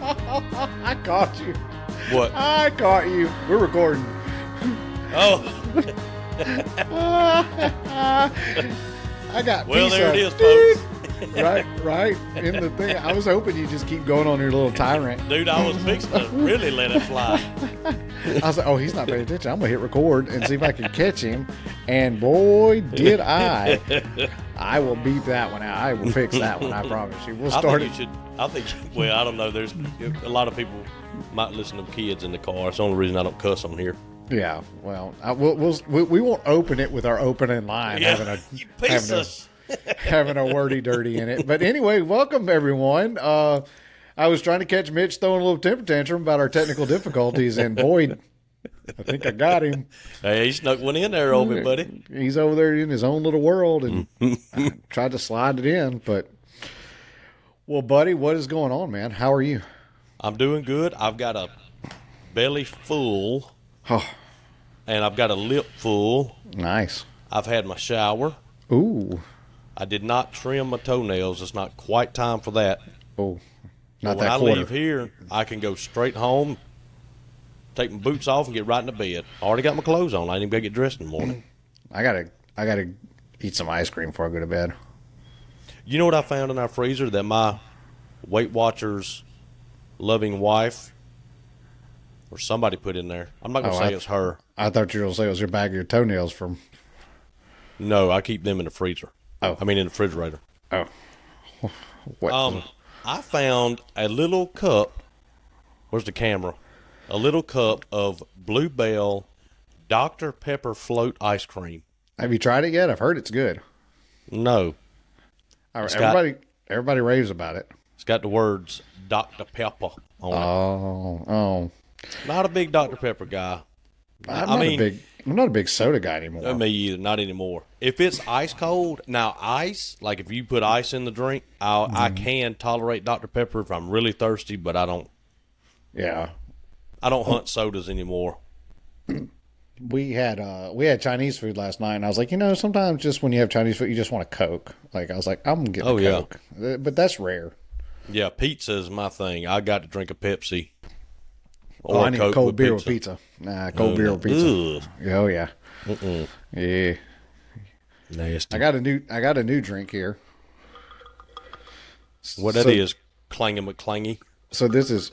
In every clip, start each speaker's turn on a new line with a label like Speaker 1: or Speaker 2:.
Speaker 1: I caught you.
Speaker 2: What?
Speaker 1: I caught you. We're recording.
Speaker 2: Oh,
Speaker 1: I got
Speaker 2: well,
Speaker 1: piece
Speaker 2: there
Speaker 1: of,
Speaker 2: it is, folks.
Speaker 1: right in the thing. I was hoping you just keep going on your little tyrant.
Speaker 2: Dude, I was fixing to really let it fly.
Speaker 1: I was like, oh, he's not paying attention. I'm going to hit record and see if I can catch him. And boy, did I. I will beat that one out. I will fix that one, I promise you. We'll start it.
Speaker 2: Well, I don't know. There's a lot of people might listen to kids in the car. It's the only reason I don't cuss on here.
Speaker 1: Yeah, well, we won't open it with our opening line having a wordy dirty in it. But anyway, welcome everyone. I was trying to catch Mitch throwing a little temper tantrum about our technical difficulties, and boy, I think I got him.
Speaker 2: Hey, he snuck one in there, old me, buddy.
Speaker 1: He's over there in his own little world, and I tried to slide it in. But well, buddy, what is going on, man? How are you?
Speaker 2: I'm doing good. I've got a belly full. And I've got a lip full.
Speaker 1: Nice.
Speaker 2: I've had my shower.
Speaker 1: Ooh.
Speaker 2: I did not trim my toenails. It's not quite time for that.
Speaker 1: Oh, not
Speaker 2: when
Speaker 1: that
Speaker 2: I
Speaker 1: quarter.
Speaker 2: leave here, I can go straight home, take my boots off, and get right in the bed. I already got my clothes on. I ain't even got to get dressed in the morning.
Speaker 1: I gotta eat some ice cream before I go to bed.
Speaker 2: You know what I found in our freezer that my Weight Watchers loving wife or somebody put in there? I'm not going to say it's her.
Speaker 1: I thought you were going to say it was your bag of your toenails from...
Speaker 2: No, I keep them in the freezer.
Speaker 1: Oh.
Speaker 2: I mean in the refrigerator.
Speaker 1: Oh. What?
Speaker 2: I found a little cup. Where's the camera? A little cup of Bluebell Dr. Pepper float ice cream.
Speaker 1: Have you tried it yet? I've heard it's good.
Speaker 2: No.
Speaker 1: Everybody raves about it.
Speaker 2: It's got the words Dr. Pepper on it.
Speaker 1: Oh.
Speaker 2: Not a big Dr. Pepper guy.
Speaker 1: I'm not a big soda guy anymore.
Speaker 2: Me either. Not anymore. If it's ice cold, now ice, like if you put ice in the drink, I can tolerate Dr. Pepper if I'm really thirsty, but I don't.
Speaker 1: Yeah.
Speaker 2: I don't hunt sodas anymore.
Speaker 1: We had Chinese food last night, and I was like, sometimes just when you have Chinese food, you just want a Coke. Like, I was like, I'm going to get a Coke. Yeah. But that's rare.
Speaker 2: Yeah, pizza is my thing. I got to drink a Pepsi.
Speaker 1: I need a cold beer with pizza. Cold beer with pizza. Ugh. Oh, yeah. Yeah.
Speaker 2: Nasty.
Speaker 1: I got a new drink here.
Speaker 2: What that is, Clangy McClangy.
Speaker 1: So this is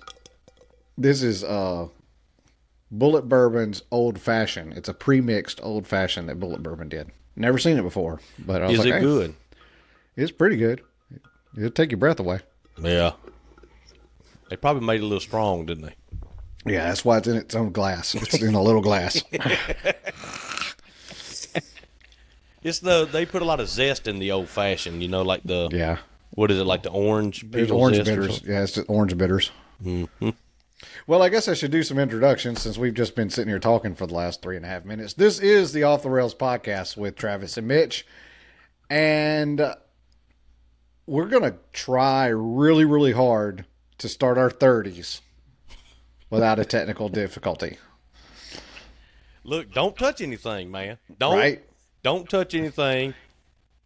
Speaker 1: Bullet Bourbon's Old Fashioned. It's a pre-mixed Old Fashioned that Bullet Bourbon did. Never seen it before, but I was like,
Speaker 2: is it good?
Speaker 1: It's pretty good. It'll take your breath away.
Speaker 2: Yeah. They probably made it a little strong, didn't they?
Speaker 1: Yeah, that's why it's in its own glass. It's in a little glass.
Speaker 2: They put a lot of zest in the Old Fashioned, like the...
Speaker 1: Yeah.
Speaker 2: What is it, like the orange?
Speaker 1: There's orange bitters. Yeah, it's just orange bitters.
Speaker 2: Mm-hmm.
Speaker 1: Well, I guess I should do some introductions since we've just been sitting here talking for the last 3.5 minutes. This is the Off the Rails podcast with Travis and Mitch. And we're going to try really, really hard to start our 30s without a technical difficulty.
Speaker 2: Look, don't touch anything, man. Don't touch anything.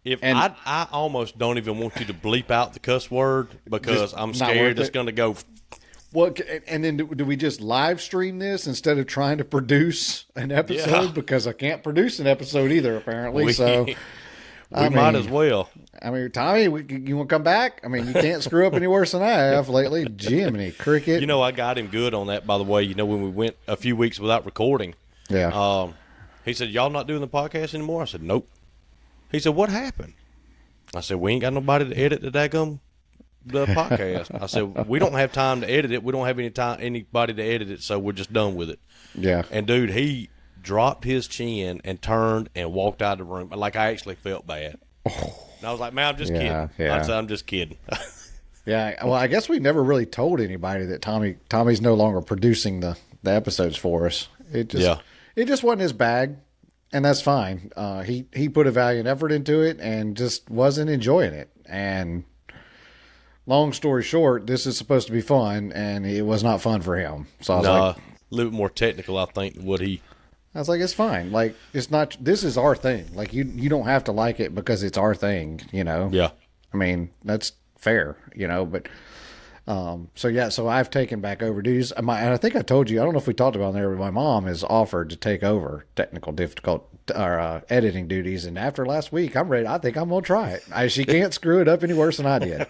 Speaker 2: I almost don't even want you to bleep out the cuss word because I'm scared it's going to go.
Speaker 1: Well, and then do we just live stream this instead of trying to produce an episode? Yeah. Because I can't produce an episode either, apparently.
Speaker 2: We might as well.
Speaker 1: I mean, Tommy, you want to come back? I mean, you can't screw up any worse than I have lately. Jiminy cricket.
Speaker 2: I got him good on that, by the way. When we went a few weeks without recording.
Speaker 1: Yeah.
Speaker 2: He said, y'all not doing the podcast anymore? I said, nope. He said, what happened? I said, we ain't got nobody to edit the podcast. I said, we don't have time to edit it. We don't have anybody to edit it, so we're just done with it.
Speaker 1: Yeah.
Speaker 2: And, dude, he dropped his chin and turned and walked out of the room. Like, I actually felt bad.
Speaker 1: Oh.
Speaker 2: And I was like, man, I'm just kidding.
Speaker 1: Yeah.
Speaker 2: I said, I'm just kidding.
Speaker 1: Yeah. Well, I guess we never really told anybody that Tommy's no longer producing the episodes for us. It just wasn't his bag, and that's fine. He put a valiant effort into it and just wasn't enjoying it. And long story short, this is supposed to be fun, and it was not fun for him. So I was like,
Speaker 2: a little bit more technical, I think, than what he.
Speaker 1: I was like, it's fine. Like, it's not. This is our thing. Like, you don't have to like it because it's our thing.
Speaker 2: Yeah.
Speaker 1: I mean, that's fair. But So I've taken back over duties. And I think I told you, I don't know if we talked about it there, but my mom has offered to take over technical difficult or editing duties. And after last week, I'm ready. I think I'm gonna try it. She can't screw it up any worse than I did.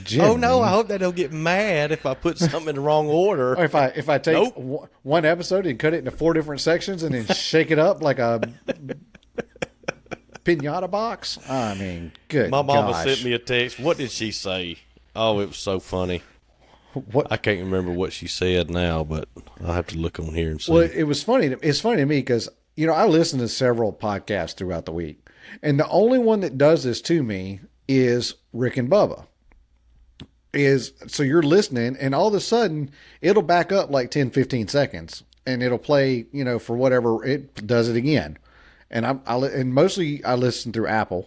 Speaker 1: Jimmy.
Speaker 2: Oh no! I hope they don't get mad if I put something in the wrong order.
Speaker 1: Or if I take one episode and cut it into 4 different sections and then shake it up like a pinata box. I mean, good.
Speaker 2: My mama sent me a text. What did she say? Oh, it was so funny.
Speaker 1: What?
Speaker 2: I can't remember what she said now, but I'll have to look on here and see.
Speaker 1: Well, it was funny. It's funny to me because I listen to several podcasts throughout the week, and the only one that does this to me is Rick and Bubba. So you're listening, and all of a sudden it'll back up like 10, 15 seconds, and it'll play, for whatever it does it again. And and mostly I listen through Apple,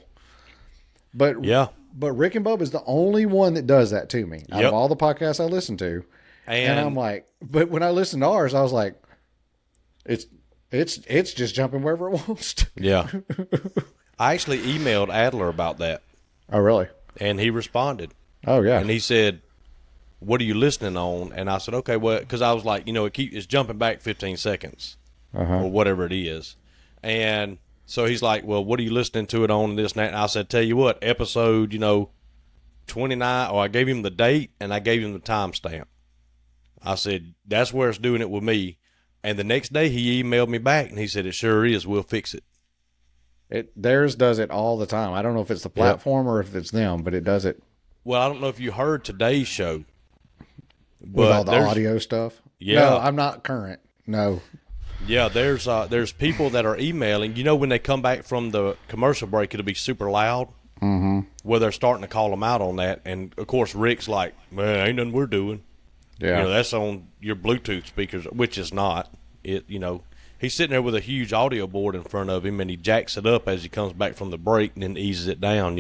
Speaker 1: but Rick and Bubba is the only one that does that to me out of all the podcasts I listen to. And I'm like, but when I listen to ours, I was like, it's just jumping wherever it wants to.
Speaker 2: Yeah. I actually emailed Adler about that.
Speaker 1: Oh, really?
Speaker 2: And he responded.
Speaker 1: Oh, yeah.
Speaker 2: And he said, what are you listening on? And I said, okay, well, because I was like, it's jumping back 15 seconds or whatever it is. And so he's like, well, what are you listening to it on and this and that? And I said, tell you what, episode, 29, or I gave him the date and I gave him the timestamp. I said, that's where it's doing it with me. And the next day he emailed me back and he said, it sure is. We'll fix it.
Speaker 1: Theirs does it all the time. I don't know if it's the platform or if it's them, but it does it.
Speaker 2: Well, I don't know if you heard today's show.
Speaker 1: With all the audio stuff?
Speaker 2: Yeah.
Speaker 1: No, I'm not current. No.
Speaker 2: Yeah, there's people that are emailing. When they come back from the commercial break, it'll be super loud.
Speaker 1: Mm-hmm.
Speaker 2: Well, they're starting to call them out on that. And, of course, Rick's like, man, ain't nothing we're doing.
Speaker 1: Yeah.
Speaker 2: That's on your Bluetooth speakers, which is not. He's sitting there with a huge audio board in front of him, and he jacks it up as he comes back from the break and then eases it down,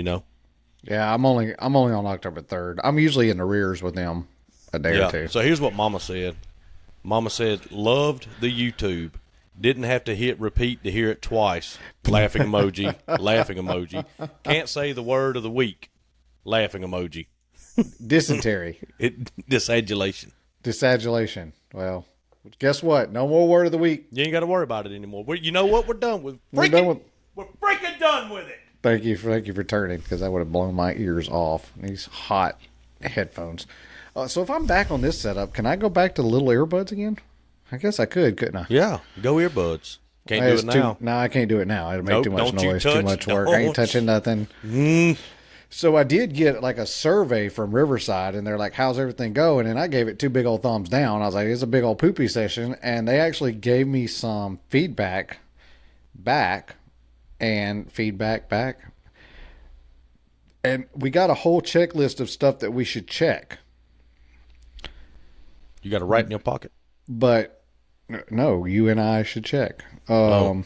Speaker 1: Yeah, I'm only on October 3rd. I'm usually in the rears with them a day or two.
Speaker 2: So here's what Mama said. Mama said, loved the YouTube. Didn't have to hit repeat to hear it twice. Laughing emoji, laughing emoji. Can't say the word of the week. Laughing emoji.
Speaker 1: Dysentery.
Speaker 2: Disadulation.
Speaker 1: Disadulation. Well, guess what? No more word of the week.
Speaker 2: You ain't got to worry about it anymore. You know what? We're done with. We're freaking done with it.
Speaker 1: Thank you for turning, because I would have blown my ears off. These hot headphones. So if I'm back on this setup, can I go back to the little earbuds again? I guess I could, couldn't I?
Speaker 2: Yeah, go earbuds. Can't do it now.
Speaker 1: No, I can't do it now. It'll make too much noise, too much work.
Speaker 2: Don't.
Speaker 1: I ain't touching nothing. So I did get like a survey from Riverside, and they're like, how's everything going? And I gave it 2 big old thumbs down. I was like, it's a big old poopy session. And they actually gave me some feedback back. And feedback back. And we got a whole checklist of stuff that we should check.
Speaker 2: You got to write in your pocket.
Speaker 1: But no, you and I should check. But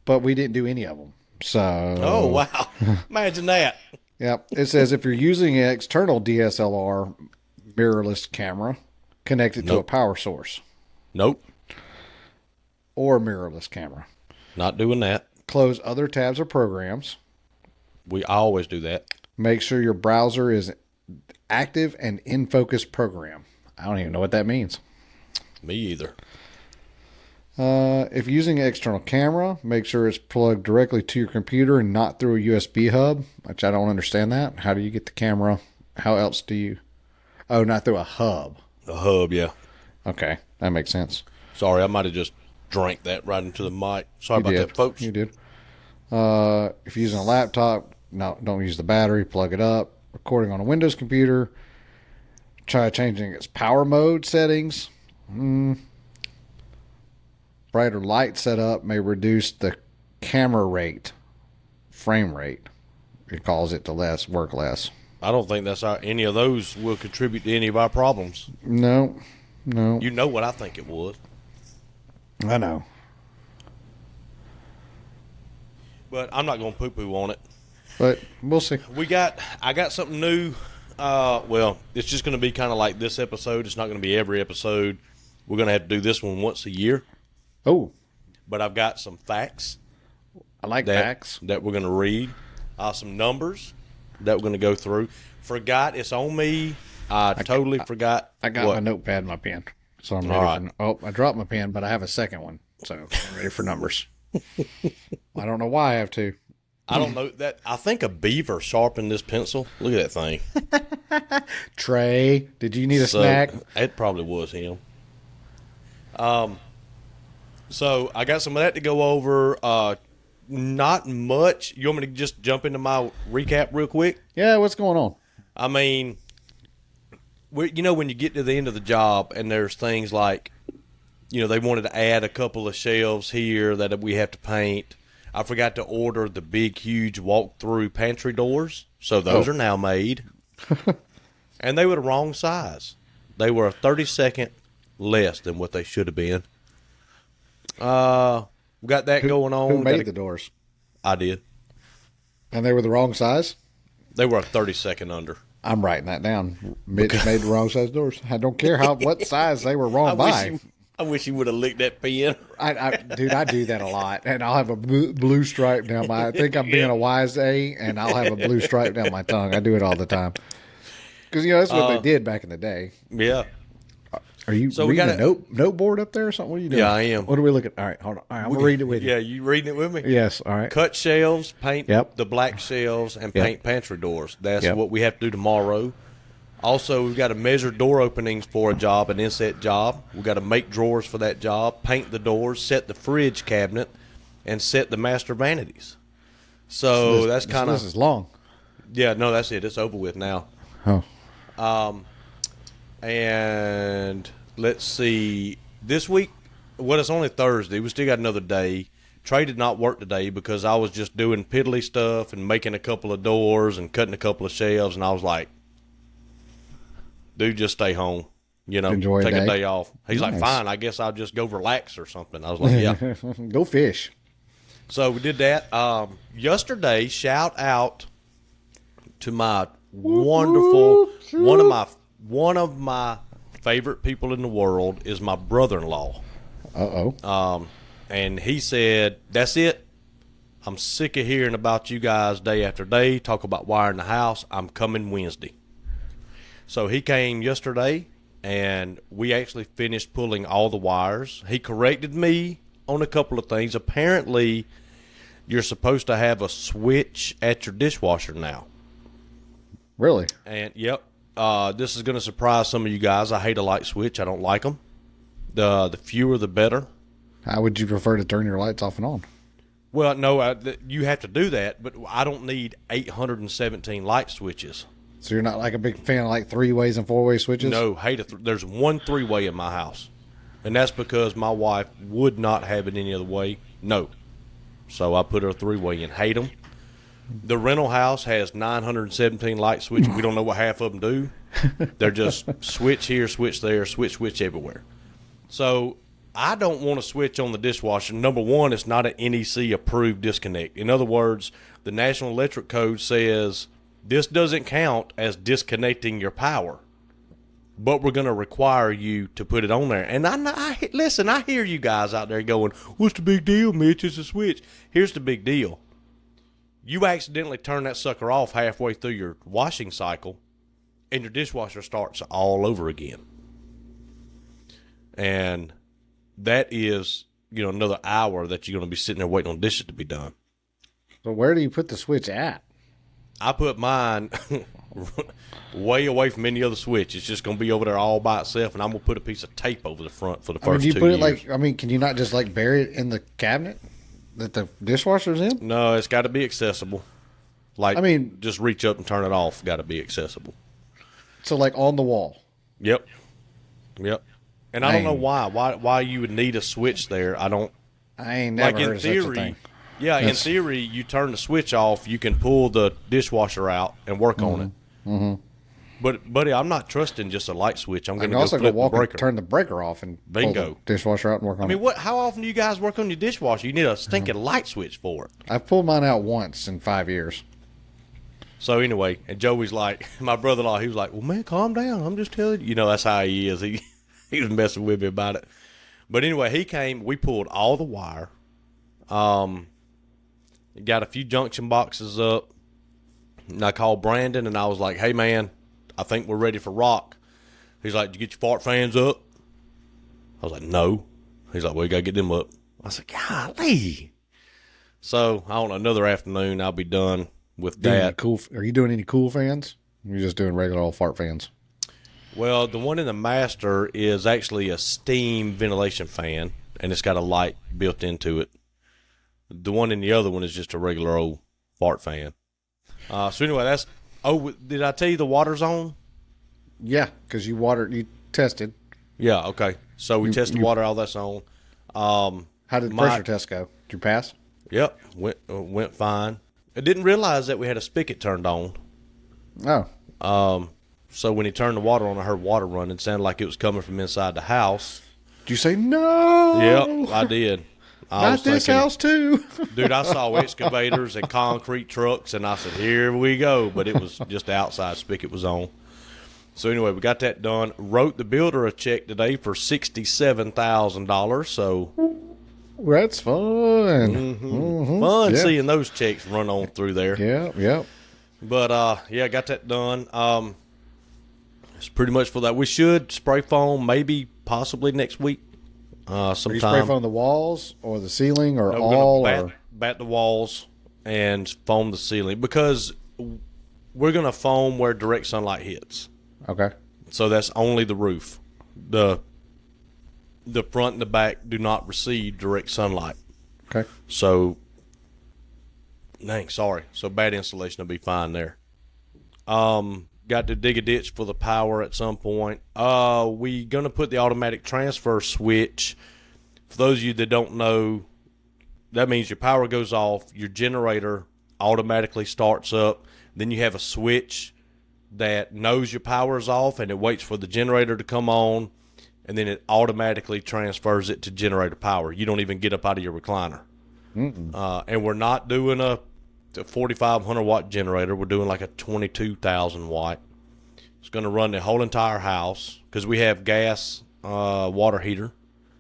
Speaker 1: we didn't do any of them. So.
Speaker 2: Oh, wow. Imagine that.
Speaker 1: Yep. It says if you're using an external DSLR mirrorless camera, connect it to a power source.
Speaker 2: Nope.
Speaker 1: Or mirrorless camera.
Speaker 2: Not doing that.
Speaker 1: Close other tabs or programs.
Speaker 2: I always do that.
Speaker 1: Make sure your browser is active and in focus program. I don't even know what that means.
Speaker 2: Me either.
Speaker 1: If using an external camera, make sure it's plugged directly to your computer and not through a USB hub, which I don't understand that. How do you get the camera? How else do you? Oh, not through a hub.
Speaker 2: A hub, yeah.
Speaker 1: Okay, that makes sense.
Speaker 2: Sorry, I might have just drank that right into the mic. Sorry about that, folks.
Speaker 1: You did. If you're using a laptop, no, don't use the battery. Plug it up. Recording on a Windows computer. Try changing its power mode settings. Brighter light setup may reduce the camera rate, frame rate. It calls it to work less.
Speaker 2: I don't think any of those will contribute to any of our problems.
Speaker 1: No.
Speaker 2: You know what I think it would.
Speaker 1: I know.
Speaker 2: But I'm not going to poo-poo on it.
Speaker 1: But we'll see.
Speaker 2: I got something new. Well, it's just going to be kind of like this episode. It's not going to be every episode. We're going to have to do this one once a year.
Speaker 1: Oh.
Speaker 2: But I've got some facts.
Speaker 1: I like facts.
Speaker 2: That we're going to read. Some numbers. that we're going to go through. Forgot, it's on me. I totally forgot.
Speaker 1: I got my notepad and my pen, so I'm ready I dropped my pen, but I have a second one, so I'm ready for numbers. I don't know why I have to.
Speaker 2: I don't know that. I think a beaver sharpened this pencil. Look at that thing.
Speaker 1: Trey, did you need a snack?
Speaker 2: It probably was him. So I got some of that to go over. Not much. You want me to just jump into my recap real quick?
Speaker 1: Yeah, what's going on?
Speaker 2: I mean, when you get to the end of the job and there's things like, they wanted to add a couple of shelves here that we have to paint. I forgot to order the big, huge walk-through pantry doors, so those are now made. And they were the wrong size. They were a 32nd less than what they should have been. We got that going on.
Speaker 1: Who made the doors?
Speaker 2: I did.
Speaker 1: And they were the wrong size?
Speaker 2: They were a 32nd under.
Speaker 1: I'm writing that down. Mitch made the wrong size doors. I don't care what size they were wrong by.
Speaker 2: I wish you would have licked that pen.
Speaker 1: Dude, I do that a lot. And I'll have a blue stripe down I think I'm being a wise A, and I'll have a blue stripe down my tongue. I do it all the time. Because, that's what they did back in the day.
Speaker 2: Yeah.
Speaker 1: Are you reading a note board up there or something? What are you doing?
Speaker 2: Yeah, I am.
Speaker 1: What are we looking at? All right, hold on. All right, I'm going to read it with you.
Speaker 2: Yeah, you reading it with me?
Speaker 1: Yes, all right.
Speaker 2: Cut shelves, paint the black shelves, and paint pantry doors. That's what we have to do tomorrow. Also, we've got to measure door openings for a job, an inset job. We've got to make drawers for that job, paint the doors, set the fridge cabinet, and set the master vanities. So that's kind of...
Speaker 1: This is long.
Speaker 2: Yeah, no, that's it. It's over with now.
Speaker 1: Oh.
Speaker 2: And let's see. This week, it's only Thursday. We still got another day. Trey did not work today because I was just doing piddly stuff and making a couple of doors and cutting a couple of shelves, and I was like, dude, just stay home.
Speaker 1: Enjoy
Speaker 2: take a day off. He's like, fine, I guess I'll just go relax or something. I was like, yeah.
Speaker 1: Go fish.
Speaker 2: So we did that. Yesterday, shout out to my wonderful, one of my favorite people in the world is my brother-in-law.
Speaker 1: Uh-oh.
Speaker 2: And he said, that's it. I'm sick of hearing about you guys day after day, talk about wiring the house. I'm coming Wednesday. So he came yesterday, and we actually finished pulling all the wires. He corrected me on a couple of things. Apparently, you're supposed to have a switch at your dishwasher now.
Speaker 1: Really?
Speaker 2: And, yep. This is going to surprise some of you guys. I hate a light switch. I don't like them. The fewer, the better.
Speaker 1: How would you prefer to turn your lights off and on?
Speaker 2: Well, no, you have to do that, but I don't need 817 light switches.
Speaker 1: So you're not like a big fan of like 3-ways and 4-way switches?
Speaker 2: No, there's one 3-way in my house, and that's because my wife would not have it any other way. No. So I put her a 3-way in. Hate them. The rental house has 917 light switches. We don't know what half of them do. They're just switch here, switch there, switch everywhere. So I don't want to switch on the dishwasher. Number one, it's not an NEC approved disconnect. In other words, the National Electric Code says this doesn't count as disconnecting your power, but we're going to require you to put it on there. And listen, I hear you guys out there going, what's the big deal, Mitch? It's a switch. Here's the big deal. You accidentally turn that sucker off halfway through your washing cycle, and your dishwasher starts all over again. And that is, another hour that you're going to be sitting there waiting on dishes to be done.
Speaker 1: So where do you put the switch at?
Speaker 2: I put mine way away from any other switch. It's just going to be over there all by itself, and I'm going to put a piece of tape over the front for the first 2 years.
Speaker 1: Can you not just bury it in the cabinet that the dishwasher's in?
Speaker 2: No, it's got to be accessible. Just reach up and turn it off. Got to be accessible.
Speaker 1: So on the wall?
Speaker 2: Yep. And I don't know why you would need a switch there. I
Speaker 1: ain't never heard of such a thing.
Speaker 2: Yeah, in theory, you turn the switch off, you can pull the dishwasher out and work on it.
Speaker 1: Mm-hmm.
Speaker 2: But, buddy, I'm not trusting just a light switch. I'm going to
Speaker 1: also
Speaker 2: flip
Speaker 1: go walk
Speaker 2: the breaker.
Speaker 1: And turn the breaker off and pull the dishwasher out and work on it.
Speaker 2: How often do you guys work on your dishwasher? You need a stinking light switch for it.
Speaker 1: I've pulled mine out once in 5 years.
Speaker 2: So, anyway, and Joey's like, my brother-in-law, he was like, well, man, calm down. I'm just telling you. That's how he is. He was messing with me about it. But anyway, he came. We pulled all the wire. Got a few junction boxes up. And I called Brandon, and I was like, hey, man, I think we're ready for rock. He's like, did you get your fart fans up? I was like, no. He's like, well, you got to get them up. I said, golly. So, I don't know, another afternoon, I'll be done with that.
Speaker 1: Are you doing any cool fans? Or are you just doing regular old fart fans?
Speaker 2: Well, the one in the master is actually a steam ventilation fan, and it's got a light built into it. The one in the other one is just a regular old fart fan. So anyway, that's. Oh, did I tell you the water's on?
Speaker 1: Yeah, because you tested.
Speaker 2: Yeah. Okay. So we tested water. All that's on.
Speaker 1: How did the pressure test go? Did you pass?
Speaker 2: Yep. Went fine. I didn't realize that we had a spigot turned on.
Speaker 1: Oh.
Speaker 2: So when he turned the water on, I heard water running. It sounded like it was coming from inside the house.
Speaker 1: Did you say no?
Speaker 2: Yep, I did.
Speaker 1: Not this house too.
Speaker 2: Dude, I saw excavators and concrete trucks, and I said, here we go. But it was just the outside spigot was on. So anyway, we got that done. Wrote the builder a check today for $67,000. So
Speaker 1: that's fun.
Speaker 2: Fun seeing those checks run on through there.
Speaker 1: Yeah.
Speaker 2: But yeah, got that done. It's pretty much for that. We should spray foam maybe possibly next week. Sometime.
Speaker 1: Are you spray foam the walls or the ceiling or
Speaker 2: No,
Speaker 1: all?
Speaker 2: We're gonna bat the walls and foam the ceiling because we're going to foam where direct sunlight hits.
Speaker 1: Okay.
Speaker 2: So that's only the roof. The front and the back do not receive direct sunlight.
Speaker 1: Okay.
Speaker 2: So, So bad insulation will be fine there. Got to dig a ditch for the power at some point. We going to put the automatic transfer switch. For those of you that don't know, that means your power goes off, your generator automatically starts up, then you have a switch that knows your power is off, and it waits for the generator to come on, and then it automatically transfers it to generator power. You don't even get up out of your recliner. And we're not doing a 4,500 watt generator. We're doing like a 22,000 watt. It's going to run the whole entire house because we have gas water heater,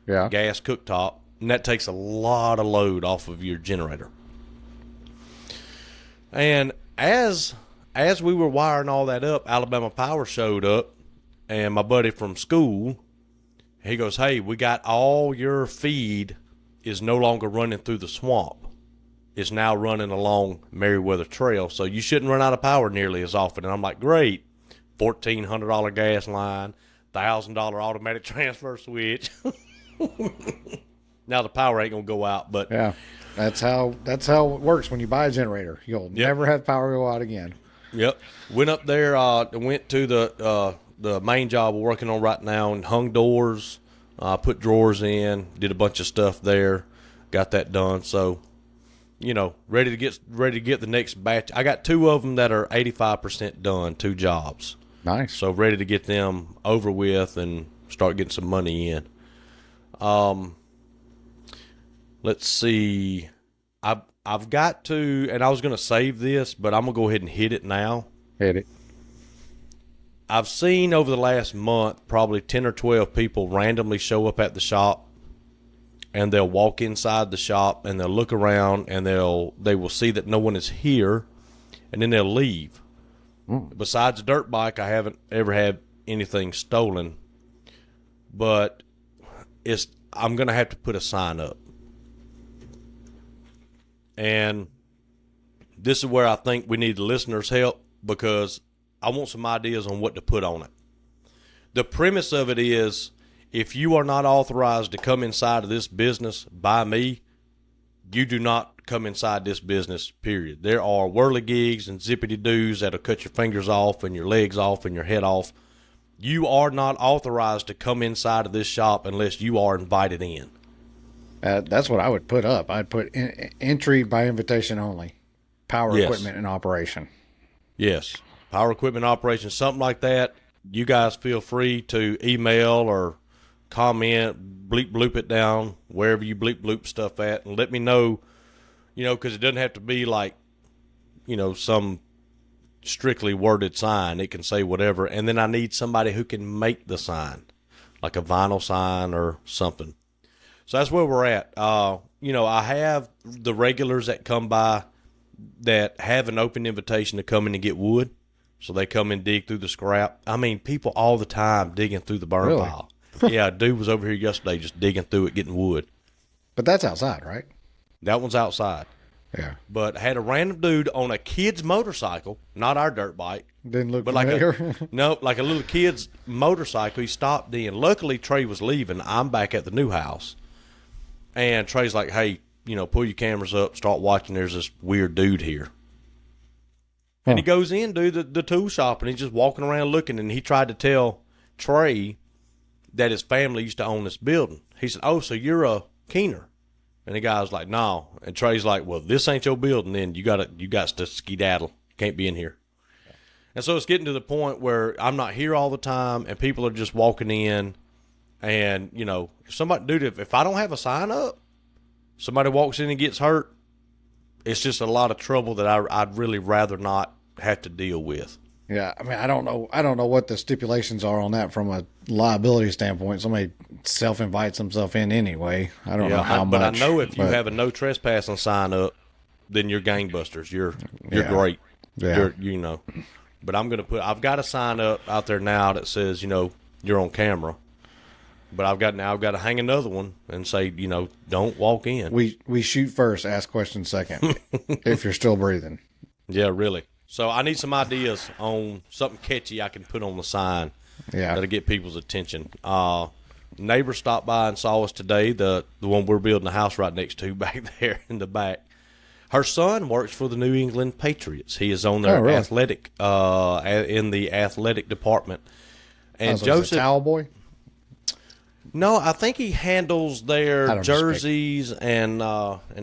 Speaker 2: gas cooktop, and that takes a lot of load off of your generator. And as we were wiring all that up, Alabama Power showed up, and my buddy from school, he goes, hey, we got all your feed is no longer running through the swamp. It's now running along Meriwether Trail, so you shouldn't run out of power nearly as often. And I'm like, great, $1,400 gas line, $1,000 automatic transfer switch. Now the power ain't gonna go out, but
Speaker 1: yeah, that's how it works when you buy a generator. You'll never have power go out again.
Speaker 2: Yep. Went up there, went to the main job we're working on right now and hung doors, put drawers in, did a bunch of stuff there, got that done. So, ready to get the next batch. I got 2 of them that are 85% done, 2 jobs.
Speaker 1: Nice.
Speaker 2: So ready to get them over with and start getting some money in. Let's see. I've got to, and I was going to save this, but I'm going to go ahead and hit it now.
Speaker 1: Hit it.
Speaker 2: I've seen over the last month probably 10 or 12 people randomly show up at the shop, and they'll walk inside the shop and they'll look around and they will see that no one is here, and then they'll leave. Besides a dirt bike, I haven't ever had anything stolen, but I'm going to have to put a sign up. And this is where I think we need the listeners' help because I want some ideas on what to put on it. The premise of it is if you are not authorized to come inside of this business by me, you do not come inside this business, period. There are whirligigs and zippity-doos that'll cut your fingers off and your legs off and your head off. You are not authorized to come inside of this shop unless you are invited in.
Speaker 1: That's what I would put up. I'd put entry by invitation only. Power equipment in operation.
Speaker 2: Yes. Power equipment operation, something like that. You guys feel free to email or comment, bleep bloop it down, wherever you bleep bloop stuff at, and let me know, because it doesn't have to be like, some strictly worded sign. It can say whatever. And then I need somebody who can make the sign, like a vinyl sign or something. So that's where we're at. I have the regulars that come by that have an open invitation to come in and get wood. So they come and dig through the scrap. I mean, people all the time digging through the burn pile. Yeah, a dude was over here yesterday just digging through it, getting wood.
Speaker 1: But that's outside, right?
Speaker 2: That one's outside.
Speaker 1: Yeah.
Speaker 2: But had a random dude on a kid's motorcycle, not our dirt bike.
Speaker 1: Didn't look familiar.
Speaker 2: Like a little kid's motorcycle. He stopped in. Luckily, Trey was leaving. I'm back at the new house. And Trey's like, hey, pull your cameras up, start watching. There's this weird dude here. And he goes in, dude, the tool shop, and he's just walking around looking. And he tried to tell Trey that his family used to own this building. He said, oh, so you're a Keener. And the guy was like, no. And Trey's like, well, this ain't your building, then you got to skedaddle. You can't be in here. And so it's getting to the point where I'm not here all the time, and people are just walking in. And, if somebody, dude, if I don't have a sign up, somebody walks in and gets hurt, it's just a lot of trouble that I'd really rather not have to deal with.
Speaker 1: Yeah, I mean, I don't know what the stipulations are on that from a liability standpoint. Somebody self-invites themselves in anyway. I don't know how much.
Speaker 2: But I know if you have a no trespassing sign up, then you're gangbusters. You're great.
Speaker 1: Yeah.
Speaker 2: But I've got a sign up out there now that says, you're on camera. But I've got to hang another one and say, don't walk in.
Speaker 1: We shoot first, ask questions second. If you're still breathing.
Speaker 2: Yeah, really. So I need some ideas on something catchy I can put on the sign.
Speaker 1: Yeah,
Speaker 2: that'll get people's attention. Neighbor stopped by and saw us today. The one we're building a house right next to back there in the back. Her son works for the New England Patriots. He is on their athletic in the athletic department. And
Speaker 1: so
Speaker 2: Joseph,
Speaker 1: towel boy.
Speaker 2: No, I think he handles their jerseys and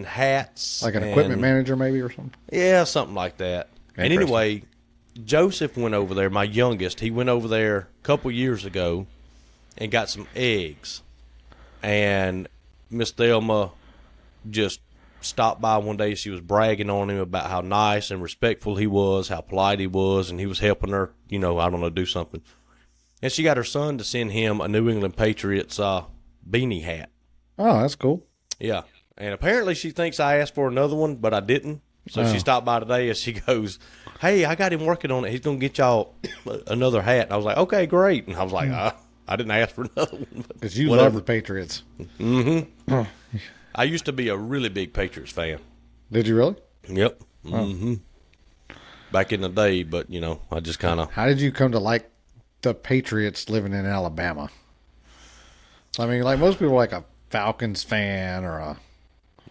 Speaker 2: hats.
Speaker 1: Like an equipment manager maybe or something?
Speaker 2: Yeah, something like that. And anyway, Joseph went over there, my youngest. He went over there a couple years ago and got some eggs. And Miss Thelma just stopped by one day. She was bragging on him about how nice and respectful he was, how polite he was, and he was helping her, do something. And she got her son to send him a New England Patriots beanie hat.
Speaker 1: Oh, that's cool.
Speaker 2: Yeah. And apparently she thinks I asked for another one, but I didn't. So she stopped by today and she goes, hey, I got him working on it. He's going to get y'all another hat. And I was like, okay, great. And I was like, I didn't ask for another one.
Speaker 1: Because you love the Patriots.
Speaker 2: Mm-hmm. I used to be a really big Patriots fan.
Speaker 1: Did you really?
Speaker 2: Yep. Mm-hmm. Back in the day, but, I just kind of.
Speaker 1: How did you come to like the Patriots living in Alabama? I mean, like most people are like a Falcons fan or a.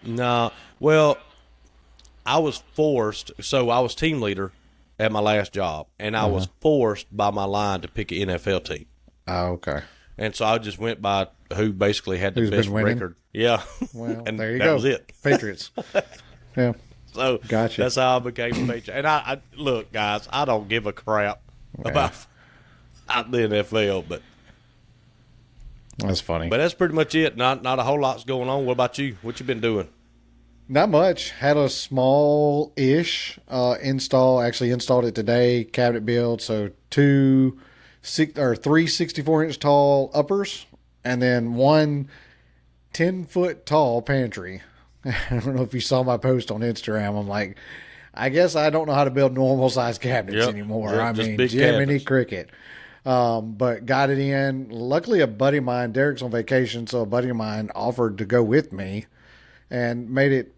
Speaker 2: No. Well, I was forced. So I was team leader at my last job, and I was forced by my line to pick an NFL team.
Speaker 1: Oh, okay.
Speaker 2: And so I just went by who basically had the best record. Yeah.
Speaker 1: Well,
Speaker 2: and
Speaker 1: there you
Speaker 2: that
Speaker 1: go.
Speaker 2: Was it.
Speaker 1: Patriots. Yeah.
Speaker 2: So
Speaker 1: gotcha.
Speaker 2: That's how I became a Patriot. And I look, guys, I don't give a crap about the NFL, but
Speaker 1: that's funny.
Speaker 2: But that's pretty much it. Not a whole lot's going on. What about you? What you been doing?
Speaker 1: Not much. Had a small-ish install. Actually installed it today. Cabinet build. So 3 64-inch tall uppers, and then one 10-foot tall pantry. I don't know if you saw my post on Instagram. I'm like, I guess I don't know how to build normal size cabinets anymore.
Speaker 2: Yep,
Speaker 1: I mean, Jiminy Cricket. But got it in. Luckily, a buddy of mine, Derek's on vacation, so a buddy of mine offered to go with me and made it.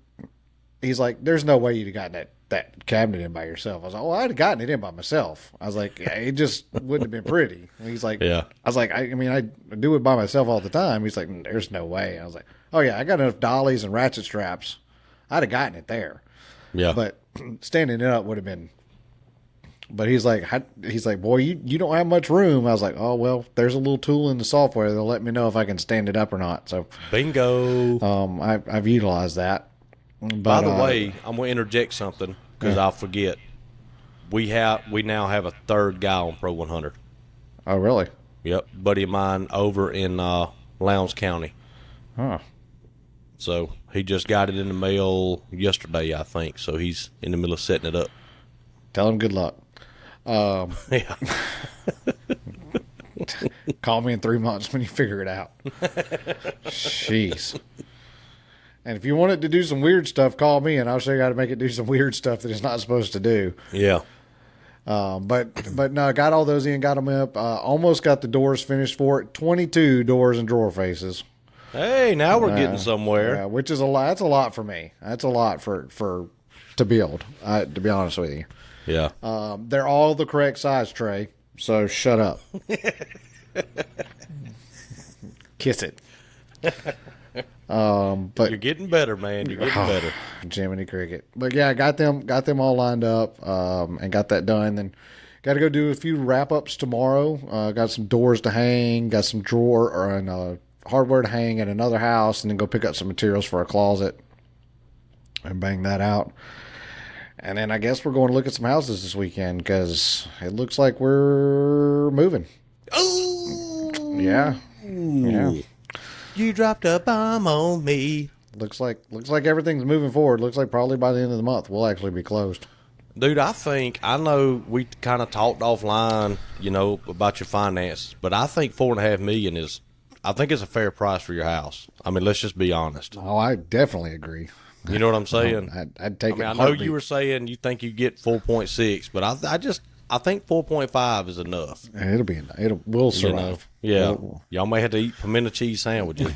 Speaker 1: He's like, there's no way you'd have gotten that cabinet in by yourself. I was like, well, I'd have gotten it in by myself. I was like, yeah, it just wouldn't have been pretty. And he's like, I was like, I mean, I do it by myself all the time. He's like, there's no way. And I was like, oh yeah, I got enough dollies and ratchet straps. I'd have gotten it there.
Speaker 2: Yeah.
Speaker 1: But standing it up would have been. But he's like, boy, you don't have much room. I was like, oh well, there's a little tool in the software that'll let me know if I can stand it up or not. So
Speaker 2: bingo.
Speaker 1: I've utilized that. But,
Speaker 2: by the way, I'm going to interject something because I'll forget. We now have a third guy on Pro 100.
Speaker 1: Oh, really?
Speaker 2: Yep, buddy of mine over in Lowndes County.
Speaker 1: Huh.
Speaker 2: So he just got it in the mail yesterday, I think. So he's in the middle of setting it up.
Speaker 1: Tell him good luck.
Speaker 2: Yeah.
Speaker 1: Call me in 3 months when you figure it out. Jeez. And if you want it to do some weird stuff, call me, and I'll show you how to make it do some weird stuff that it's not supposed to do.
Speaker 2: Yeah.
Speaker 1: But no, I got all those in, got them up. Almost got the doors finished for it. 22 doors and drawer faces.
Speaker 2: Hey, now we're getting somewhere.
Speaker 1: Yeah, which is a lot. That's a lot for me. That's a lot for to build. To be honest with you.
Speaker 2: Yeah.
Speaker 1: They're all the correct size, Trey. So shut up. Kiss it. But
Speaker 2: you're getting better, man. You're getting better.
Speaker 1: Jiminy Cricket. But yeah, I got them all lined up, and got that done. Then got to go do a few wrap ups tomorrow. Got some doors to hang, got some hardware to hang at another house, and then go pick up some materials for a closet and bang that out. And then I guess we're going to look at some houses this weekend because it looks like we're moving.
Speaker 2: Oh,
Speaker 1: yeah.
Speaker 2: You dropped a bomb on me.
Speaker 1: Looks like everything's moving forward. Looks like probably by the end of the month we'll actually be closed.
Speaker 2: Dude, I know we kind of talked offline, about your finances, but I think $4.5 million is a fair price for your house. I mean, let's just be honest.
Speaker 1: Oh, I definitely agree.
Speaker 2: You know what I'm saying?
Speaker 1: I'd take it.
Speaker 2: I know you were saying you think you get 4.6, but I think 4.5 is enough.
Speaker 1: We'll survive.
Speaker 2: Yeah. Y'all may have to eat pimento cheese sandwiches,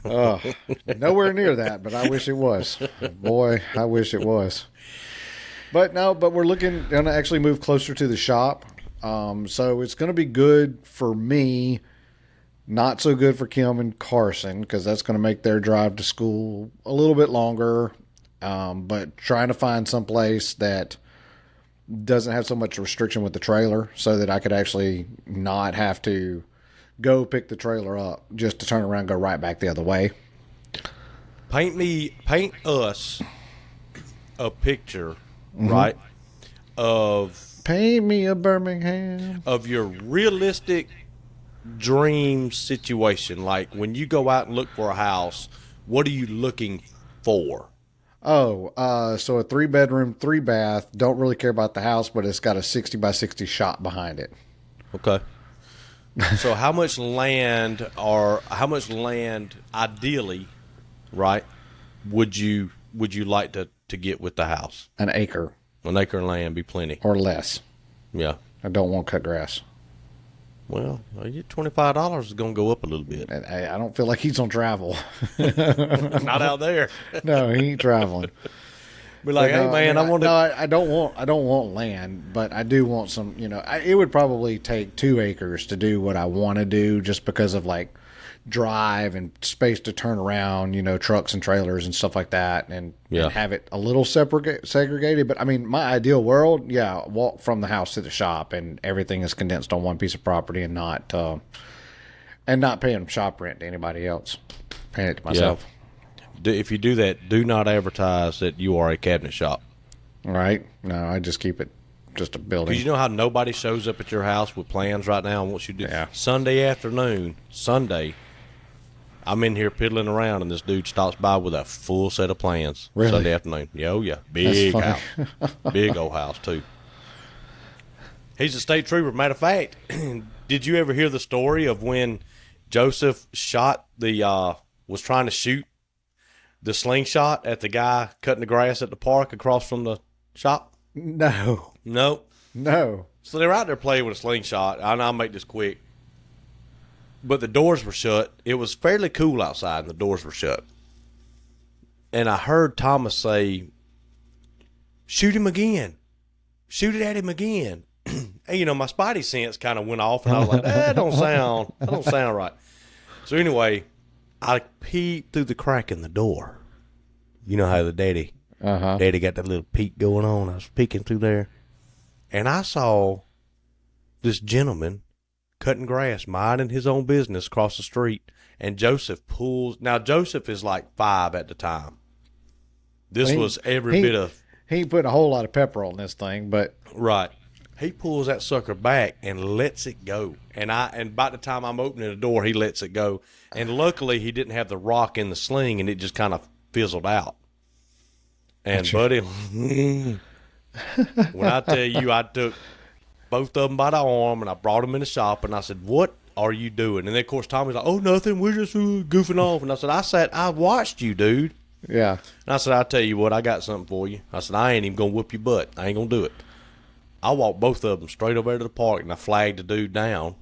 Speaker 2: but
Speaker 1: nowhere near that, but I wish it was. Boy, I wish it was. But we're going to actually move closer to the shop. So it's going to be good for me. Not so good for Kim and Carson because that's going to make their drive to school a little bit longer. But trying to find some place that doesn't have so much restriction with the trailer so that I could actually not have to go pick the trailer up just to turn around and go right back the other way.
Speaker 2: Paint us a picture, right, of...
Speaker 1: Paint me a Birmingham.
Speaker 2: Of your realistic dream situation. Like when you go out and look for a house, what are you looking for?
Speaker 1: So a 3-bedroom, 3-bath. Don't really care about the house, but it's got a 60 by 60 shop behind it.
Speaker 2: Okay. So how much land ideally, right, would you like to get with the house?
Speaker 1: An acre.
Speaker 2: An acre of land be plenty.
Speaker 1: Or less.
Speaker 2: Yeah.
Speaker 1: I don't want cut grass.
Speaker 2: Well, your $25 is going to go up a little bit.
Speaker 1: I don't feel like he's on travel.
Speaker 2: Not out there.
Speaker 1: No, he ain't traveling.
Speaker 2: Be like, hey man,
Speaker 1: I don't want land, but I do want some. It would probably take 2 acres to do what I want to do, just because of like drive and space to turn around, trucks and trailers and stuff like that, and have it a little segregated. But I mean, my ideal world, walk from the house to the shop, and everything is condensed on one piece of property, and not paying shop rent to anybody else, paying it to myself.
Speaker 2: Yeah. If you do that, do not advertise that you are a cabinet shop.
Speaker 1: All right? No, I just keep it just a building.
Speaker 2: Because you know how nobody shows up at your house with plans right now and wants you to do.
Speaker 1: Yeah.
Speaker 2: Sunday, I'm in here piddling around, and this dude stops by with a full set of plans.
Speaker 1: Really?
Speaker 2: Sunday afternoon. Yeah. Big house. Big old house, too. He's a state trooper. Matter of fact, did you ever hear the story of when Joseph was trying to shoot the slingshot at the guy cutting the grass at the park across from the shop?
Speaker 1: No.
Speaker 2: So they're out there playing with a slingshot. I'll make this quick. But the doors were shut. It was fairly cool outside, and the doors were shut. And I heard Thomas say, shoot him again. Shoot it at him again. And, my spidey sense kind of went off, and I was like, that don't sound right. So anyway, I peeked through the crack in the door. You know how the daddy got that little peek going on. I was peeking through there, and I saw this gentleman cutting grass, minding his own business across the street. And Joseph pulls. Now, Joseph is like 5 at the time. This was every bit of.
Speaker 1: He ain't putting a whole lot of pepper on this thing, but.
Speaker 2: Right. He pulls that sucker back and lets it go. And by the time I'm opening the door, he lets it go. And luckily, he didn't have the rock in the sling, and it just kind of fizzled out. And, buddy, when I tell you, I took both of them by the arm, and I brought them in the shop, and I said, what are you doing? And then, of course, Tommy's like, oh, nothing. We're just goofing off. And I said, I watched you, dude.
Speaker 1: Yeah.
Speaker 2: And I said, I'll tell you what, I got something for you. I said, I ain't even going to whoop your butt. I ain't going to do it. I walked both of them straight over to the park, and I flagged the dude down.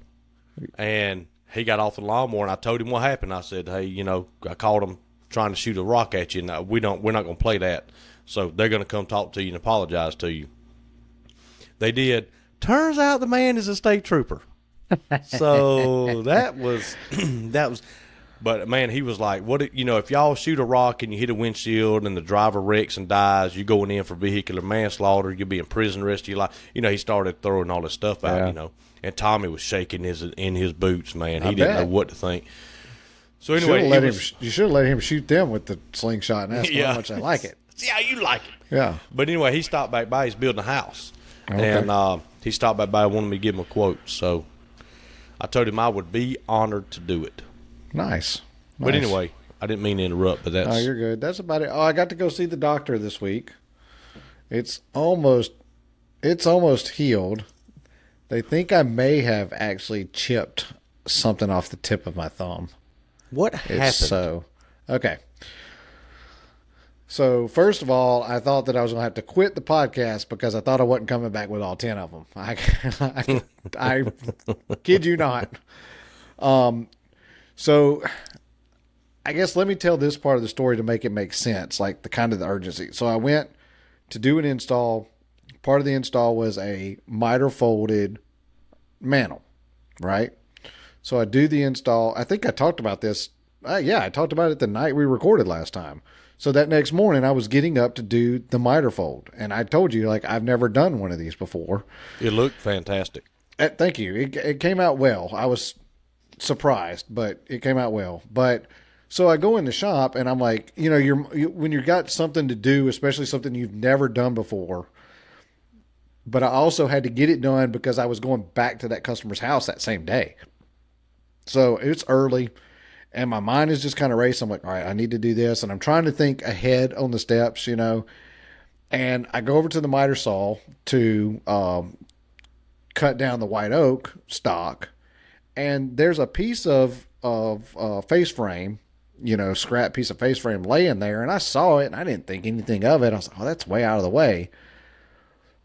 Speaker 2: And he got off the lawnmower, and I told him what happened. I said, hey, I called him trying to shoot a rock at you, and we're not going to play that. So they're going to come talk to you and apologize to you. They did. Turns out the man is a state trooper. So that was, but man, he was like, if y'all shoot a rock and you hit a windshield and the driver wrecks and dies, you're going in for vehicular manslaughter. You'll be in prison the rest of your life. He started throwing all this stuff out, and Tommy was shaking in his boots, man. He didn't know what to think. So anyway,
Speaker 1: you should have let him shoot them with the slingshot and ask them how much they like it.
Speaker 2: See how you like it.
Speaker 1: Yeah.
Speaker 2: But anyway, he stopped back by. He's building a house.
Speaker 1: Okay.
Speaker 2: And he stopped back by and wanted me to give him a quote. So I told him I would be honored to do it.
Speaker 1: Nice.
Speaker 2: But anyway, I didn't mean to interrupt, but that's...
Speaker 1: Oh, you're good. That's about it. Oh, I got to go see the doctor this week. It's almost healed. They think I may have actually chipped something off the tip of my thumb.
Speaker 2: What happened?
Speaker 1: Okay. So, first of all, I thought that I was going to have to quit the podcast because I thought I wasn't coming back with all 10 of them. I kid you not. So, I guess let me tell this part of the story to make it make sense, like the urgency. So, I went to do an install. Part of the install was a miter folded mantle, right? So, I do the install. I think I talked about this. I talked about it the night we recorded last time. So that next morning, I was getting up to do the miter fold. And I told you, I've never done one of these before.
Speaker 2: It looked fantastic.
Speaker 1: Thank you. It came out well. I was surprised, but it came out well. But so I go in the shop, and I'm like, when you've got something to do, especially something you've never done before, but I also had to get it done because I was going back to that customer's house that same day. So it's early. And my mind is just kind of racing. I'm like, all right, I need to do this. And I'm trying to think ahead on the steps, And I go over to the miter saw to cut down the white oak stock. And there's a piece of face frame, scrap piece of face frame laying there. And I saw it and I didn't think anything of it. I was like, oh, that's way out of the way.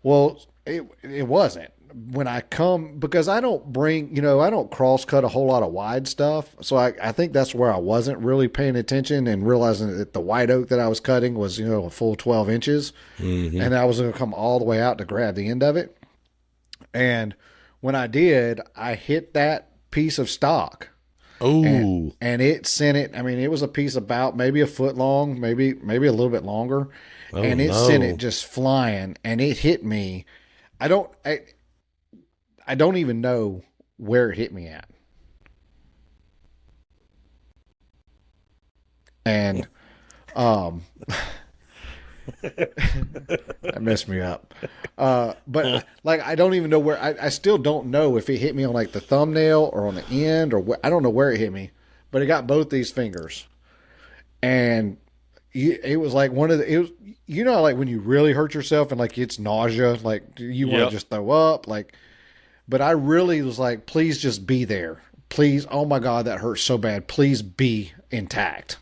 Speaker 1: Well, it wasn't. When I come, because I don't I don't cross cut a whole lot of wide stuff. So I think that's where I wasn't really paying attention and realizing that the white oak that I was cutting was, a full 12 inches. Mm-hmm. And I was going to come all the way out to grab the end of it. And when I did, I hit that piece of stock.
Speaker 2: Oh,
Speaker 1: and it sent it. I mean, it was a piece about maybe a foot long, maybe a little bit longer. Oh, and it sent it just flying, and it hit me. I don't even know where it hit me at. And that messed me up. But I don't even know where. I still don't know if it hit me on the thumbnail or on the end or I don't know where it hit me. But it got both these fingers, and it was like one of the. It was when you really hurt yourself and it's nausea, you want to just throw up, But I really was like, please just be there. Please. Oh my God, that hurts so bad. Please be intact.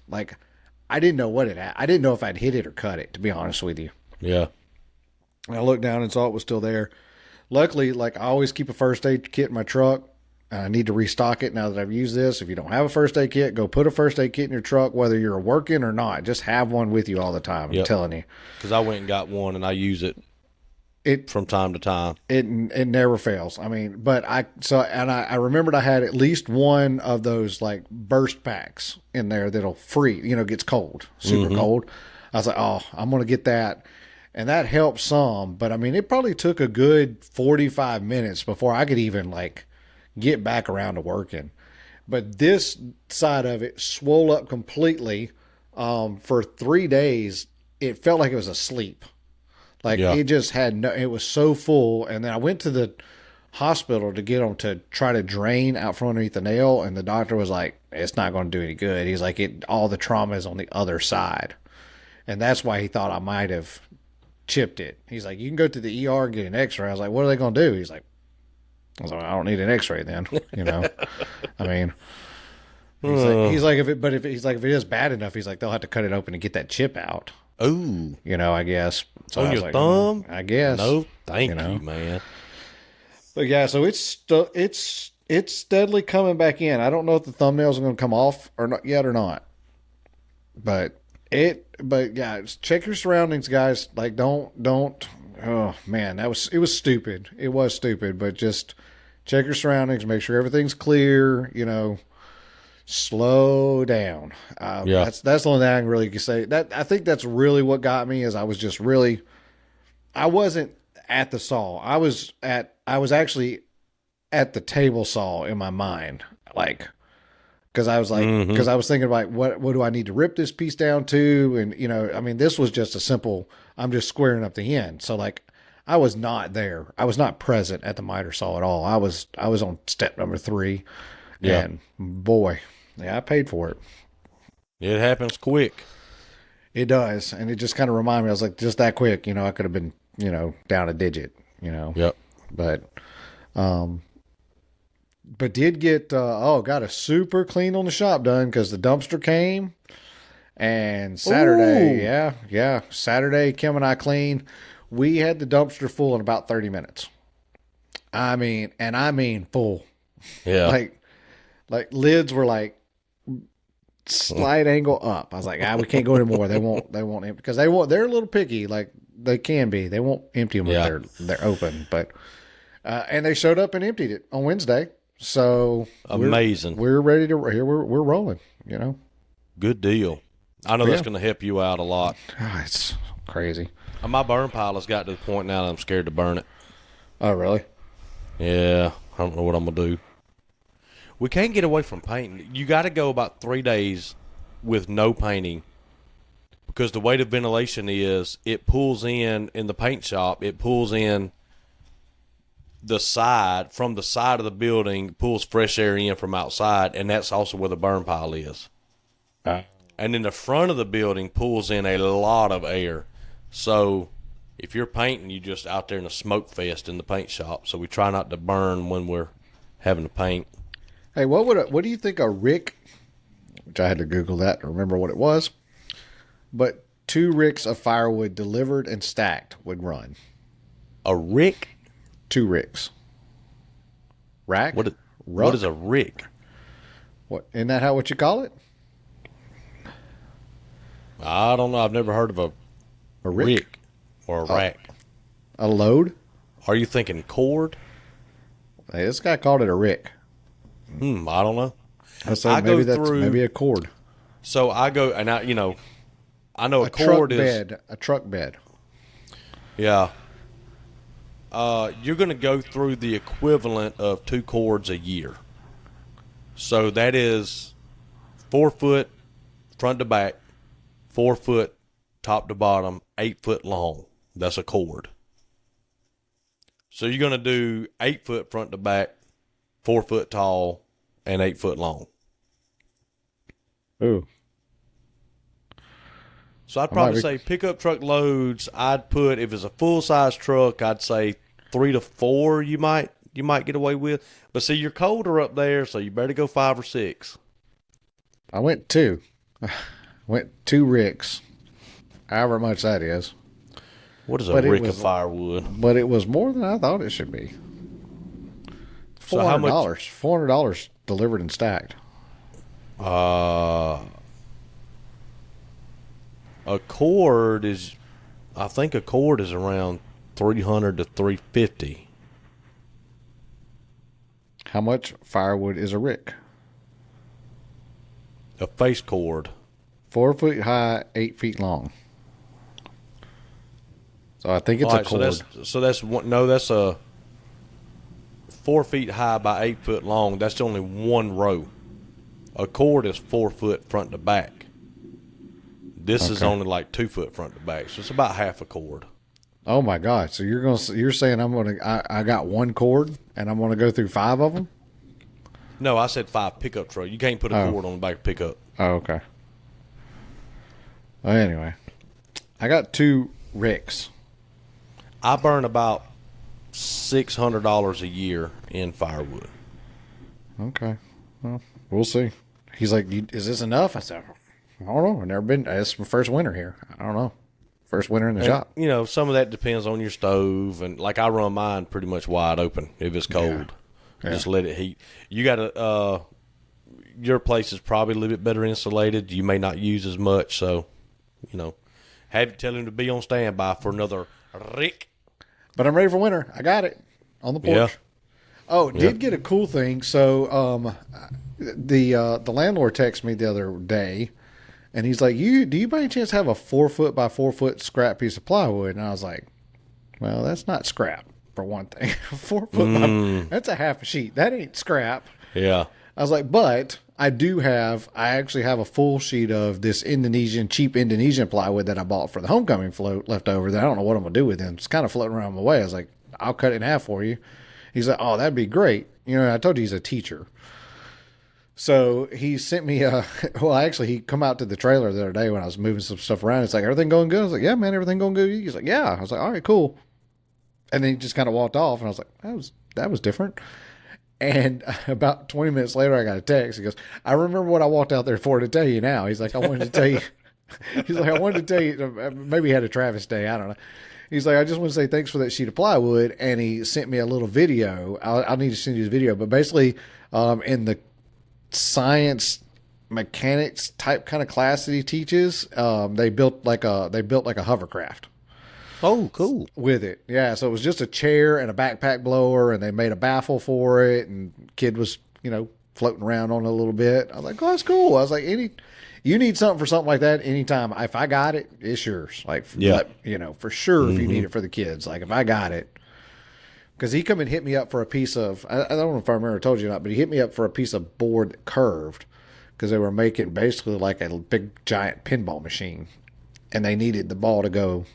Speaker 1: I didn't know I didn't know if I'd hit it or cut it, to be honest with you.
Speaker 2: Yeah.
Speaker 1: And I looked down and saw it was still there. Luckily, I always keep a first aid kit in my truck. And I need to restock it now that I've used this. If you don't have a first aid kit, go put a first aid kit in your truck, whether you're working or not. Just have one with you all the time. I'm telling you.
Speaker 2: Because I went and got one and I use it from time to time.
Speaker 1: It never fails. I mean, but I remembered I had at least one of those burst packs in there that'll freeze, gets cold, super cold. I was like, oh, I'm going to get that. And that helped some, but I mean, it probably took a good 45 minutes before I could even get back around to working. But this side of it swole up completely. For 3 days, it felt like it was asleep. It just had it was so full. And then I went to the hospital to get them to try to drain out from underneath the nail. And the doctor was like, it's not going to do any good. He's like, all the trauma is on the other side. And that's why he thought I might have chipped it. He's like, you can go to the ER and get an x-ray. I was like, what are they going to do? He's like, I was like, I don't need an X-ray then. I mean, he's like, if it is bad enough, he's like, they'll have to cut it open and get that chip out.
Speaker 2: Ooh,
Speaker 1: I guess
Speaker 2: so on your thumb.
Speaker 1: I guess.
Speaker 2: No, thank you, man.
Speaker 1: But yeah, so it's steadily coming back in. I don't know if the thumbnails are going to come off or not yet or not. But yeah, check your surroundings, guys. Like, don't. Oh man, it was stupid. It was stupid, but just check your surroundings, make sure everything's clear. Slow down.
Speaker 2: Yeah,
Speaker 1: that's the only thing I can really say. That I think that's really what got me is I wasn't at the saw. I was actually at the table saw in my mind, like. Because I was I was thinking about what do I need to rip this piece down to, and I mean, this was just a simple. I'm just squaring up the end, so like I was not there. I was not present at the miter saw at all. I was on step number 3, and boy, yeah, I paid for it.
Speaker 2: It happens quick.
Speaker 1: It does, and it just kind of reminded me. I was like, just that quick, I could have been down a digit,
Speaker 2: Yep.
Speaker 1: But did get got a super clean on the shop done because the dumpster came, and Saturday, Saturday, Kim and I cleaned. We had the dumpster full in about 30 minutes. I mean full.
Speaker 2: Yeah,
Speaker 1: like lids were like slight angle up. I was like, we can't go anymore. They won't empty because they're a little picky. Like they can be. They won't empty them if they're open. But and they showed up and emptied it on Wednesday. So
Speaker 2: amazing.
Speaker 1: We're ready to here. We're rolling.
Speaker 2: Good deal. I know that's going to help you out a lot.
Speaker 1: It's crazy.
Speaker 2: My burn pile has got to the point now that I'm scared to burn it.
Speaker 1: Oh, really?
Speaker 2: Yeah, I don't know what I'm gonna do. We can't get away from painting. You got to go about 3 days with no painting because the way the ventilation is, it pulls in the paint shop. It pulls in from the side of the building, pulls fresh air in from outside, and that's also where the burn pile is. And then the front of the building pulls in a lot of air. So if you're painting, you're just out there in a smoke fest in the paint shop. So we try not to burn when we're having to paint.
Speaker 1: Hey, what do you think a rick, which I had to Google that to remember what it was, but 2 ricks of firewood delivered and stacked would run?
Speaker 2: A rick?
Speaker 1: 2 ricks. Rack?
Speaker 2: What is a rick?
Speaker 1: What, isn't that what you call it?
Speaker 2: I don't know. I've never heard of a rick or a rack.
Speaker 1: A load?
Speaker 2: Are you thinking cord?
Speaker 1: Hey, this guy called it a rick.
Speaker 2: I don't know.
Speaker 1: So maybe that's maybe a cord.
Speaker 2: So I go, and I know a cord is
Speaker 1: a truck bed.
Speaker 2: Yeah. You're going to go through the equivalent of 2 cords a year. So that is 4 foot front to back, 4 foot top to bottom, 8 foot long. That's a cord. So you're going to do 8 foot front to back, 4 foot tall, and 8 foot long.
Speaker 1: Ooh.
Speaker 2: So I'd probably say pickup truck loads. I'd put, if it's a full size truck, I'd say 3 to 4 you might get away with. But see, you're colder up there, so you better go 5 or 6.
Speaker 1: I went 2. Went 2 ricks. However much that is.
Speaker 2: What is a rick of firewood?
Speaker 1: But it was more than I thought it should be. $400.
Speaker 2: So how much?
Speaker 1: $400 delivered and stacked.
Speaker 2: A cord is, I think a cord is around $300 to $350.
Speaker 1: How much firewood is a rick?
Speaker 2: A face cord.
Speaker 1: 4 foot high, 8 feet long. So I think it's a cord.
Speaker 2: That's a 4 feet high by 8 foot long. That's only one row. A cord is 4 foot front to back. This is only like 2 foot front to back, so it's about half a cord.
Speaker 1: Oh my God! So you're saying I got 1 cord and I'm gonna go through 5 of them?
Speaker 2: No, I said 5 pickup truck. You can't put a cord on the back of pickup.
Speaker 1: Oh, okay. Well, anyway, I got 2 ricks.
Speaker 2: I burn about $600 a year in firewood.
Speaker 1: Okay. Well, we'll see. He's like, is this enough? I said, I don't know. I've never been. It's my first winter here. I don't know. First winter in the shop.
Speaker 2: You know, some of that depends on your stove. And like I run mine pretty much wide open if it's cold. Yeah. Just let it heat. You got to, your place is probably a little bit better insulated. You may not use as much. So, you know, tell him to be on standby for another Rick.
Speaker 1: But I'm ready for winter. I got it on the porch. Yeah. Oh, did get a cool thing. So, the landlord texted me the other day, and he's like, do you by any chance have a 4 foot by 4 foot scrap piece of plywood? And I was like, well, that's not scrap for one thing. 4 foot that's a half a sheet. That ain't scrap.
Speaker 2: Yeah.
Speaker 1: I was like, but I actually have a full sheet of this cheap Indonesian plywood that I bought for the homecoming float left over that I don't know what I'm going to do with it. It's kind of floating around my way. I was like, I'll cut it in half for you. He's like, oh, that'd be great. You know, I told you he's a teacher. So he sent me he come out to the trailer the other day when I was moving some stuff around. It's like, everything going good? I was like, yeah, man, everything going good? He's like, yeah. I was like, all right, cool. And then he just kind of walked off, and I was like, that was different. And about 20 minutes later, I got a text. He goes, I remember what I walked out there for to tell you now. He's like, I wanted to tell you. He's like, I wanted to tell you. Maybe he had a Travis day. I don't know. He's like, I just want to say thanks for that sheet of plywood. And he sent me a little video. I'll need to send you the video. But basically, in the science mechanics type kind of class that he teaches, they built like a hovercraft.
Speaker 2: Oh, cool.
Speaker 1: With it. Yeah. So it was just a chair and a backpack blower, and they made a baffle for it, and kid was, floating around on it a little bit. I was like, oh, that's cool. I was like, you need something for something like that anytime. If I got it, it's yours. Like, for sure, if you need it for the kids. Like, if I got it. Because he come and hit me up for a piece of, I don't know if I remember told you or not, but he hit me up for a piece of board that curved, because they were making basically like a big giant pinball machine, and they needed the ball to go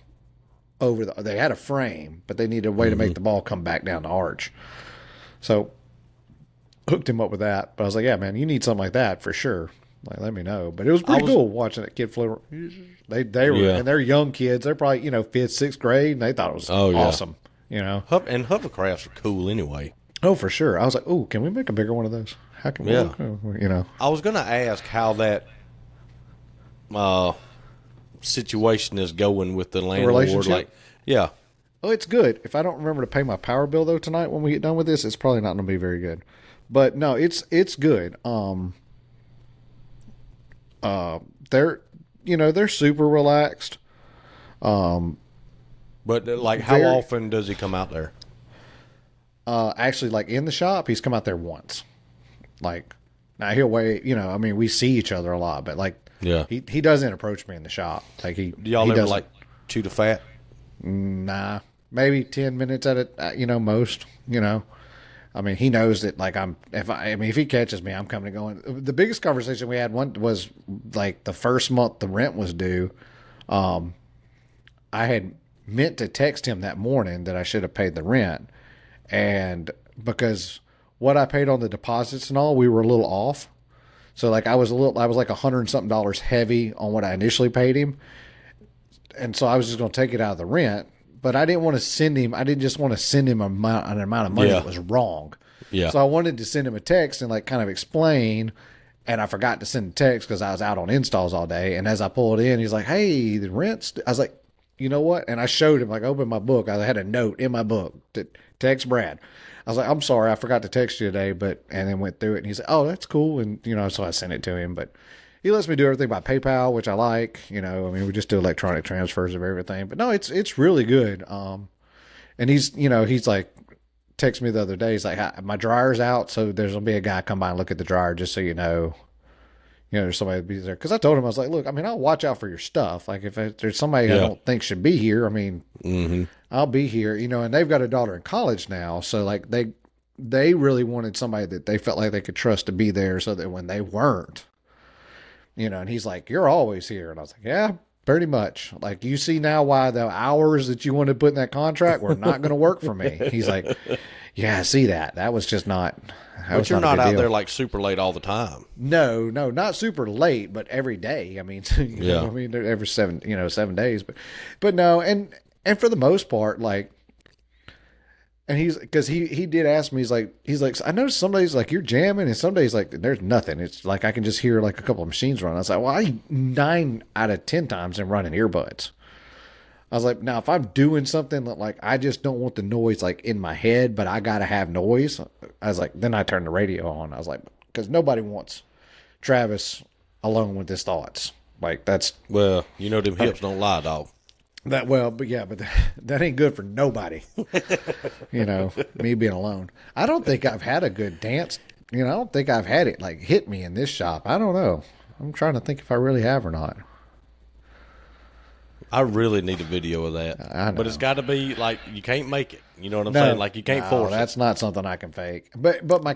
Speaker 1: over they had a frame, but they needed a way to make the ball come back down the arch. So hooked him up with that. But I was like, yeah, man, you need something like that for sure. Like, let me know. But it was pretty cool watching that kid float. They were, and they're young kids. They're probably, 5th, 6th grade, and they thought it was awesome. And
Speaker 2: hovercrafts are cool anyway.
Speaker 1: Oh, for sure. I was like, oh, can we make a bigger one of those? How can we?
Speaker 2: I was going to ask how that situation is going with the landlord.
Speaker 1: Relationship? Oh, it's good. If I don't remember to pay my power bill though tonight when we get done with this, it's probably not going to be very good. But no, it's good. They're super relaxed.
Speaker 2: But like, how often does he come out there?
Speaker 1: Actually, like in the shop, he's come out there once. Like, now he'll wait. We see each other a lot, but like, he doesn't approach me in the shop. Like do
Speaker 2: y'all ever like chew the fat?
Speaker 1: Nah, maybe 10 minutes at it. Most. He knows that like if he catches me, I'm coming and going. The biggest conversation we had was like the first month the rent was due. I had meant to text him that morning that I should have paid the rent, and because what I paid on the deposits and all, we were a little off. So like I was like $100 and something heavy on what I initially paid him. And so I was just going to take it out of the rent, but I didn't want to send him. I didn't just want to send him an amount of money that was wrong.
Speaker 2: Yeah.
Speaker 1: So I wanted to send him a text and like kind of explain, and I forgot to send a text because I was out on installs all day. And as I pulled in, he's like, hey, the rent's, I was like, you know what? And I showed him, like, I opened my book. I had a note in my book to text Brad. I was like, I'm sorry, I forgot to text you today, and then went through it, and he said, oh, that's cool. And, so I sent it to him, but he lets me do everything by PayPal, which I like, we just do electronic transfers of everything, but no, it's really good. And he's like, texted me the other day. He's like, my dryer's out, so there's going to be a guy come by and look at the dryer, just so you know, there's somebody to be there. Cause I told him, I was like, look, I'll watch out for your stuff. Like if there's somebody I don't think should be here, I'll be here, and they've got a daughter in college now. So like they really wanted somebody that they felt like they could trust to be there, so that when they weren't, and he's like, you're always here. And I was like, yeah, pretty much. Like, you see now why the hours that you want to put in that contract were not going to work for me. He's like, yeah, I see that. That was just not.
Speaker 2: But you're not out there like super late all the time.
Speaker 1: No, not super late, but every day. Every 7 days, but no. And for the most part, like, And because he did ask me, he's like, I noticed some days like you're jamming, and some days like there's nothing. It's like I can just hear like a couple of machines run. I was like, well, 9 out of 10 times I'm running earbuds. I was like, now if I'm doing something that like I just don't want the noise like in my head, but I gotta have noise. I was like, then I turned the radio on. I was like, because nobody wants Travis alone with his thoughts. Like that's
Speaker 2: them hips don't lie, dog.
Speaker 1: But that ain't good for nobody. Me being alone. I don't think I've had a good dance. I don't think I've had it like hit me in this shop. I don't know. I'm trying to think if I really have or not.
Speaker 2: I really need a video of that.
Speaker 1: I know.
Speaker 2: But it's got to be like you can't make it. You know what I'm saying? Like you can't force it.
Speaker 1: That's not something I can fake. But my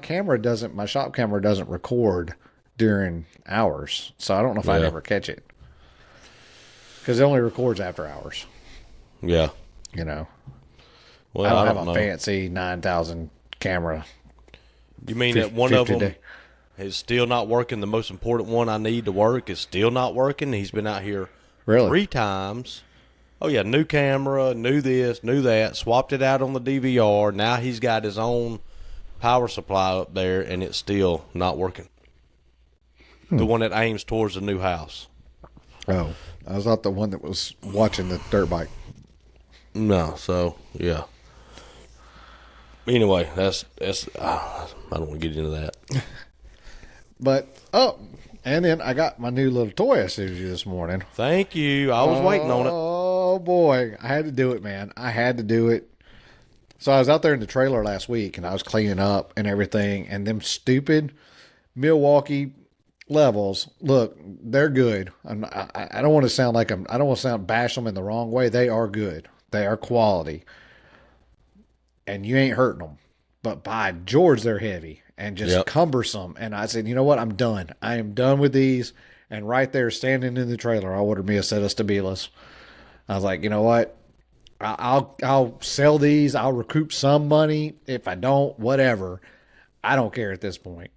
Speaker 1: shop camera doesn't record during hours, so I don't know if I'd ever catch it. Because it only records after hours.
Speaker 2: Yeah.
Speaker 1: Well, I don't have a fancy 9,000 camera.
Speaker 2: You mean that one of them is still not working? The most important one I need to work is still not working? He's been out here 3 times. Oh, yeah, new camera, new this, new that, swapped it out on the DVR. Now he's got his own power supply up there, and it's still not working. The one that aims towards the new house.
Speaker 1: Oh. I was not the one that was watching the dirt bike.
Speaker 2: No, so yeah. Anyway, that's I don't want to get into that.
Speaker 1: But and then I got my new little toy I sent you this morning.
Speaker 2: Thank you. I was waiting on it.
Speaker 1: Oh boy, I had to do it, man. I had to do it. So I was out there in the trailer last week, and I was cleaning up and everything, and them stupid Milwaukee levels, look, they're good. I don't want to sound like I don't want to bash them in the wrong way. They are good. They are quality, and you ain't hurting them. But by George, they're heavy and just cumbersome. And I said, you know what? I'm done. I am done with these. And right there, standing in the trailer, I ordered me a set of Stabilas. I was like, you know what? I'll sell these. I'll recoup some money. If I don't, whatever. I don't care at this point.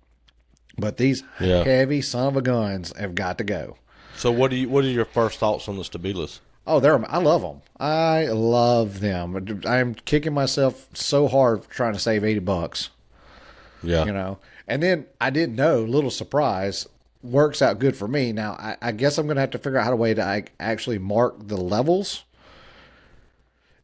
Speaker 1: But these heavy son of a guns have got to go.
Speaker 2: So what are your first thoughts on the Stabilas?
Speaker 1: Oh, I love them. I love them. I'm kicking myself so hard trying to save $80.
Speaker 2: Yeah.
Speaker 1: And then I didn't know, little surprise, works out good for me. Now, I guess I'm going to have to figure out how to actually mark the levels.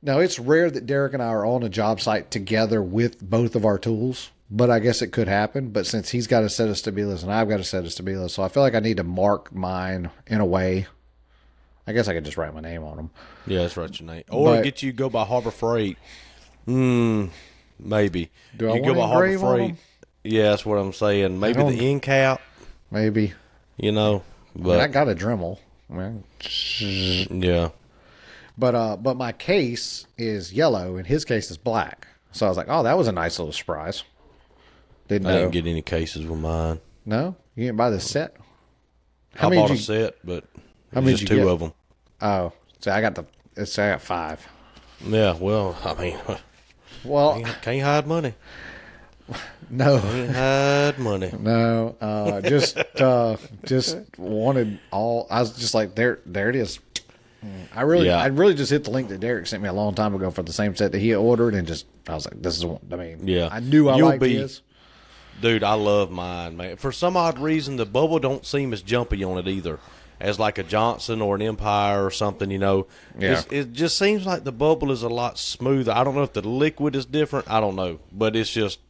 Speaker 1: Now, it's rare that Derek and I are on a job site together with both of our tools. But I guess it could happen. But since he's got a set of Stabilas and I've got a set of Stabilas, so I feel like I need to mark mine in a way. I guess I could just write my name on them.
Speaker 2: Yeah, that's right, your name. Or get you go by Harbor Freight. Maybe.
Speaker 1: Do I go by Harbor Freight?
Speaker 2: Yeah, that's what I'm saying. Maybe the end cap.
Speaker 1: Maybe.
Speaker 2: But
Speaker 1: I got a Dremel.
Speaker 2: Yeah.
Speaker 1: But my case is yellow and his case is black. So I was like, oh, that was a nice little surprise.
Speaker 2: I didn't get any cases with mine.
Speaker 1: No? You didn't buy the set?
Speaker 2: I bought a set, but just 2 of them.
Speaker 1: Oh. So I got 5.
Speaker 2: Yeah, well, I mean, can't hide money.
Speaker 1: No.
Speaker 2: Can't hide money.
Speaker 1: No. Just wanted all. I was just like, there it is. I really just hit the link that Derek sent me a long time ago for the same set that he had ordered, and I was like, this is one. I mean, I knew I liked his.
Speaker 2: Dude, I love mine, man. For some odd reason, the bubble don't seem as jumpy on it either, as like a Johnson or an Empire or something. Yeah. It just seems like the bubble is a lot smoother. I don't know if the liquid is different. I don't know, but it's just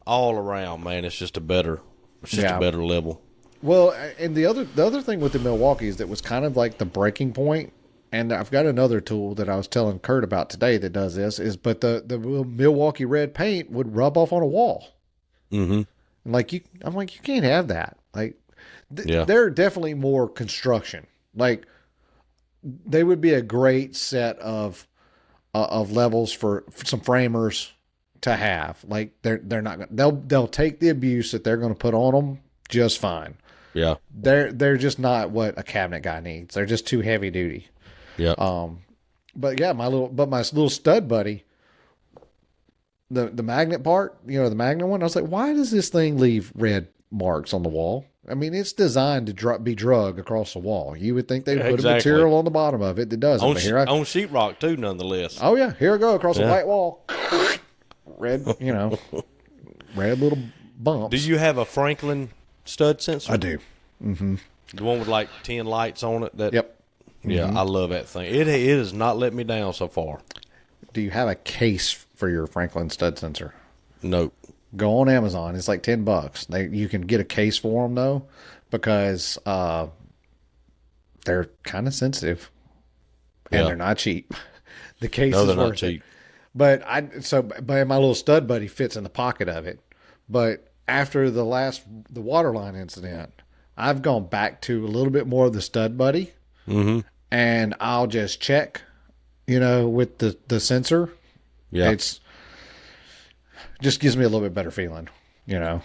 Speaker 2: all around, man. It's just a better level.
Speaker 1: Well, and the other thing with the Milwaukee's that was kind of like the breaking point, and I've got another tool that I was telling Kurt about today that does this, but the Milwaukee red paint would rub off on a wall.
Speaker 2: Mm-hmm.
Speaker 1: And I'm like, you can't have that. Like, they're definitely more construction. Like, they would be a great set of levels for some framers to have. Like, they're not they'll take the abuse that they're going to put on them just fine.
Speaker 2: Yeah.
Speaker 1: They're just not what a cabinet guy needs. They're just too heavy duty.
Speaker 2: Yeah.
Speaker 1: But yeah, my little stud buddy, the magnet part, the magnet one, I was like, why does this thing leave red marks on the wall? I mean, it's designed to be drug across the wall. You would think they would put a material on the bottom of it that doesn't.
Speaker 2: On sheetrock too, nonetheless.
Speaker 1: Oh yeah, here I go across a white wall. red little bumps.
Speaker 2: Do you have a Franklin stud sensor?
Speaker 1: I do. Mm-hmm.
Speaker 2: The one with like 10 lights on it?
Speaker 1: Yep. Mm-hmm.
Speaker 2: Yeah, I love that thing. It has not let me down so far.
Speaker 1: Do you have a case for your Franklin stud sensor?
Speaker 2: Nope.
Speaker 1: Go on Amazon. It's like $10. You can get a case for them though, because they're kind of sensitive, and they're not cheap. The case is worth cheap. But my little stud buddy fits in the pocket of it. But after the waterline incident, I've gone back to a little bit more of the stud buddy, and I'll just check, with the sensor. Yeah, it's just gives me a little bit better feeling, And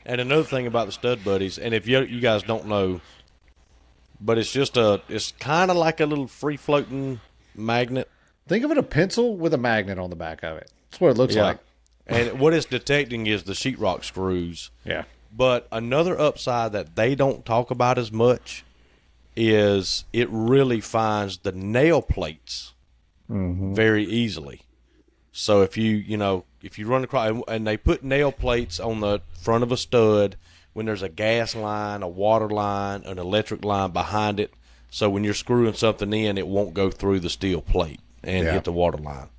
Speaker 2: another thing about the stud buddies, and if you guys don't know, but it's kind of like a little free floating magnet.
Speaker 1: Think of it a pencil with a magnet on the back of it. That's what it looks like.
Speaker 2: And what it's detecting is the sheetrock screws.
Speaker 1: Yeah.
Speaker 2: But another upside that they don't talk about as much is it really finds the nail plates very easily. So if you run across, and they put nail plates on the front of a stud when there's a gas line, a water line, an electric line behind it. So when you're screwing something in, it won't go through the steel plate and hit the water line.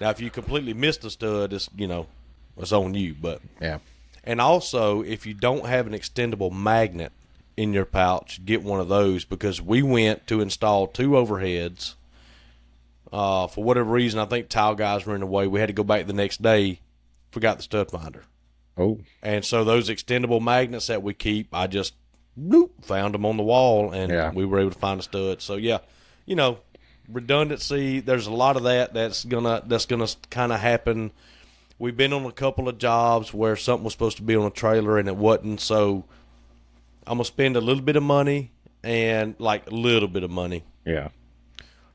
Speaker 2: Now, if you completely miss the stud, it's on you. But
Speaker 1: yeah.
Speaker 2: And also, if you don't have an extendable magnet in your pouch, get one of those, because we went to install 2 overheads. For whatever reason, I think tile guys were in the way. We had to go back the next day, forgot the stud finder.
Speaker 1: Oh.
Speaker 2: And so those extendable magnets that we keep, I just found them on the wall, and we were able to find a stud. So, redundancy, there's a lot of that's gonna kind of happen. We've been on a couple of jobs where something was supposed to be on a trailer and it wasn't, so I'm going to spend a little bit of money, and like a little bit of money.
Speaker 1: Yeah.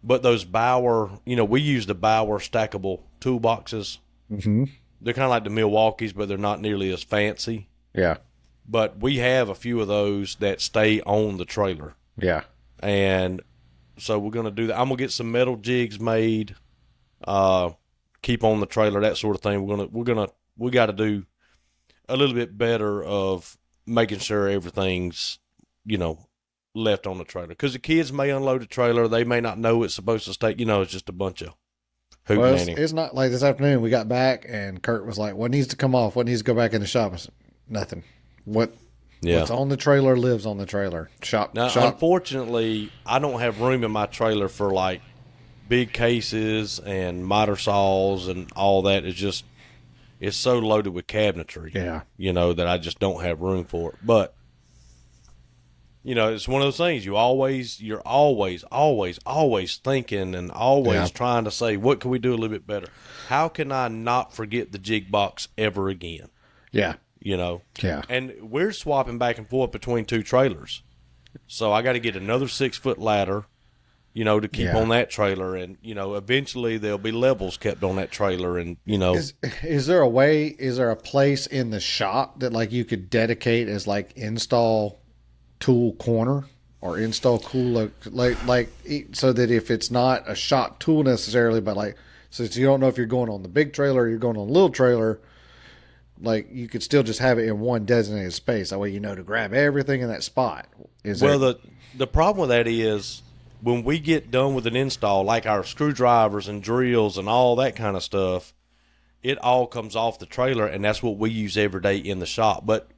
Speaker 2: But those Bauer, we use the Bauer stackable toolboxes.
Speaker 1: Mm-hmm.
Speaker 2: They're kind of like the Milwaukee's, but they're not nearly as fancy.
Speaker 1: Yeah.
Speaker 2: But we have a few of those that stay on the trailer.
Speaker 1: Yeah.
Speaker 2: And so we're going to do that. I'm going to get some metal jigs made, keep on the trailer, that sort of thing. We got to do a little bit better of making sure everything's, left on the trailer. Because the kids may unload the trailer. They may not know it's supposed to stay, it's just a bunch of hootenanny.
Speaker 1: It's not like this afternoon we got back and Kurt was like, what needs to come off? What needs to go back in the shop? I said, nothing. What's on the trailer lives on the trailer.
Speaker 2: Now, unfortunately, I don't have room in my trailer for like big cases and miter saws and all that. It's so loaded with cabinetry.
Speaker 1: Yeah.
Speaker 2: That I just don't have room for it. But it's one of those things. You're always thinking and always trying to say, what can we do a little bit better? How can I not forget the jig box ever again?
Speaker 1: Yeah.
Speaker 2: Yeah. And we're swapping back and forth between 2 trailers. So I got to get another 6-foot ladder, to keep on that trailer. And, eventually there'll be levels kept on that trailer. And,
Speaker 1: Is there a place in the shop that like you could dedicate as like install tool corner or install tool like so that if it's not a shop tool necessarily, but like, since you don't know if you're going on the big trailer or you're going on a little trailer, like you could still just have it in one designated space. That way to grab everything in that spot.
Speaker 2: The problem with that is when we get done with an install, like our screwdrivers and drills and all that kind of stuff, it all comes off the trailer, and that's what we use every day in the shop. But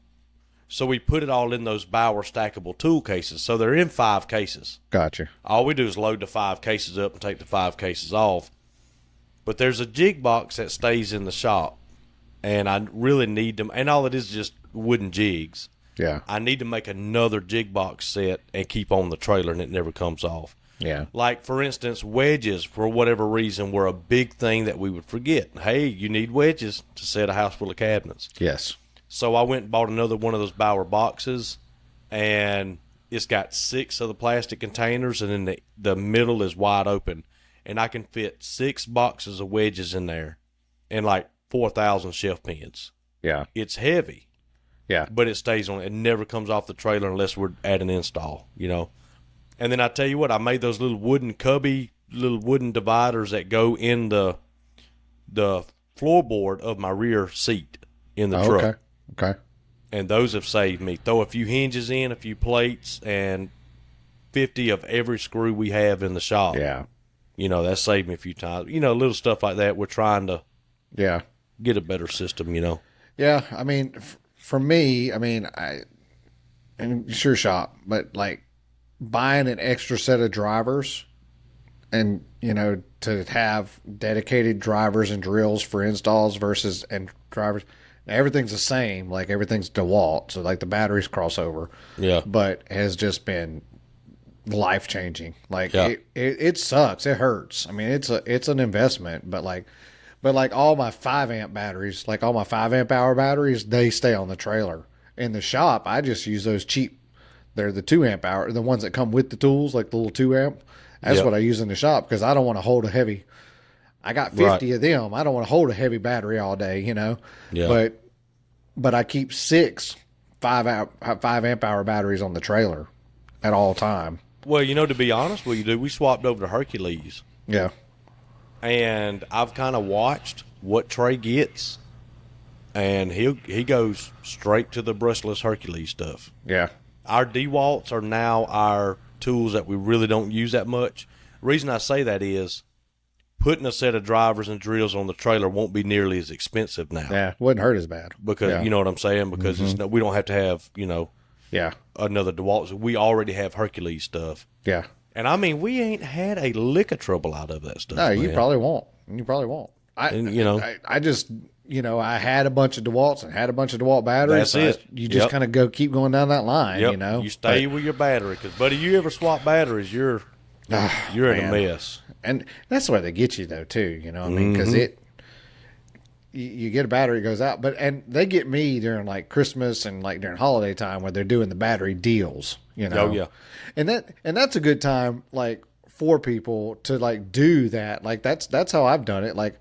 Speaker 2: so we put it all in those Bauer stackable tool cases. So they're in 5 cases.
Speaker 1: Gotcha.
Speaker 2: All we do is load the 5 cases up and take the 5 cases off. But there's a jig box that stays in the shop, and I really need them. And all it is just wooden jigs.
Speaker 1: Yeah.
Speaker 2: I need to make another jig box set and keep on the trailer, and it never comes off.
Speaker 1: Yeah.
Speaker 2: Like, for instance, wedges, for whatever reason, were a big thing that we would forget. Hey, you need wedges to set a house full of cabinets.
Speaker 1: Yes.
Speaker 2: So I went and bought another one of those Bauer boxes, and it's got 6 of the plastic containers, and then the middle is wide open. And I can fit 6 boxes of wedges in there and like 4,000 shelf pins.
Speaker 1: Yeah.
Speaker 2: It's heavy.
Speaker 1: Yeah.
Speaker 2: But it stays on. It never comes off the trailer unless we're at an install, And then I tell you what, I made those little wooden dividers that go in the floorboard of my rear seat in the truck.
Speaker 1: Okay.
Speaker 2: And those have saved me. Throw a few hinges in, a few plates, and 50 of every screw we have in the shop.
Speaker 1: Yeah.
Speaker 2: That saved me a few times. Little stuff like that. We're trying to get a better system,
Speaker 1: Yeah, I mean, for me, and sure shop, but like buying an extra set of drivers and, to have dedicated drivers and drills for installs and drivers. Everything's the same, like everything's DeWalt, so like the batteries cross over.
Speaker 2: Yeah.
Speaker 1: But has just been life changing. Like it sucks. It hurts. I mean, it's an investment, but all my 5 amp batteries, like all my 5 amp hour batteries, they stay on the trailer. In the shop, I just use those cheap. They're the 2 amp hour, the ones that come with the tools, like the little 2 amp. That's what I use in the shop because I don't want to hold a heavy. I got 50 of them. I don't want to hold a heavy battery all day, Yeah. But I keep 6 5 amp hour batteries on the trailer at all time.
Speaker 2: Well, to be honest with you, dude, we swapped over to Hercules.
Speaker 1: Yeah.
Speaker 2: And I've kind of watched what Trey gets, and he goes straight to the brushless Hercules stuff.
Speaker 1: Yeah.
Speaker 2: Our DeWalts are now our tools that we really don't use that much. The reason I say that is putting a set of drivers and drills on the trailer won't be nearly as expensive now.
Speaker 1: Yeah, wouldn't hurt as bad.
Speaker 2: Because, you know what I'm saying? Because we don't have to have, another DeWalt. We already have Hercules stuff.
Speaker 1: Yeah.
Speaker 2: And, we ain't had a lick of trouble out of that stuff.
Speaker 1: No, you probably won't. I just, I had a bunch of DeWalts and had a bunch of DeWalt batteries.
Speaker 2: That's it.
Speaker 1: You just kind of keep going down that line,
Speaker 2: You stay with your battery. Because, buddy, you ever swap batteries, you're in a mess.
Speaker 1: And that's where they get you, though, too. Because you get a battery, it goes out. And they get me during, like, Christmas and, like, during holiday time where they're doing the battery deals,
Speaker 2: Oh, yeah.
Speaker 1: And that's a good time, like, for people to, like, do that. Like, that's how I've done it. Like,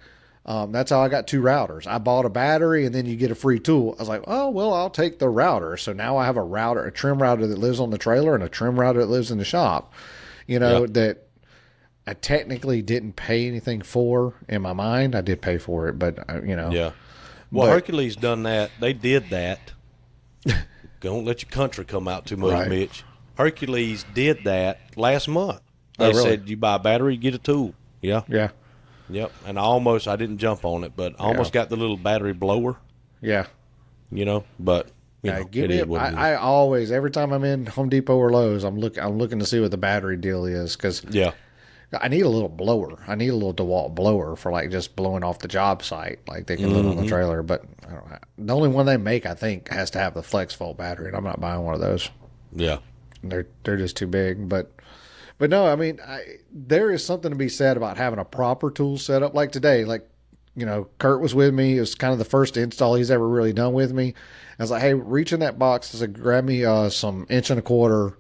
Speaker 1: that's how I got 2 routers. I bought a battery, and then you get a free tool. I was like, oh, well, I'll take the router. So now I have a trim router that lives on the trailer and a trim router that lives in the shop, that I technically didn't pay anything for in my mind. I did pay for it, but,
Speaker 2: Yeah. Well, Hercules done that. They did that. Don't let your country come out too much, right. Mitch. Hercules did that last month. They said you buy a battery, you get a tool. Yeah.
Speaker 1: Yeah.
Speaker 2: Yep. And I didn't jump on it, but I almost got the little battery blower.
Speaker 1: Yeah.
Speaker 2: But I
Speaker 1: always, every time I'm in Home Depot or Lowe's, I'm looking to see what the battery deal is because I need a little blower. I need a little DeWalt blower for like just blowing off the job site, like they can live on the trailer. But the only one they make, I think, has to have the flex fold battery, and I'm not buying one of those.
Speaker 2: Yeah,
Speaker 1: they're just too big. But no, there is something to be said about having a proper tool set up. Like today, Kurt was with me. It was kind of the first install he's ever really done with me. I was like, hey, reach in that box. I said, grab me some 1 1/4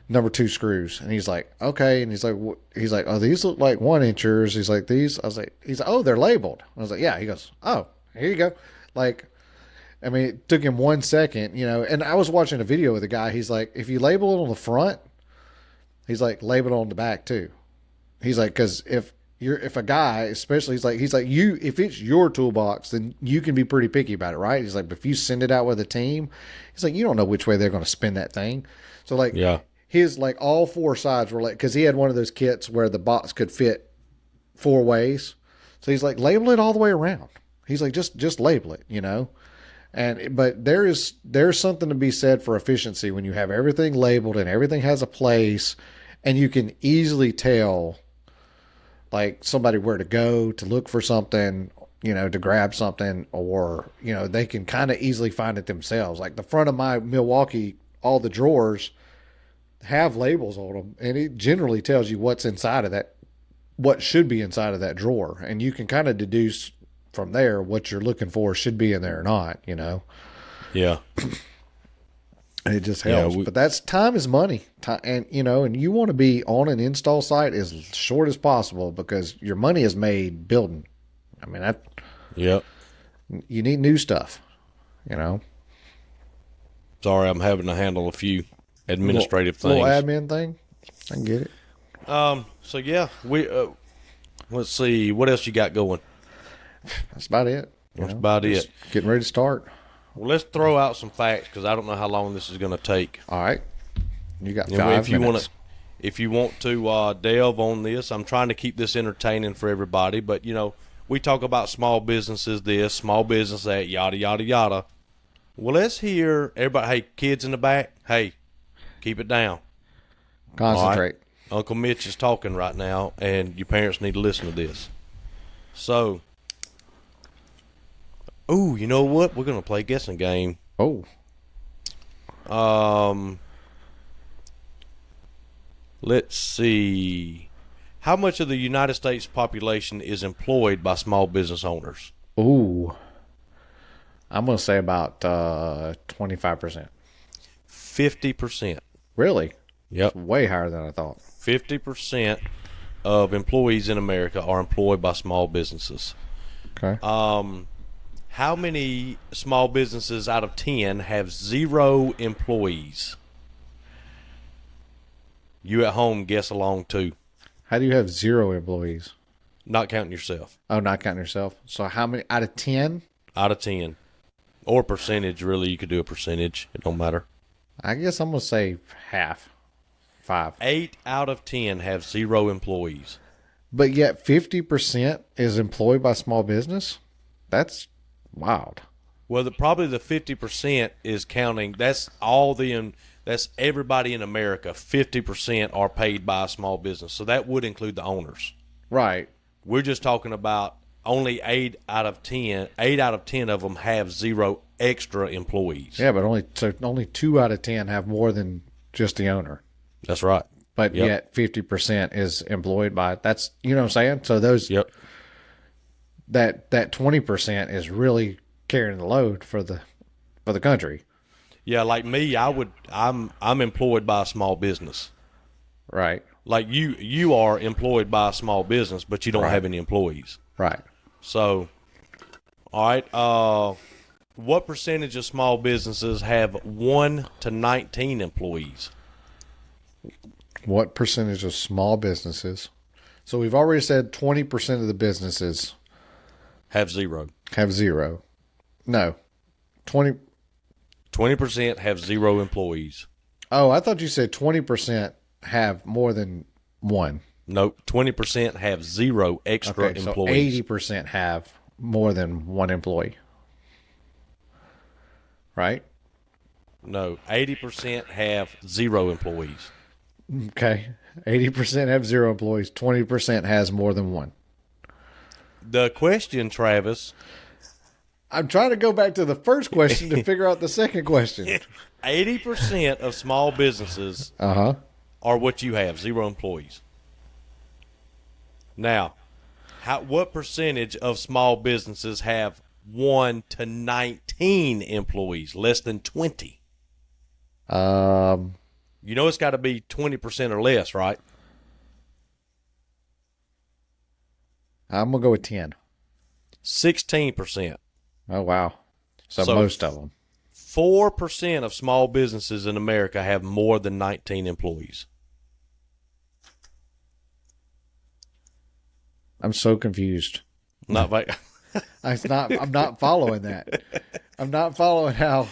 Speaker 1: number 2 screws. And he's like, okay. And he's like, oh, these look like 1-inchers. He's like, these. I was like, oh, they're labeled. I was like, yeah. He goes, oh, here you go. It took him 1 second, and I was watching a video with a guy. He's like, if you label it on the front, he's like, label it on the back too. He's like, because if a guy, especially, he's like, if it's your toolbox, then you can be pretty picky about it, right? He's like, but if you send it out with a team, he's like, you don't know which way they're going to spin that thing. So his all 4 sides were because he had one of those kits where the box could fit 4 ways. So he's like, label it all the way around. He's like, just label it, but there's something to be said for efficiency when you have everything labeled and everything has a place, and you can easily tell somebody where to go to look for something, to grab something, or, they can kind of easily find it themselves. Like the front of my Milwaukee, all the drawers have labels on them, and it generally tells you what's inside of that, what should be inside of that drawer. And you can kind of deduce from there what you're looking for should be in there or not,
Speaker 2: Yeah.
Speaker 1: It just helps. But that's time is money. And you want to be on an install site as short as possible because your money is made building.
Speaker 2: Yep.
Speaker 1: You need new stuff,
Speaker 2: Sorry, I'm having to handle a few administrative things.
Speaker 1: Little admin thing. I can get it.
Speaker 2: So yeah, we let's see what else you got going.
Speaker 1: That's about it.
Speaker 2: That's about it.
Speaker 1: Getting ready to start.
Speaker 2: Well, let's throw out some facts because I don't know how long this is going to take.
Speaker 1: All right. You got 5 minutes.
Speaker 2: If you want to delve on this, I'm trying to keep this entertaining for everybody. But, we talk about small businesses this, small business that, yada, yada, yada. Well, let's hear everybody. Hey, kids in the back, hey, keep it down.
Speaker 1: Concentrate.
Speaker 2: Right? Uncle Mitch is talking right now, and your parents need to listen to this. So, you know what? We're going to play a guessing game.
Speaker 1: Oh.
Speaker 2: Let's see. How much of the United States population is employed by small business owners?
Speaker 1: Ooh. I'm going to say about 25%.
Speaker 2: 50%.
Speaker 1: Really?
Speaker 2: Yep.
Speaker 1: That's way higher than I thought.
Speaker 2: 50% of employees in America are employed by small businesses.
Speaker 1: Okay.
Speaker 2: How many small businesses out of 10 have 0 employees? You at home guess along too.
Speaker 1: How do you have 0 employees?
Speaker 2: Not counting yourself.
Speaker 1: Oh, not counting yourself. So how many out of 10?
Speaker 2: Out of 10. Or percentage, really. You could do a percentage. It don't matter.
Speaker 1: I guess I'm going to say half. 5.
Speaker 2: 8 out of 10 have 0 employees.
Speaker 1: But yet 50% is employed by small business? That's wild.
Speaker 2: Well, probably the 50% is counting. That's that's everybody in America. 50% are paid by a small business. So that would include the owners.
Speaker 1: Right.
Speaker 2: We're just talking about only 8 out of 10. 8 out of 10 of them have 0 extra employees.
Speaker 1: Yeah, but only 2 out of 10 have more than just the owner.
Speaker 2: That's right.
Speaker 1: But yet 50% is employed by, that's, you know what I'm saying? So those, that 20% is really carrying the load for the country.
Speaker 2: Yeah, like me, I'm employed by a small business.
Speaker 1: Right.
Speaker 2: Like you are employed by a small business, but you don't have any employees.
Speaker 1: Right.
Speaker 2: So, all right, what percentage of small businesses have 1 to 19 employees?
Speaker 1: What percentage of small businesses? So we've already said 20% of the businesses
Speaker 2: have 0.
Speaker 1: Have 0. No. 20%
Speaker 2: have 0 employees.
Speaker 1: Oh, I thought you said 20% have more than 1.
Speaker 2: Nope. 20% have 0 extra employees.
Speaker 1: So 80% have more than 1 employee. Right?
Speaker 2: No. 80% have 0 employees.
Speaker 1: Okay. 80% have 0 employees. 20% has more than 1.
Speaker 2: The question, Travis.
Speaker 1: I'm trying to go back to the first question to figure out the second question.
Speaker 2: 80% of small businesses are what you have, 0 employees. Now, what percentage of small businesses have 1 to 19 employees, less than 20? You know it's got to be 20% or less, right?
Speaker 1: I'm going to go with 10.
Speaker 2: 16%.
Speaker 1: Oh, wow. So most of them.
Speaker 2: 4% of small businesses in America have more than 19 employees.
Speaker 1: I'm so confused.
Speaker 2: I'm
Speaker 1: not following that. I'm not following how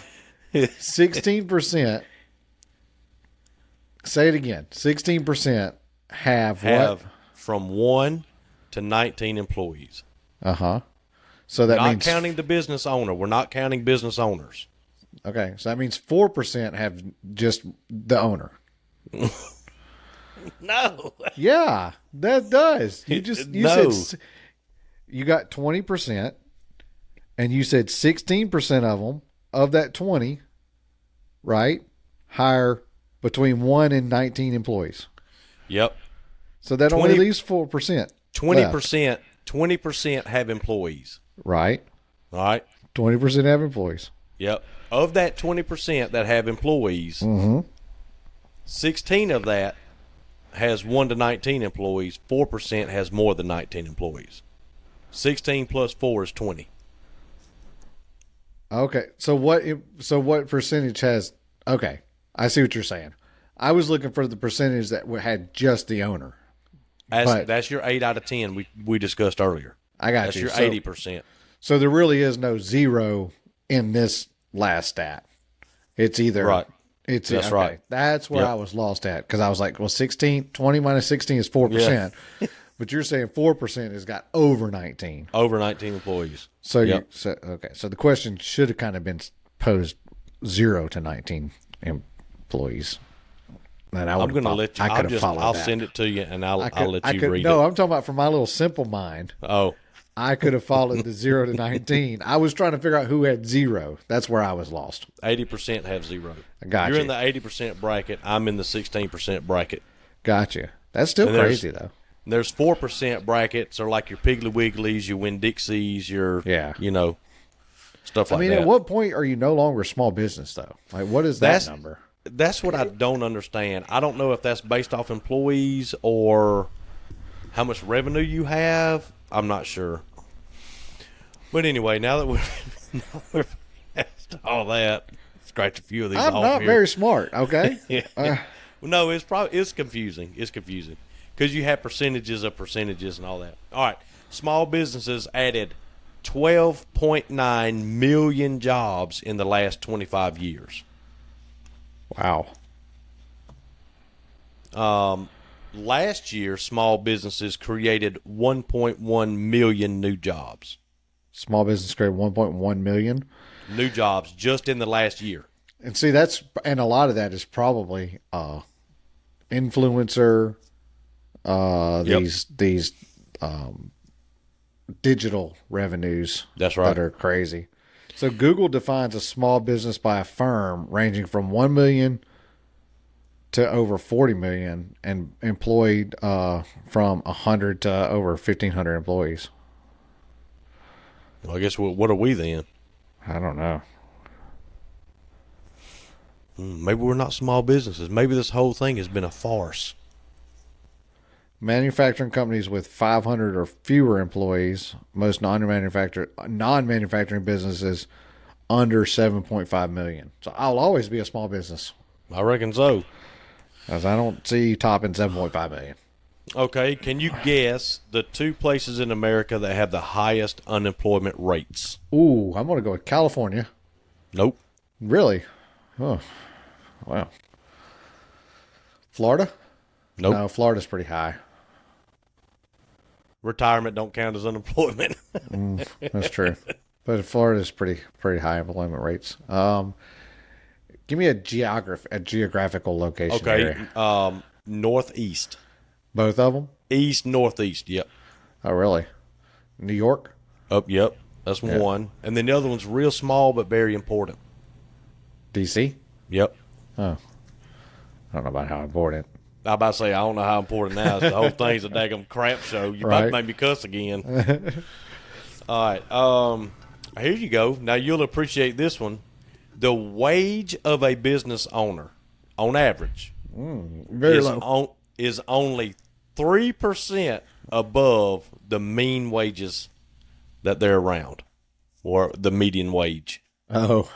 Speaker 1: 16%. Say it again. 16% have what?
Speaker 2: From 1 to 19 employees.
Speaker 1: So that
Speaker 2: means
Speaker 1: not
Speaker 2: counting the business owner. We're not counting business owners.
Speaker 1: Okay, so that means 4% have just the owner.
Speaker 2: No.
Speaker 1: Yeah, that does. You said you got 20%, and you said 16% of them, of that 20, right, hire between 1 and 19 employees.
Speaker 2: Yep.
Speaker 1: So that only leaves 4%.
Speaker 2: 20% have employees.
Speaker 1: Right.
Speaker 2: All right.
Speaker 1: 20% have employees.
Speaker 2: Yep. Of that 20% that have employees, 16 of that has 1 to 19 employees. 4% has more than 19 employees. 16 plus 4 is 20.
Speaker 1: Okay. So what percentage has? Okay, I see what you're saying. I was looking for the percentage that had just the owner.
Speaker 2: That's your 8 out of 10 we discussed earlier.
Speaker 1: I got
Speaker 2: That's
Speaker 1: you.
Speaker 2: That's your 80%.
Speaker 1: So there really is no zero in this last stat. It's either
Speaker 2: right.
Speaker 1: It's
Speaker 2: That's
Speaker 1: okay.
Speaker 2: right.
Speaker 1: That's where I was lost at because I was like, well, 20 minus 16 is 4%. Yeah. But you're saying 4% has got over 19.
Speaker 2: Over 19 employees.
Speaker 1: So okay. So the question should have kind of been posed 0 to 19 employees. And I'm going to
Speaker 2: let you. I'll send it to you, and I'll let you read it.
Speaker 1: No, I'm talking about from my little simple mind.
Speaker 2: Oh,
Speaker 1: I could have followed the 0 to 19. I was trying to figure out who had 0. That's where I was lost.
Speaker 2: 80% have 0.
Speaker 1: I got you.
Speaker 2: You're in the 80% bracket. I'm in the 16% bracket.
Speaker 1: Gotcha. That's still crazy though.
Speaker 2: There's 4% brackets, or like your Piggly Wigglies, your Winn-Dixies, your stuff like that.
Speaker 1: At what point are you no longer a small business though? Like, what is that number?
Speaker 2: That's what I don't understand. I don't know if that's based off employees or how much revenue you have. I'm not sure. But anyway, now that we're past all that, scratch a few of these off.
Speaker 1: I'm not very smart, okay?
Speaker 2: No, it's confusing. It's confusing because you have percentages of percentages and all that. All right, small businesses added 12.9 million jobs in the last 25 years.
Speaker 1: Wow.
Speaker 2: Last year, small businesses created 1.1 million new jobs.
Speaker 1: Small business created 1.1 million
Speaker 2: new jobs just in the last year.
Speaker 1: And see, and a lot of that is probably influencer, these digital revenues.
Speaker 2: That's right.
Speaker 1: That are crazy. So Google defines a small business by a firm ranging from 1 million to over 40 million and employed from 100 to over 1,500 employees.
Speaker 2: Well, I guess what are we then?
Speaker 1: I don't know.
Speaker 2: Maybe we're not small businesses. Maybe this whole thing has been a farce.
Speaker 1: Manufacturing companies with 500 or fewer employees, most non-manufacturing businesses under 7.5 million. So I'll always be a small business.
Speaker 2: I reckon so.
Speaker 1: As I don't see you topping 7.5 million.
Speaker 2: Okay, can you guess the 2 places in America that have the highest unemployment rates?
Speaker 1: Ooh, I'm going to go with California.
Speaker 2: Nope.
Speaker 1: Really? Oh, wow. Florida?
Speaker 2: Nope.
Speaker 1: No, Florida's pretty high.
Speaker 2: Retirement don't count as unemployment.
Speaker 1: That's true. But Florida's pretty high employment rates. Give me a geographical location.
Speaker 2: Okay, northeast.
Speaker 1: Both of them?
Speaker 2: East, northeast, yep.
Speaker 1: Oh, really? New York?
Speaker 2: Oh, yep. That's one. And then the other one's real small but very important.
Speaker 1: D.C.?
Speaker 2: Yep.
Speaker 1: Oh. I don't know about how important.
Speaker 2: I was about to say, I don't know how important that is. The whole thing's a daggum crap show. You about to make me cuss again. All right. Here you go. Now, you'll appreciate this one. The wage of a business owner, on average,
Speaker 1: very low.
Speaker 2: Is only 3% above the mean wages that they're around, or the median wage.
Speaker 1: Oh,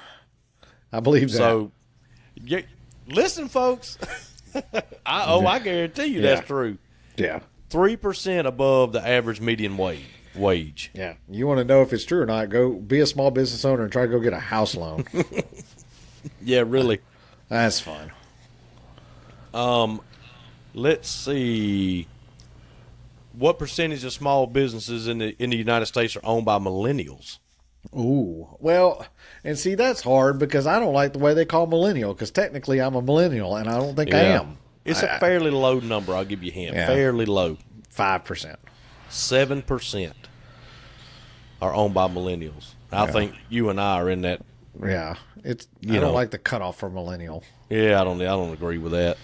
Speaker 1: I believe that.
Speaker 2: So, listen, folks. I guarantee you that's true.
Speaker 1: Yeah.
Speaker 2: 3% above the average median wage.
Speaker 1: Yeah. You want to know if it's true or not, go be a small business owner and try to go get a house loan.
Speaker 2: Yeah, really.
Speaker 1: That's fun.
Speaker 2: Let's see. What percentage of small businesses in the United States are owned by millennials?
Speaker 1: Ooh, well, and see, that's hard because I don't like the way they call millennial because technically I'm a millennial and I don't think I am.
Speaker 2: It's a fairly low number. I'll give you a hint. Yeah. Fairly low.
Speaker 1: 5%.
Speaker 2: 7% are owned by millennials. I think you and I are in that.
Speaker 1: Yeah, I don't like the cutoff for millennial.
Speaker 2: Yeah, I don't agree with that.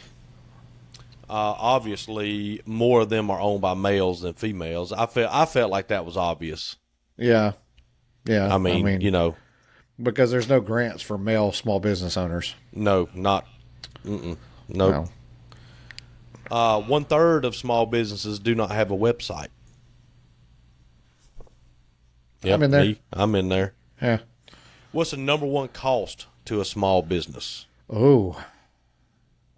Speaker 2: Obviously, more of them are owned by males than females. I felt like that was obvious.
Speaker 1: Yeah.
Speaker 2: I mean,
Speaker 1: because there's no grants for male small business owners.
Speaker 2: No, not. Nope. No. 1/3 of small businesses do not have a website. Yep,
Speaker 1: I'm in there.
Speaker 2: I'm in there.
Speaker 1: Yeah.
Speaker 2: What's the number one cost to a small business?
Speaker 1: Oh,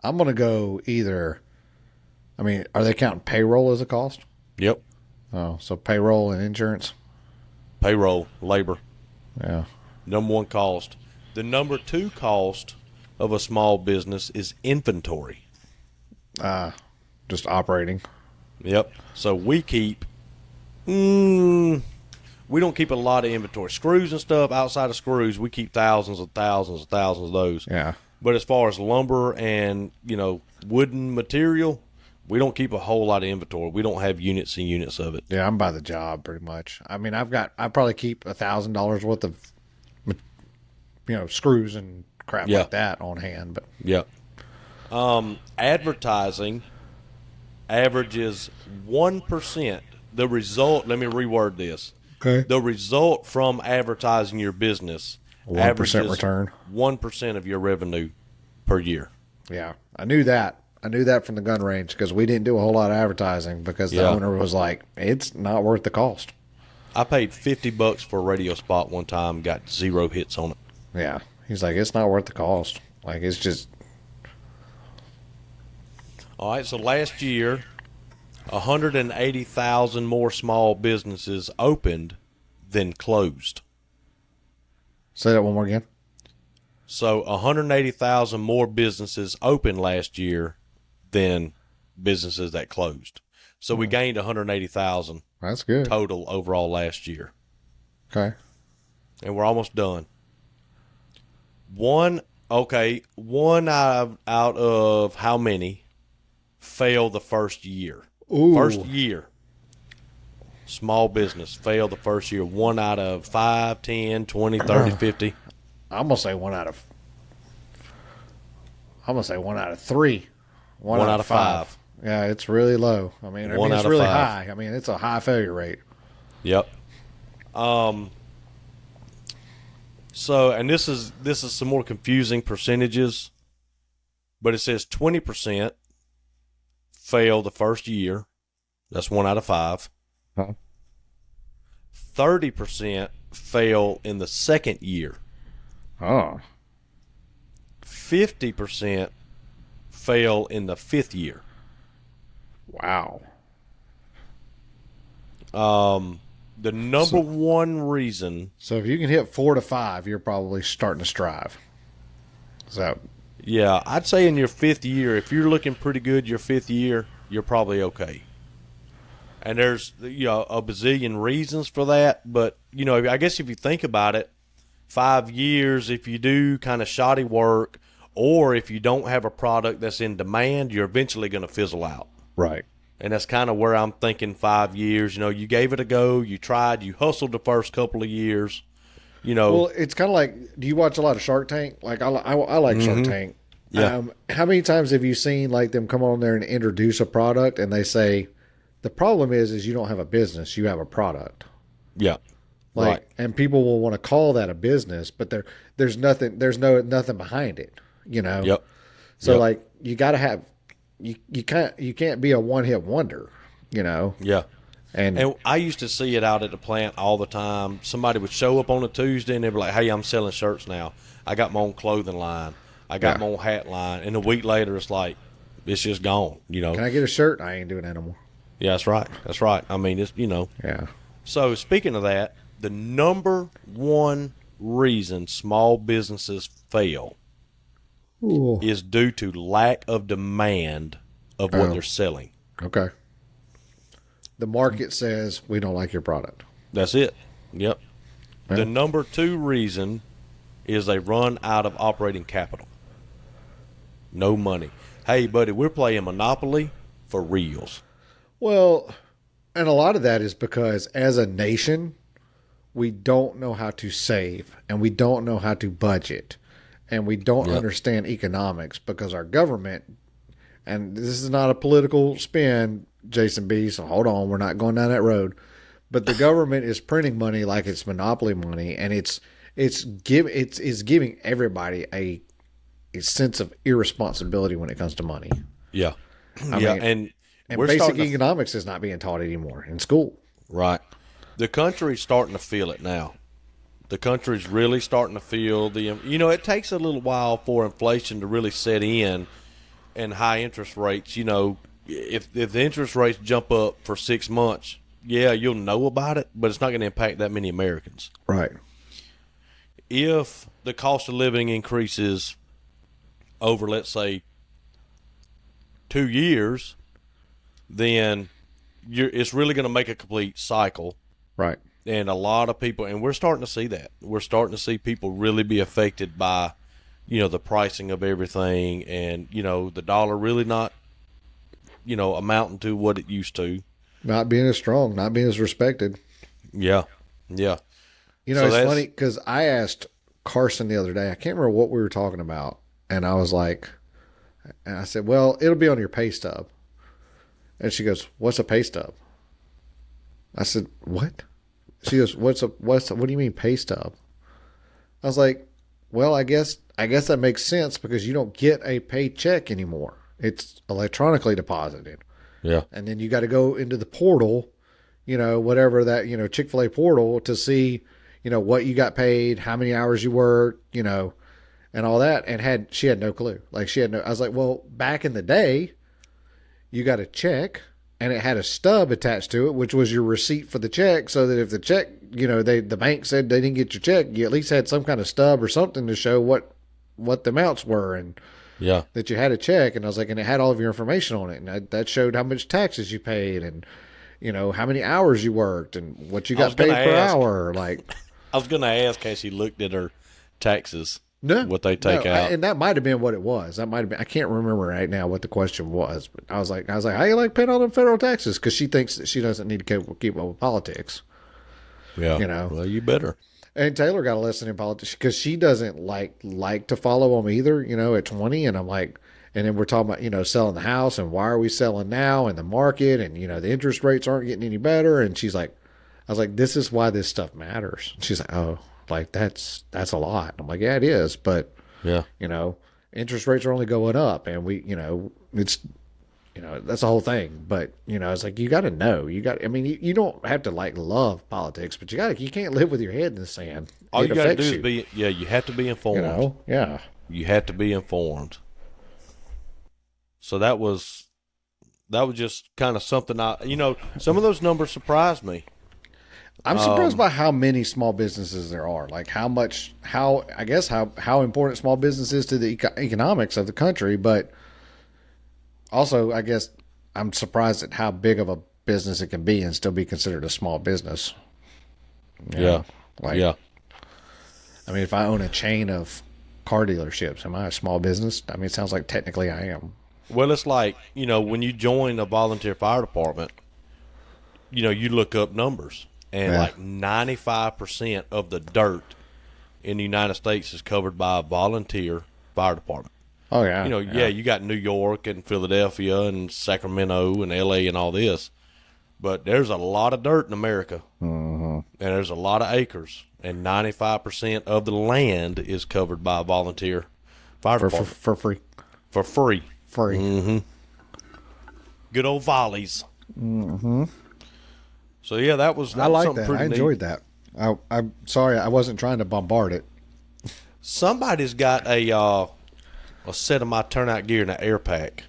Speaker 1: I'm going to go either. I mean, are they counting payroll as a cost?
Speaker 2: Yep.
Speaker 1: Oh, so payroll and insurance?
Speaker 2: Payroll, labor.
Speaker 1: Yeah.
Speaker 2: Number one cost. The number two cost of a small business is inventory.
Speaker 1: Just operating.
Speaker 2: Yep. So we keep, we don't keep a lot of inventory. Screws and stuff, outside of screws, we keep thousands of those.
Speaker 1: Yeah.
Speaker 2: But as far as lumber and, wooden material, we don't keep a whole lot of inventory. We don't have units and units of it.
Speaker 1: Yeah, I'm by the job pretty much. I mean, I probably keep $1,000 worth of, screws and crap like that on hand. But
Speaker 2: yeah. Advertising averages 1%. The result, let me reword this.
Speaker 1: Okay.
Speaker 2: The result from advertising your business
Speaker 1: 1% return.
Speaker 2: 1% of your revenue per year.
Speaker 1: Yeah, I knew that. I knew that from the gun range because we didn't do a whole lot of advertising because the owner was like, it's not worth the cost.
Speaker 2: I paid $50 for a radio spot one time, got 0 hits on it.
Speaker 1: Yeah. He's like, it's not worth the cost. Like, it's just.
Speaker 2: All right, so last year, 180,000 more small businesses opened than closed.
Speaker 1: Say that one more again.
Speaker 2: So 180,000 more businesses opened last year than businesses that closed. So we gained 180,000.
Speaker 1: That's good.
Speaker 2: Total overall last year.
Speaker 1: Okay.
Speaker 2: And we're almost done. One out of how many failed the first year?
Speaker 1: Ooh.
Speaker 2: First year. Small business failed the first year. 1 out of 5, 10, 20, 30, 50.
Speaker 1: I'm going to say 1 out of 3.
Speaker 2: 1 out of 5.
Speaker 1: Yeah, it's really low. I mean, it's really high. I mean, it's a high failure rate.
Speaker 2: Yep. So, and this is some more confusing percentages, but it says 20% fail the first year. That's 1 out of 5.
Speaker 1: Huh?
Speaker 2: 30% fail in the second year.
Speaker 1: Oh.
Speaker 2: 50% fail in the 5th year.
Speaker 1: Wow.
Speaker 2: The number one reason.
Speaker 1: So if you can hit 4 to 5, you're probably starting to strive. So.
Speaker 2: Yeah, I'd say in your 5th year, if you're looking pretty good your 5th year, you're probably okay. And there's a bazillion reasons for that, but I guess if you think about it, 5 years, if you do kind of shoddy work, or if you don't have a product that's in demand, you're eventually going to fizzle out.
Speaker 1: Right.
Speaker 2: And that's kind of where I'm thinking 5 years. You gave it a go, you tried, you hustled the first couple of years.
Speaker 1: Well, it's kind of like, do you watch a lot of Shark Tank? Like I like Shark Tank.
Speaker 2: Yeah.
Speaker 1: How many times have you seen like them come on there and introduce a product and they say, the problem is you don't have a business, you have a product.
Speaker 2: Yeah.
Speaker 1: Like, right. And people will want to call that a business, but there's nothing behind it,
Speaker 2: Yep.
Speaker 1: So like you got to have, you can't be a one-hit wonder,
Speaker 2: Yeah. And I used to see it out at the plant all the time. Somebody would show up on a Tuesday and they'd be like, hey, I'm selling shirts now. I got my own clothing line. I got my own hat line. And a week later, it's like, it's just gone, Can
Speaker 1: I get a shirt? I ain't doing that anymore.
Speaker 2: Yeah, that's right. That's right. I mean, it's,
Speaker 1: Yeah.
Speaker 2: So speaking of that, the number one reason small businesses fail is due to lack of demand of what they're selling.
Speaker 1: Okay. The market says we don't like your product.
Speaker 2: That's it. Yep. Yeah. The number 2 reason is they run out of operating capital. No money. Hey, buddy, we're playing Monopoly for reals.
Speaker 1: Well, and a lot of that is because as a nation, we don't know how to save and we don't know how to budget and we don't understand economics because our government, and this is not a political spin, Jason B., so hold on, we're not going down that road, but the government is printing money like it's monopoly money, and it's giving everybody a sense of irresponsibility when it comes to money.
Speaker 2: Yeah.
Speaker 1: I mean, and basic economics is not being taught anymore in school.
Speaker 2: Right. The country's starting to feel it now. The country's really starting to feel it takes a little while for inflation to really set in and high interest rates. If the interest rates jump up for 6 months, yeah, you'll know about it, but it's not going to impact that many Americans.
Speaker 1: Right.
Speaker 2: If the cost of living increases over, let's say, 2 years, then it's really going to make a complete cycle.
Speaker 1: Right.
Speaker 2: And a lot of people, and we're starting to see that. We're starting to see people really be affected by, the pricing of everything, and, the dollar really not, amounting to what it used to.
Speaker 1: Not being as strong, not being as respected.
Speaker 2: Yeah. Yeah.
Speaker 1: So it's funny because I asked Carson the other day, I can't remember what we were talking about. And I said, well, it'll be on your pay stub. And she goes, what's a pay stub? I said, what? She goes, what do you mean pay stub? I was like, well, I guess that makes sense because you don't get a paycheck anymore. It's electronically deposited.
Speaker 2: Yeah.
Speaker 1: And then you got to go into the portal, whatever that, Chick-fil-A portal to see, what you got paid, how many hours you worked, and all that. And she had no clue. Like I was like, well, back in the day, you got a check and it had a stub attached to it, which was your receipt for the check. So that if the check, the bank said they didn't get your check, you at least had some kind of stub or something to show what the amounts were. And
Speaker 2: yeah,
Speaker 1: that you had a check. And I was like, and it had all of your information on it. And that showed how much taxes you paid and, how many hours you worked and what you got paid per hour. Like,
Speaker 2: I was going to ask, has she looked at her taxes? No, what they take out,
Speaker 1: and that might have been what it was. That might have been. I can't remember right now what the question was, but I was like, how you like paying all them federal taxes? Because she thinks that she doesn't need to keep up with politics.
Speaker 2: Yeah, well, you better.
Speaker 1: And Taylor got a lesson in politics because she doesn't like to follow them either. At 20, and I'm like, and then we're talking about selling the house and why are we selling now in the market and the interest rates aren't getting any better. And she's like, I was like, this is why this stuff matters. And she's like, oh. Like that's a lot. I'm like, yeah, it is, but
Speaker 2: yeah,
Speaker 1: interest rates are only going up, and we, it's, that's the whole thing. But it's like you got to know. I mean, you don't have to love politics, but you can't live with your head in the sand.
Speaker 2: All you got to do is you have to be informed.
Speaker 1: Yeah,
Speaker 2: you have to be informed. So that was just kind of something some of those numbers surprised me.
Speaker 1: I'm surprised by how many small businesses there are. Like how important small business is to the economics of the country. But also, I guess I'm surprised at how big of a business it can be and still be considered a small business.
Speaker 2: Yeah.
Speaker 1: I mean, if I own a chain of car dealerships, am I a small business? I mean, it sounds like technically I am.
Speaker 2: Well, it's like, when you join a volunteer fire department, you look up numbers. And like 95% of the dirt in the United States is covered by a volunteer fire department.
Speaker 1: Oh, yeah.
Speaker 2: You got New York and Philadelphia and Sacramento and L.A. and all this. But there's a lot of dirt in America.
Speaker 1: Mm-hmm.
Speaker 2: And there's a lot of acres. And 95% of the land is covered by a volunteer fire department.
Speaker 1: For free.
Speaker 2: For free.
Speaker 1: Free.
Speaker 2: Mm-hmm. Good old volleys.
Speaker 1: Mm-hmm.
Speaker 2: So yeah, that was
Speaker 1: I like that.
Speaker 2: I
Speaker 1: enjoyed that. I'm sorry, I wasn't trying to bombard it.
Speaker 2: Somebody's got a set of my turnout gear in an air pack.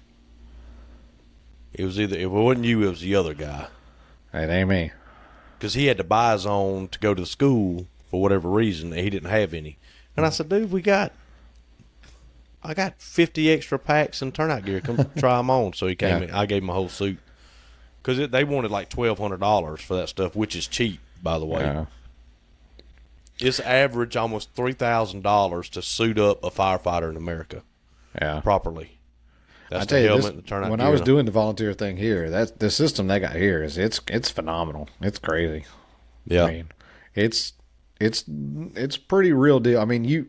Speaker 2: It was if it wasn't you, it was the other guy.
Speaker 1: It ain't me.
Speaker 2: Because he had to buy his own to go to the school for whatever reason, and he didn't have any. And I said, dude, I got 50 extra packs and turnout gear. Come try them on. So he came in. I gave him a whole suit. Because they wanted like $1,200 for that stuff, which is cheap, by the way.
Speaker 1: Yeah.
Speaker 2: It's average almost $3,000 to suit up a firefighter in America.
Speaker 1: Yeah.
Speaker 2: Properly. That's
Speaker 1: I tell you,
Speaker 2: the turnout
Speaker 1: when
Speaker 2: gear.
Speaker 1: I was doing the volunteer thing here, the system they got here it's phenomenal. It's crazy.
Speaker 2: Yeah.
Speaker 1: I mean, it's pretty real deal. I mean, you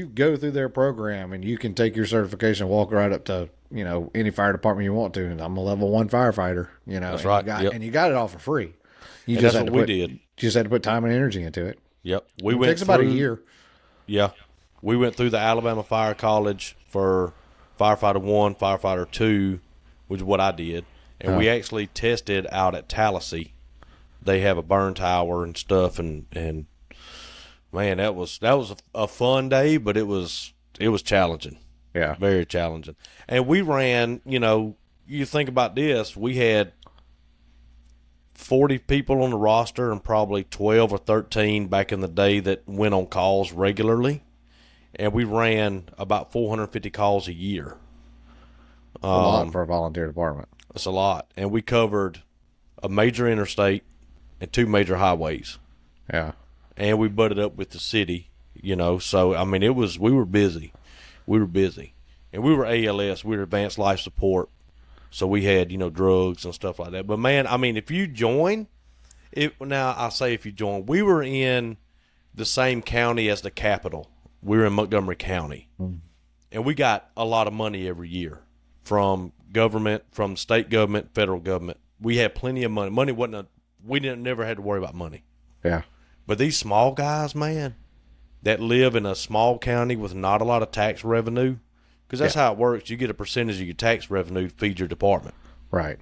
Speaker 1: go through their program and you can take your certification, walk right up to any fire department you want to, and I'm a level 1 firefighter.
Speaker 2: That's right.
Speaker 1: And you got it all for free.
Speaker 2: That's what we did.
Speaker 1: You just had to put time and energy into it.
Speaker 2: Yep.
Speaker 1: It takes about a year.
Speaker 2: Yeah. We went through the Alabama Fire College for Firefighter 1, Firefighter 2, which is what I did. And we actually tested out at Tallahassee. They have a burn tower and stuff, and man, that was a fun day, but it was challenging.
Speaker 1: Yeah.
Speaker 2: Very challenging. And we ran, you think about this, we had 40 people on the roster and probably 12 or 13 back in the day that went on calls regularly. And we ran about 450 calls a year.
Speaker 1: A lot for a volunteer department.
Speaker 2: That's a lot. And we covered a major interstate and 2 major highways.
Speaker 1: Yeah.
Speaker 2: And we butted up with the city, So, I mean, we were busy. We were busy. And we were ALS. We were Advanced Life Support. So we had, drugs and stuff like that. But, man, I mean, if you join, we were in the same county as the capital. We were in Montgomery County. Mm. And we got a lot of money every year from government, from state government, federal government. We had plenty of money. We never had to worry about money.
Speaker 1: Yeah.
Speaker 2: But these small guys, man, that live in a small county with not a lot of tax revenue, because that's how it works. You get a percentage of your tax revenue to feed your department.
Speaker 1: Right.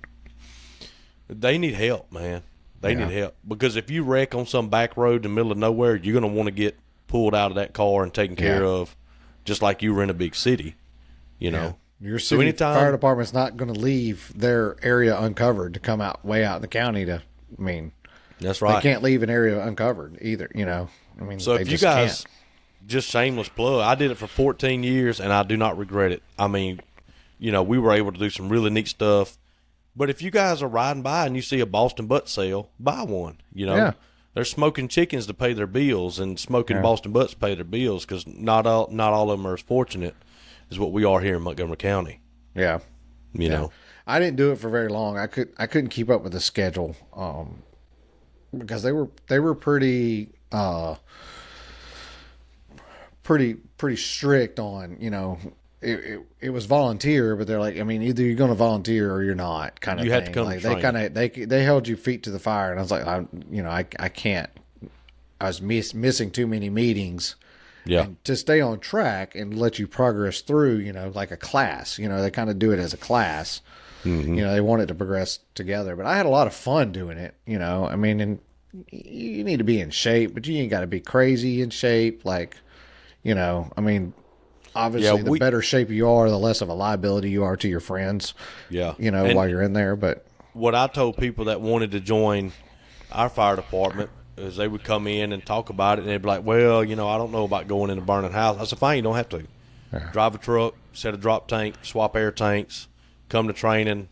Speaker 2: They need help, man. They need help. Because if you wreck on some back road in the middle of nowhere, you're going to want to get pulled out of that car and taken care of, just like you were in a big city, Your
Speaker 1: city fire department's not going to leave their area uncovered to come out way out in the county
Speaker 2: that's right.
Speaker 1: They can't leave an area uncovered either,
Speaker 2: So if you guys, just shameless plug, I did it for 14 years and I do not regret it. I mean, we were able to do some really neat stuff. But if you guys are riding by and you see a Boston butt sale, buy one, They're smoking chickens to pay their bills and smoking Boston butts to pay their bills, because not all of them are as fortunate as what we are here in Montgomery County.
Speaker 1: Yeah.
Speaker 2: You know.
Speaker 1: I didn't do it for very long. I couldn't keep up with the schedule because they were pretty strict on, it was volunteer, but they're like, I mean, either you're going to volunteer or you're not, kind of thing. You had to come like, they held you feet to the fire, and I was like, I can't. I was missing too many meetings.
Speaker 2: Yeah.
Speaker 1: And to stay on track and let you progress through, like a class, they kind of do it as a class. Mm-hmm. They want it to progress together, but I had a lot of fun doing it. I mean, and you need to be in shape, but you ain't got to be crazy in shape. Like, I mean, obviously the better shape you are, the less of a liability you are to your friends.
Speaker 2: Yeah.
Speaker 1: While you're in there. But
Speaker 2: what I told people that wanted to join our fire department is they would come in and talk about it, and they'd be like, well, I don't know about going in a burning house. I said, fine, you don't have to. Yeah. Drive a truck, set a drop tank, swap air tanks, come to training,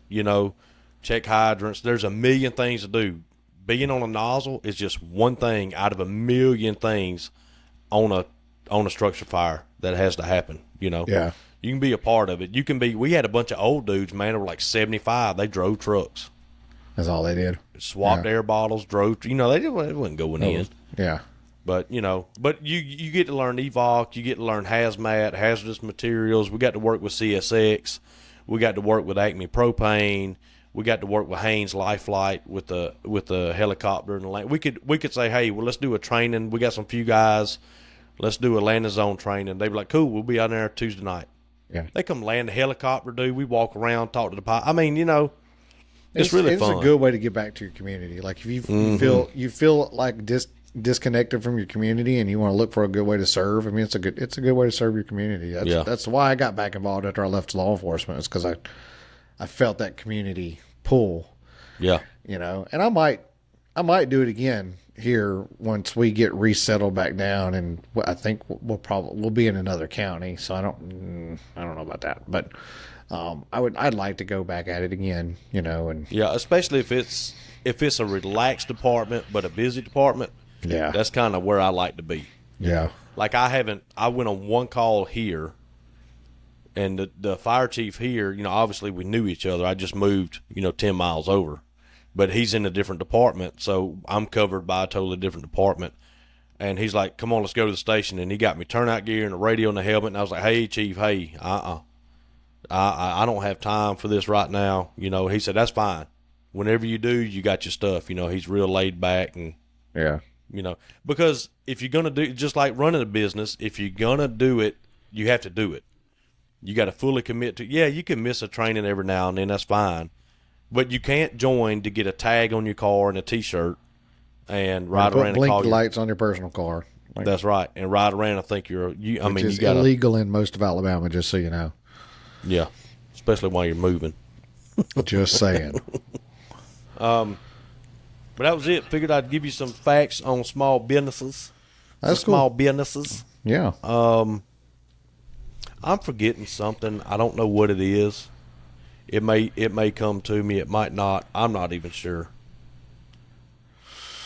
Speaker 2: check hydrants. There's a million things to do. Being on a nozzle is just one thing out of a million things on a structure fire that has to happen,
Speaker 1: Yeah.
Speaker 2: You can be a part of it. We had a bunch of old dudes, man, that were like 75. They drove trucks.
Speaker 1: That's all they did.
Speaker 2: Swapped air bottles, drove, they wasn't going in.
Speaker 1: Yeah.
Speaker 2: But, you get to learn EVOC, you get to learn hazmat, hazardous materials. We got to work with CSX. We got to work with Acme Propane. We got to work with Haynes Life Flight with the helicopter and the land. We could say, hey, well, let's do a training. We got some few guys. Let's do a landing zone training. They'd be like, cool, we'll be out there Tuesday night.
Speaker 1: Yeah.
Speaker 2: They come land the helicopter, dude. We walk around, talk to the pilot. I mean, it's really fun.
Speaker 1: It's a good way to get back to your community. Like if you feel like disconnected from your community and you want to look for a good way to serve, I mean, it's a good way to serve your community. That's why I got back involved after I left law enforcement. It's because I felt that community pull.
Speaker 2: Yeah.
Speaker 1: And I might do it again here once we get resettled back down, and I think we'll be in another county. So I don't know about that, but I'd like to go back at it again, and
Speaker 2: especially if it's a relaxed department but a busy department.
Speaker 1: Yeah,
Speaker 2: that's kind of where I like to be.
Speaker 1: Yeah,
Speaker 2: like I went on one call here, and the fire chief here, obviously we knew each other. I just moved, 10 miles over, but he's in a different department, so I'm covered by a totally different department. And he's like, "Come on, let's go to the station." And he got me turnout gear and a radio and a helmet, and I was like, "Hey, chief, hey, I don't have time for this right now." He said, "That's fine. Whenever you do, you got your stuff." He's real laid back, and because if you're gonna do, just like running a business, if you're gonna do it, you have to do it. You got to fully commit to. Yeah, you can miss a training every now and then. That's fine, but you can't join to get a tag on your car and a T-shirt and ride around and
Speaker 1: blink
Speaker 2: call
Speaker 1: the lights on your personal car.
Speaker 2: That's right, and ride around and think you're. I mean,
Speaker 1: it's illegal in most of Alabama, just so you know.
Speaker 2: Yeah, especially while you're moving.
Speaker 1: Just saying.
Speaker 2: But that was it. Figured I'd give you some facts on small businesses.
Speaker 1: That's cool.
Speaker 2: Small businesses.
Speaker 1: Yeah.
Speaker 2: I'm forgetting something. I don't know what it is. It may come to me. It might not. I'm not even sure.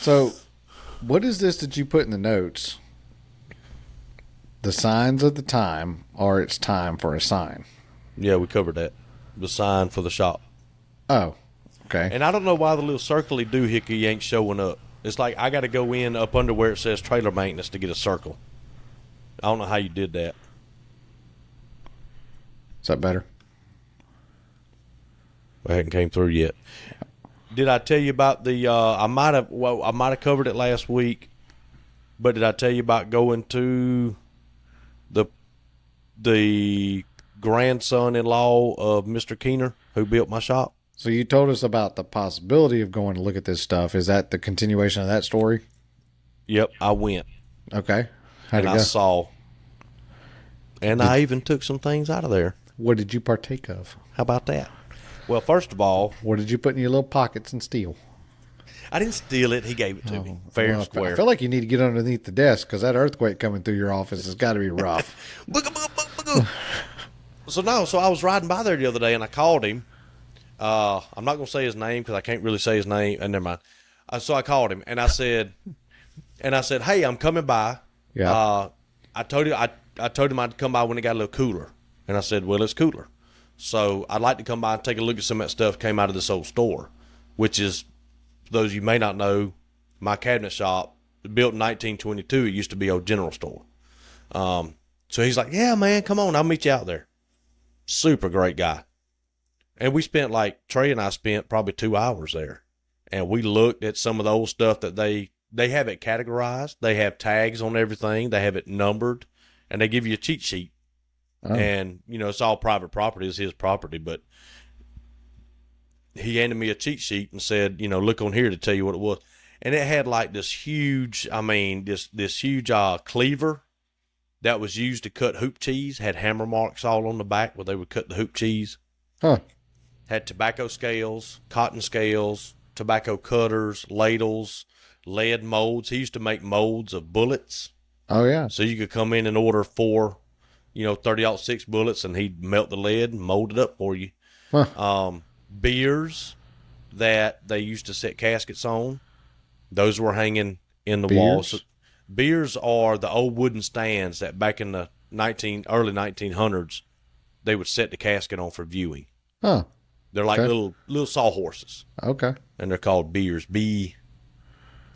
Speaker 1: So, what is this that you put in the notes? The signs of the time, or it's time for a sign.
Speaker 2: Yeah, we covered that. The sign for the shop.
Speaker 1: Oh, okay.
Speaker 2: And I don't know why the little circly doohickey ain't showing up. It's like I got to go in up under where it says trailer maintenance to get a circle. I don't know how you did that.
Speaker 1: Is that better?
Speaker 2: I hadn't came through yet. Did I tell you about the? I might have covered it last week, but did I tell you about going to the grandson-in-law of Mr. Keener who built my shop?
Speaker 1: So you told us about the possibility of going to look at this stuff. Is that the continuation of that story?
Speaker 2: Yep, I went.
Speaker 1: Okay. How'd it go?
Speaker 2: I saw. And I even took some things out of there.
Speaker 1: What did you partake of?
Speaker 2: How about that? Well, first of all,
Speaker 1: what did you put in your little pockets and steal?
Speaker 2: I didn't steal it. He gave it to me. Fair and square.
Speaker 1: I feel like you need to get underneath the desk because that earthquake coming through your office has got to be rough.
Speaker 2: So I was riding by there the other day and I called him. I'm not going to say his name because I can't really say his name. And never mind. So I called him and I said, hey, I'm coming by.
Speaker 1: Yeah.
Speaker 2: I told him I'd come by when it got a little cooler. And I said, well, it's cooler. So I'd like to come by and take a look at some of that stuff came out of this old store, which is, for those of you may not know, my cabinet shop, built in 1922. It used to be a general store. So he's like, yeah, man, come on. I'll meet you out there. Super great guy. And we spent Trey and I spent probably 2 hours there. And we looked at some of the old stuff that they have it categorized. They have tags on everything. They have it numbered. And they give you a cheat sheet. Oh. And, it's all private property. It's his property. But he handed me a cheat sheet and said, look on here to tell you what it was. And it had this huge, this huge cleaver that was used to cut hoop cheese. Had hammer marks all on the back where they would cut the hoop cheese.
Speaker 1: Huh.
Speaker 2: Had tobacco scales, cotton scales, tobacco cutters, ladles, lead molds. He used to make molds of bullets.
Speaker 1: Oh, yeah.
Speaker 2: So you could come in and order 4, 30-06 bullets, and he'd melt the lead and mold it up for you.
Speaker 1: Huh.
Speaker 2: Beers that they used to set caskets on, those were hanging in the walls. So beers are the old wooden stands that back in the early 1900s, they would set the casket on for viewing.
Speaker 1: Huh.
Speaker 2: They're like little sawhorses.
Speaker 1: Okay.
Speaker 2: And they're called beers. Beers,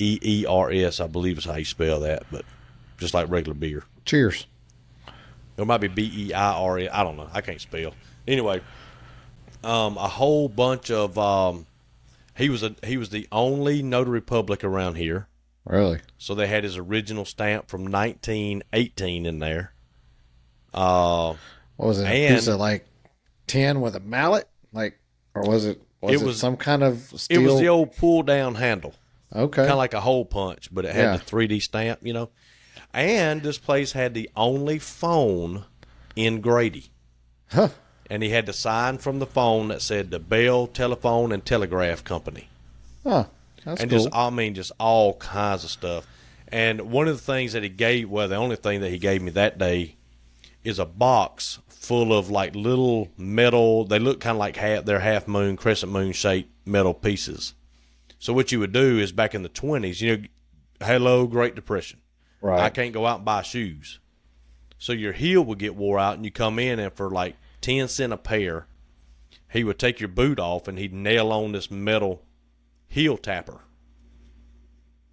Speaker 2: I believe is how you spell that, but just like regular beer.
Speaker 1: Cheers.
Speaker 2: It might be Beires. I don't know. I can't spell. Anyway, a whole bunch of he was the only notary public around here.
Speaker 1: Really?
Speaker 2: So they had his original stamp from 1918 in there.
Speaker 1: What was it? A piece of tin with a mallet? Or was it some kind of steel?
Speaker 2: It was the old pull down handle.
Speaker 1: Okay.
Speaker 2: Kind of like a hole punch, but it had the 3D stamp, And this place had the only phone in Grady.
Speaker 1: Huh.
Speaker 2: And he had the sign from the phone that said the Bell Telephone and Telegraph Company.
Speaker 1: Huh. That's
Speaker 2: and
Speaker 1: cool.
Speaker 2: just all kinds of stuff. And one of the things that he gave, the only thing that he gave me that day is a box full of little metal. They look kind of like they're half moon, crescent moon shaped metal pieces. So what you would do is back in the 20s, hello, Great Depression.
Speaker 1: Right.
Speaker 2: I can't go out and buy shoes. So your heel would get wore out and you come in and for 10 cents a pair, he would take your boot off and he'd nail on this metal heel tapper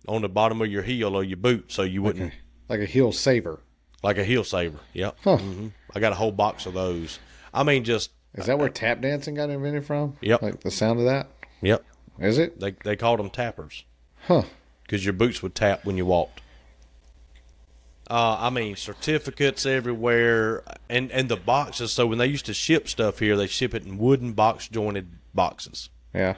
Speaker 2: on the bottom of your heel or your boot so you wouldn't.
Speaker 1: Like a heel saver.
Speaker 2: Like a heel saver, yep.
Speaker 1: Huh.
Speaker 2: Mm-hmm. I got a whole box of those. Is
Speaker 1: that where tap dancing got invented from?
Speaker 2: Yep.
Speaker 1: Like the sound of that?
Speaker 2: Yep.
Speaker 1: Is it?
Speaker 2: They called them tappers.
Speaker 1: Huh.
Speaker 2: Because your boots would tap when you walked. Certificates everywhere. And the boxes. So when they used to ship stuff here, they ship it in wooden box jointed boxes.
Speaker 1: Yeah.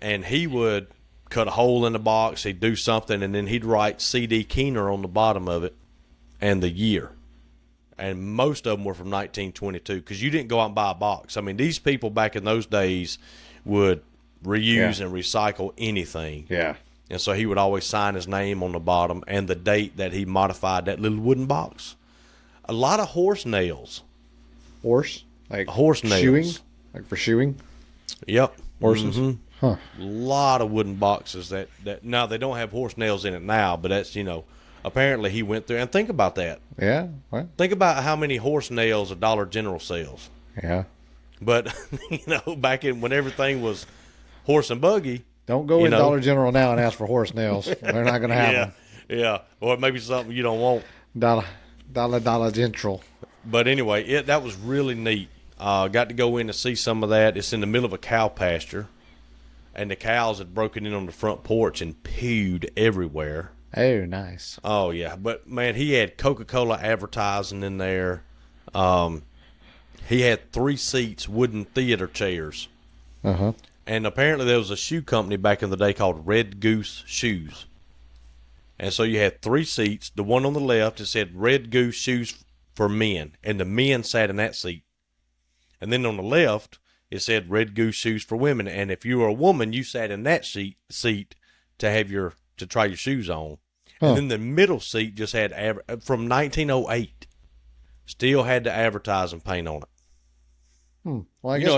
Speaker 2: And he would cut a hole in the box. He'd do something. And then he'd write C.D. Keener on the bottom of it and the year. And most of them were from 1922 because you didn't go out and buy a box. These people back in those days would reuse and recycle anything.
Speaker 1: Yeah.
Speaker 2: And so he would always sign his name on the bottom and the date that he modified that little wooden box. A lot of horse nails.
Speaker 1: Horse? Like
Speaker 2: horse nails.
Speaker 1: Shoeing? Like for shoeing?
Speaker 2: Yep.
Speaker 1: Horses?
Speaker 2: Mm-hmm.
Speaker 1: Huh.
Speaker 2: A lot of wooden boxes that now they don't have horse nails in it now, but that's, apparently he went through. And think about that.
Speaker 1: Yeah. What?
Speaker 2: Think about how many horse nails a Dollar General sells.
Speaker 1: Yeah.
Speaker 2: But, back when everything was horse and buggy.
Speaker 1: Don't go in Dollar General now and ask for horse nails. They're not going to have them.
Speaker 2: Yeah. Or maybe something you don't want.
Speaker 1: Dollar General.
Speaker 2: But anyway, that was really neat. Got to go in and see some of that. It's in the middle of a cow pasture. And the cows had broken in on the front porch and pooed everywhere.
Speaker 1: Oh, nice.
Speaker 2: Oh, yeah. But, man, he had Coca-Cola advertising in there. He had 3 seats, wooden theater chairs.
Speaker 1: Uh-huh.
Speaker 2: And apparently there was a shoe company back in the day called Red Goose Shoes. And so you had 3 seats. The one on the left, it said Red Goose Shoes for men. And the men sat in that seat. And then on the left, it said Red Goose Shoes for women. And if you were a woman, you sat in that seat to try your shoes on. Huh. And then the middle seat just had, from 1908, still had the advertising paint on it.
Speaker 1: Well, I guess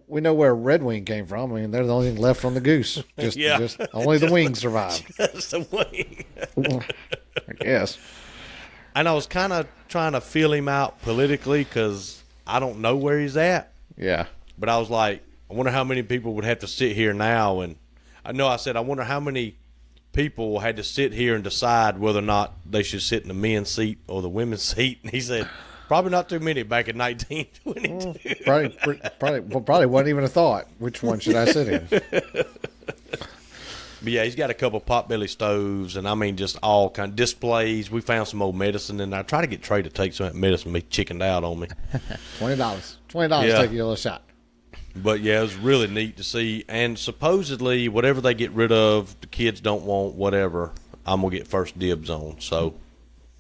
Speaker 1: we know where Red Wing came from. I mean, they're the only thing left from the goose. Just only the wing survived.
Speaker 2: Just the wing.
Speaker 1: I guess.
Speaker 2: And I was kind of trying to feel him out politically because I don't know where he's at.
Speaker 1: Yeah.
Speaker 2: But I was like, I wonder how many people would have to sit here now. And I said, I wonder how many people had to sit here and decide whether or not they should sit in the men's seat or the women's seat. And he said, probably not too many back in 1922.
Speaker 1: Probably wasn't even a thought. Which one should I sit in?
Speaker 2: But yeah, he's got a couple potbelly stoves, and I mean just all kind of displays. We found some old medicine in there. I tried to get Trey to take some of that medicine, but he chickened out on me.
Speaker 1: $20 to take a little shot.
Speaker 2: But yeah, it was really neat to see. And supposedly, whatever they get rid of, the kids don't want, whatever, I'm going to get first dibs on. So,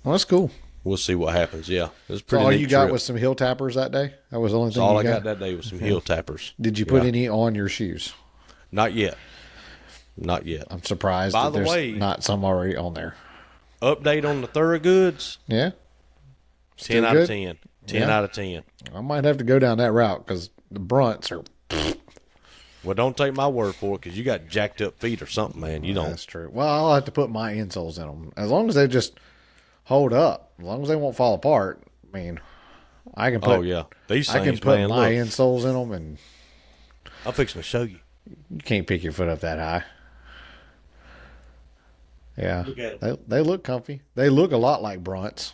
Speaker 1: well, that's cool.
Speaker 2: We'll see what happens. Yeah, it was pretty.
Speaker 1: So all
Speaker 2: neat
Speaker 1: you got
Speaker 2: trip.
Speaker 1: was some heel tappers that day. That was the only thing.
Speaker 2: All I got that day was some heel tappers.
Speaker 1: Did you put any on your shoes?
Speaker 2: Not yet. Not yet.
Speaker 1: I'm surprised.
Speaker 2: By
Speaker 1: that
Speaker 2: the way,
Speaker 1: not some already on there.
Speaker 2: Update on the Thorogoods.
Speaker 1: Yeah.
Speaker 2: 10 out of 10. 10 out of 10.
Speaker 1: I might have to go down that route because the Brunts are.
Speaker 2: Well, don't take my word for it because you got jacked up feet or something, man. You don't.
Speaker 1: That's true. Well, I'll have to put my insoles in them. As long as they just hold up, as long as they won't fall apart. I mean, I can put.
Speaker 2: Oh yeah, these things,
Speaker 1: I can put
Speaker 2: man,
Speaker 1: my insoles in them, and
Speaker 2: I'm fixing to show you.
Speaker 1: You can't pick your foot up that high. Yeah, they look comfy. They look a lot like Brunts.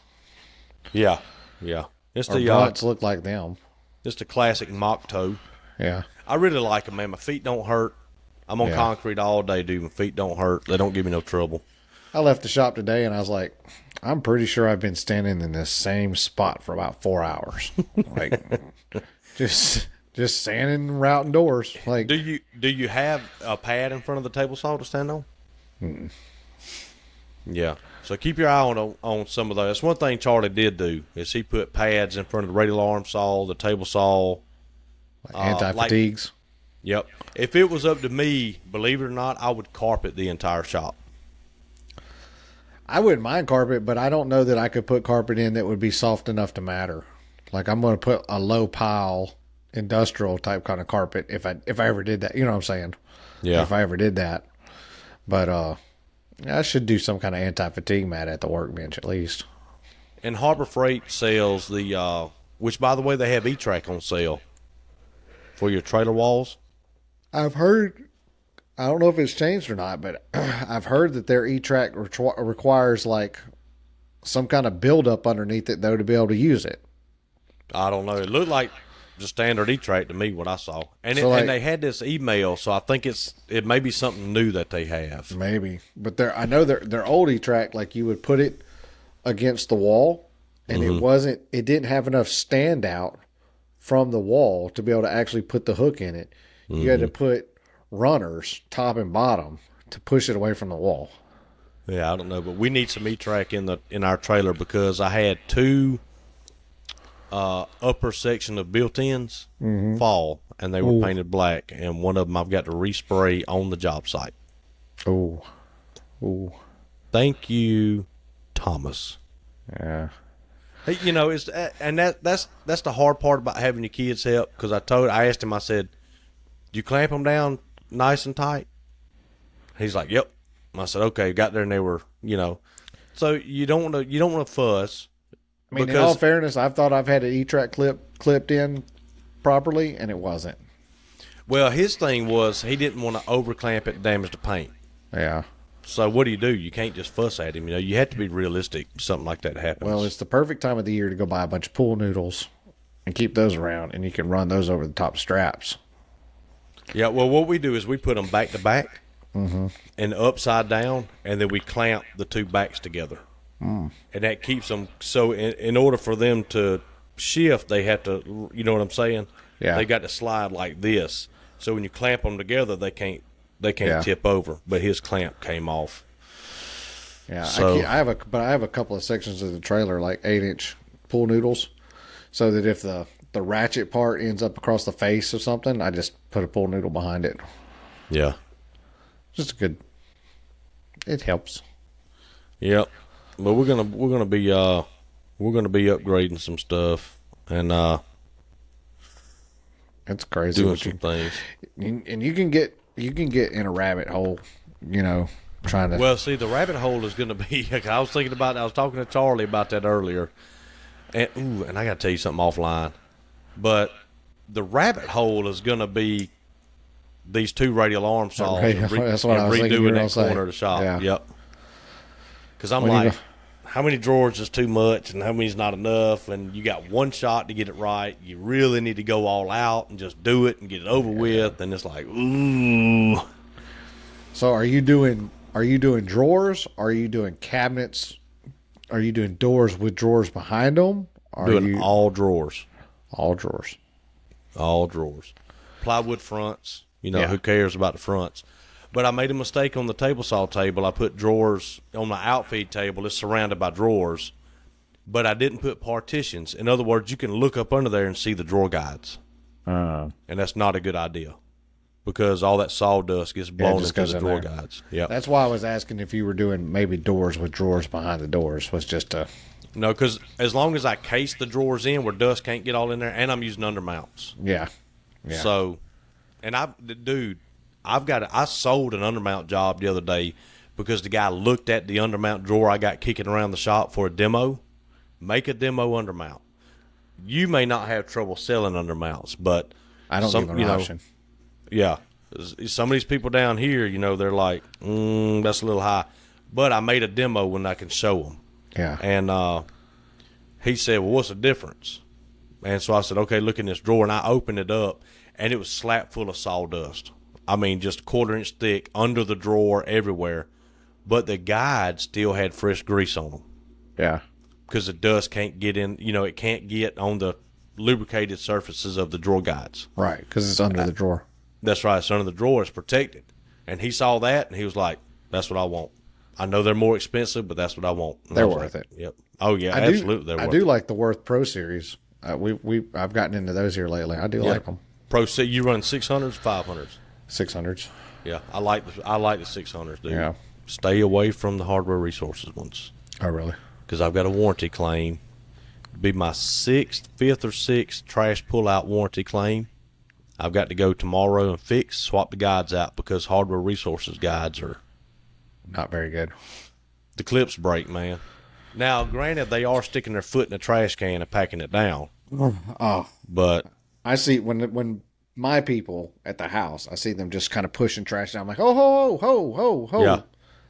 Speaker 2: Yeah, yeah. It's
Speaker 1: the Brunts look like them.
Speaker 2: Just a classic mock toe.
Speaker 1: Yeah,
Speaker 2: I really like them, man. My feet don't hurt. I'm on concrete all day, dude. My feet don't hurt. They don't give me no trouble.
Speaker 1: I left the shop today, and I was like, I'm pretty sure I've been standing in this same spot for about 4 hours. Like, just standing and routing doors. Like,
Speaker 2: do you have a pad in front of the table saw to stand on?
Speaker 1: Mm-mm.
Speaker 2: Yeah. So keep your eye on some of those. That's one thing Charlie did do is he put pads in front of the radial arm saw, the table saw,
Speaker 1: anti-fatigues.
Speaker 2: Yep. If it was up to me, believe it or not, I would carpet the entire shop.
Speaker 1: I wouldn't mind carpet, but I don't know that I could put carpet in that would be soft enough to matter. Like, I'm going to put a low pile industrial type kind of carpet if I ever did that. You know what I'm saying?
Speaker 2: Yeah.
Speaker 1: If I ever did that. But I should do some kind of anti-fatigue mat at the workbench at least.
Speaker 2: And Harbor Freight sells the, which by the way, they have E-Track on sale for your trailer walls.
Speaker 1: I've heard, I don't know if it's changed or not, but I've heard that their E-Track requires like some kind of buildup underneath it though to be able to use it.
Speaker 2: I don't know. It looked like the standard E-Track to me, what I saw. And
Speaker 1: so
Speaker 2: and they had this email, so I think it may be something new that they have.
Speaker 1: Maybe. But I know their old E-Track, like you would put it against the wall and it didn't have enough standout from the wall to be able to actually put the hook in it. You had to put runners top and bottom to push it away from the wall.
Speaker 2: Yeah, I don't know, but we need some E-Track in our trailer because I had two upper section of built-ins fall, and they were painted black. And one of them I've got to respray on the job site.
Speaker 1: Oh.
Speaker 2: Thank you, Thomas.
Speaker 1: Yeah.
Speaker 2: Hey, you know, it's and that's the hard part about having your kids help, because I asked him, I said, "Do you clamp them down nice and tight?" He's like, "Yep." I said, "Okay." Got there and they were, you know, so you don't want to fuss.
Speaker 1: I mean, in all fairness, I've thought I've had an E-track clipped in properly, and it wasn't.
Speaker 2: Well, his thing was he didn't want to over clamp it and damage the paint.
Speaker 1: Yeah.
Speaker 2: So what do? You can't just fuss at him. You know, you have to be realistic. Something like that happens.
Speaker 1: Well, it's the perfect time of the year to go buy a bunch of pool noodles and keep those around, and you can run those over the top straps.
Speaker 2: Yeah. Well, what we do is we put them back to back and upside down, and then we clamp the two backs together, and that keeps them. So in order for them to shift, they have to. You know what I'm saying?
Speaker 1: Yeah.
Speaker 2: They got to slide like this. So when you clamp them together, they can't tip over, but his clamp came off.
Speaker 1: Yeah,
Speaker 2: so,
Speaker 1: I have a couple of sections of the trailer, like 8-inch pool noodles, so that if the ratchet part ends up across the face of something, I just put a pool noodle behind it.
Speaker 2: Yeah,
Speaker 1: just good. It helps.
Speaker 2: Yep, but we're gonna be upgrading some stuff, and
Speaker 1: it's crazy
Speaker 2: doing some things,
Speaker 1: and you can get in a rabbit hole, you know, trying to.
Speaker 2: Well, see, the rabbit hole is going to be. I was talking to Charlie about that earlier, and I got to tell you something offline. But the rabbit hole is going to be these two radial arm saws
Speaker 1: that's what I was
Speaker 2: redoing that corner of the shop.
Speaker 1: Yeah.
Speaker 2: Yep. Because I'm like, how many drawers is too much, and how many is not enough? And you got one shot to get it right. You really need to go all out and just do it and get it over with. And it's like, ooh.
Speaker 1: So are you doing drawers? Are you doing cabinets? Are you doing doors with drawers behind them?
Speaker 2: All drawers.
Speaker 1: All drawers.
Speaker 2: All drawers. Plywood fronts. You know, who cares about the fronts? But I made a mistake on the table saw table. I put drawers on my outfeed table. It's surrounded by drawers. But I didn't put partitions. In other words, you can look up under there and see the drawer guides. And that's not a good idea, because all that sawdust gets blown into the drawer guides. Yep.
Speaker 1: That's why I was asking if you were doing maybe doors with drawers behind the doors. Was just a...
Speaker 2: No, because as long as I case the drawers in where dust can't get all in there, and I'm using undermounts.
Speaker 1: Yeah.
Speaker 2: So, and I sold an undermount job the other day because the guy looked at the undermount drawer I got kicking around the shop for a demo. Make a demo undermount. You may not have trouble selling undermounts, but
Speaker 1: I don't give an option.
Speaker 2: Yeah. Some of these people down here, you know, they're like, that's a little high. But I made a demo when I can show them.
Speaker 1: Yeah.
Speaker 2: And he said, well, what's the difference? And so I said, okay, look in this drawer. And I opened it up, and it was slap full of sawdust. I mean, just a 1/4 inch thick under the drawer everywhere. But the guides still had fresh grease on them.
Speaker 1: Yeah.
Speaker 2: Because the dust can't get in, you know, it can't get on the lubricated surfaces of the drawer guides.
Speaker 1: Right, because it's under the drawer.
Speaker 2: That's right. It's under the drawer. It's protected. And he saw that, and he was like, that's what I want. I know they're more expensive, but that's what I want. And
Speaker 1: they're worth it.
Speaker 2: Yep. Oh, yeah, absolutely. They're worth it.
Speaker 1: I do like the Worth Pro Series. I've gotten into those here lately. I do like them.
Speaker 2: Pro, you run 600s, 500s?
Speaker 1: 600s.
Speaker 2: Yeah, I like the 600s, dude.
Speaker 1: Yeah.
Speaker 2: Stay away from the Hardware Resources ones.
Speaker 1: Oh, really?
Speaker 2: Because I've got a warranty claim. It'll be my fifth or sixth trash pull-out warranty claim. I've got to go tomorrow and swap the guides out, because Hardware Resources guides are
Speaker 1: not very good.
Speaker 2: The clips break, man. Now, granted, they are sticking their foot in a trash can and packing it down.
Speaker 1: Oh,
Speaker 2: but
Speaker 1: I see when my people at the house, I see them just kind of pushing trash down. I'm like, ho ho ho ho ho.
Speaker 2: Yeah.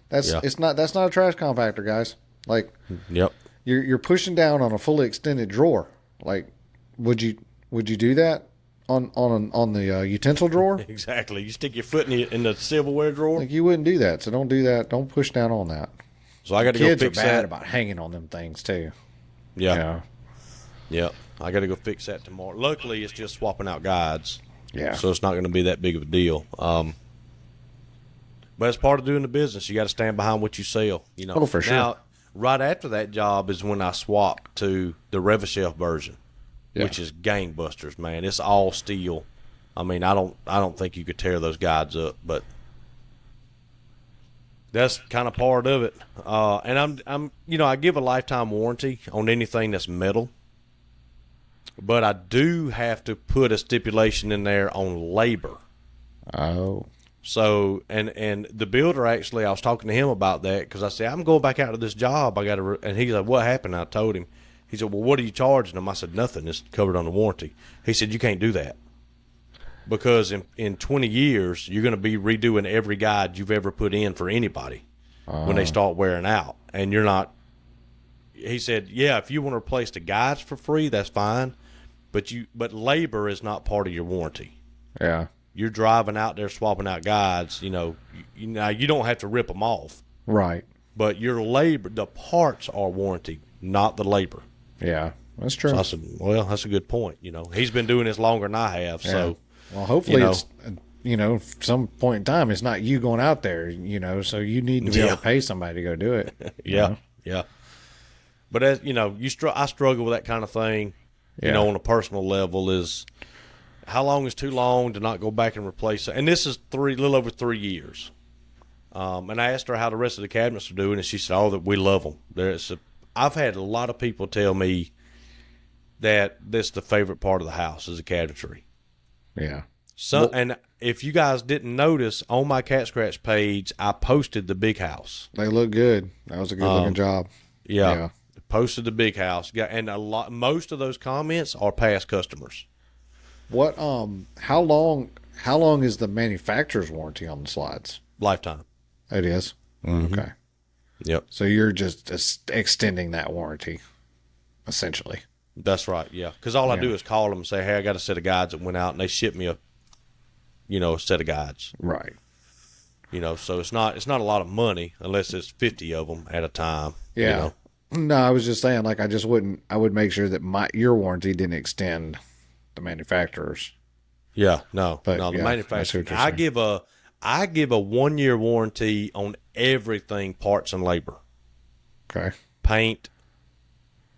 Speaker 1: That's not a trash compactor, guys. Like,
Speaker 2: yep.
Speaker 1: You're pushing down on a fully extended drawer. Like, would you do that on the utensil drawer?
Speaker 2: Exactly. You stick your foot in the silverware drawer.
Speaker 1: Like, you wouldn't do that. So don't do that. Don't push down on that.
Speaker 2: So I got to go fix that.
Speaker 1: Kids are bad about hanging on them things too.
Speaker 2: Yeah. Yep. I got to go fix that tomorrow. Luckily, it's just swapping out guides.
Speaker 1: Yeah.
Speaker 2: So it's not going to be that big of a deal. But as part of doing the business, you got to stand behind what you sell. You know.
Speaker 1: Oh, for sure.
Speaker 2: Now, right after that job is when I swapped to the Revashelf version. which is gangbusters, man. It's all steel. I mean, I don't think you could tear those guides up, but that's kind of part of it. And I'm I give a lifetime warranty on anything that's metal, but I do have to put a stipulation in there on labor.
Speaker 1: Oh.
Speaker 2: So, and the builder actually, I was talking to him about that because I said, I'm going back out to this job. And he's like, what happened? I told him. He said, well, what are you charging them? I said, nothing. It's covered on the warranty. He said, you can't do that because in 20 years, you're going to be redoing every guide you've ever put in for anybody when they start wearing out. And you're not, he said, yeah, if you want to replace the guides for free, that's fine. But labor is not part of your warranty.
Speaker 1: Yeah.
Speaker 2: You're driving out there swapping out guides, you don't have to rip them off.
Speaker 1: Right.
Speaker 2: But your labor, the parts are warranty, not the labor.
Speaker 1: Yeah, that's true.
Speaker 2: So I said, well, that's a good point. He's been doing this longer than I have. Yeah. So,
Speaker 1: well, hopefully it's, some point in time, it's not you going out there, so you need to be able to pay somebody to go do it.
Speaker 2: Yeah. But as I struggle with that kind of thing, on a personal level is, how long is too long to not go back and replace it? And this is a little over 3 years. And I asked her how the rest of the cabinets are doing, and she said, that we love them. I've had a lot of people tell me that this is the favorite part of the house is the cabinetry.
Speaker 1: Yeah.
Speaker 2: And if you guys didn't notice, on my Cat Scratch page, I posted the big house.
Speaker 1: They look good. That was a good looking job.
Speaker 2: Yeah. Posted the big house. And most of those comments are past customers.
Speaker 1: What how long is the manufacturer's warranty on the slides?
Speaker 2: Lifetime.
Speaker 1: It is?
Speaker 2: Mm-hmm.
Speaker 1: Okay.
Speaker 2: Yep.
Speaker 1: So you're just extending that warranty, essentially.
Speaker 2: That's right, yeah. Because all I do is call them and say, hey, I got a set of guides that went out, and they ship me a set of guides.
Speaker 1: Right.
Speaker 2: So it's not a lot of money unless it's 50 of them at a time.
Speaker 1: Yeah. No, I was just saying, I would make sure that your warranty didn't extend the manufacturers.
Speaker 2: Yeah, no, the manufacturer. I give a 1 year warranty on everything, parts and labor.
Speaker 1: Okay.
Speaker 2: Paint,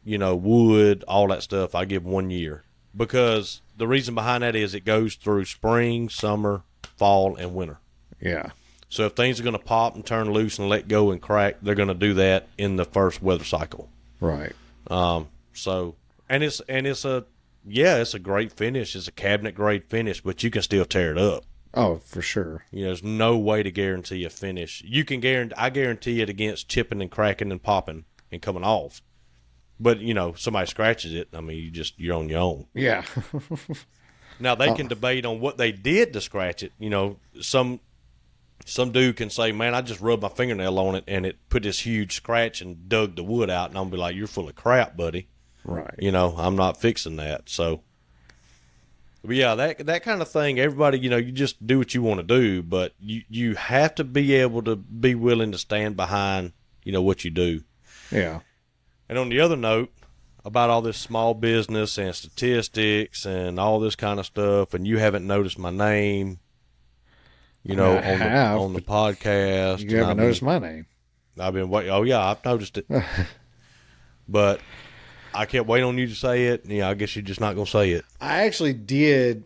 Speaker 2: wood, all that stuff. I give 1 year because the reason behind that is it goes through spring, summer, fall, and winter.
Speaker 1: Yeah.
Speaker 2: So if things are going to pop and turn loose and let go and crack, they're going to do that in the first weather cycle.
Speaker 1: Right.
Speaker 2: It's a great finish. It's a cabinet grade finish, but you can still tear it up.
Speaker 1: Oh, for sure.
Speaker 2: There's no way to guarantee a finish. I guarantee it against chipping and cracking and popping and coming off. But somebody scratches it. I mean, you're on your own.
Speaker 1: Yeah.
Speaker 2: Now they can debate on what they did to scratch it. Some dude can say, man, I just rubbed my fingernail on it and it put this huge scratch and dug the wood out. And I'm be like, you're full of crap, buddy.
Speaker 1: Right.
Speaker 2: I'm not fixing that. So, but yeah, that kind of thing, everybody, you just do what you want to do, but you have to be able to be willing to stand behind, what you do.
Speaker 1: Yeah. And
Speaker 2: on the other note, about all this small business and statistics and all this kind of stuff, and you haven't noticed my name, on the podcast.
Speaker 1: You haven't noticed my name.
Speaker 2: I've been waiting. Oh yeah, I've noticed it. But I kept waiting on you to say it. I guess you're just not going to say it.
Speaker 1: I actually did.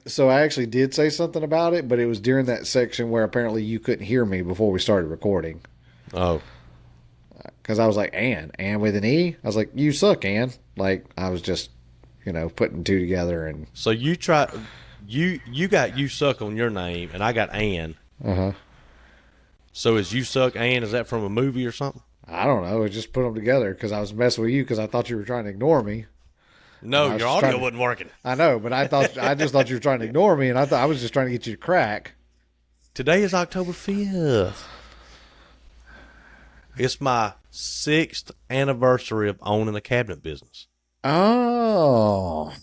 Speaker 1: So I actually did say something about it, but it was during that section where apparently you couldn't hear me before we started recording.
Speaker 2: Oh.
Speaker 1: Because I was like, Ann with an E? I was like, you suck, Ann. I was just, putting two together. And
Speaker 2: so you got you suck on your name, and I got Ann.
Speaker 1: Uh-huh.
Speaker 2: So is you suck Ann, is that from a movie or something?
Speaker 1: I don't know. I just put them together because I was messing with you because I thought you were trying to ignore me.
Speaker 2: No, your audio wasn't working.
Speaker 1: I know, but I just thought you were trying to ignore me, and I was just trying to get you to crack.
Speaker 2: Today is October 5th. It's my 6th anniversary of owning a cabinet business.
Speaker 1: Oh.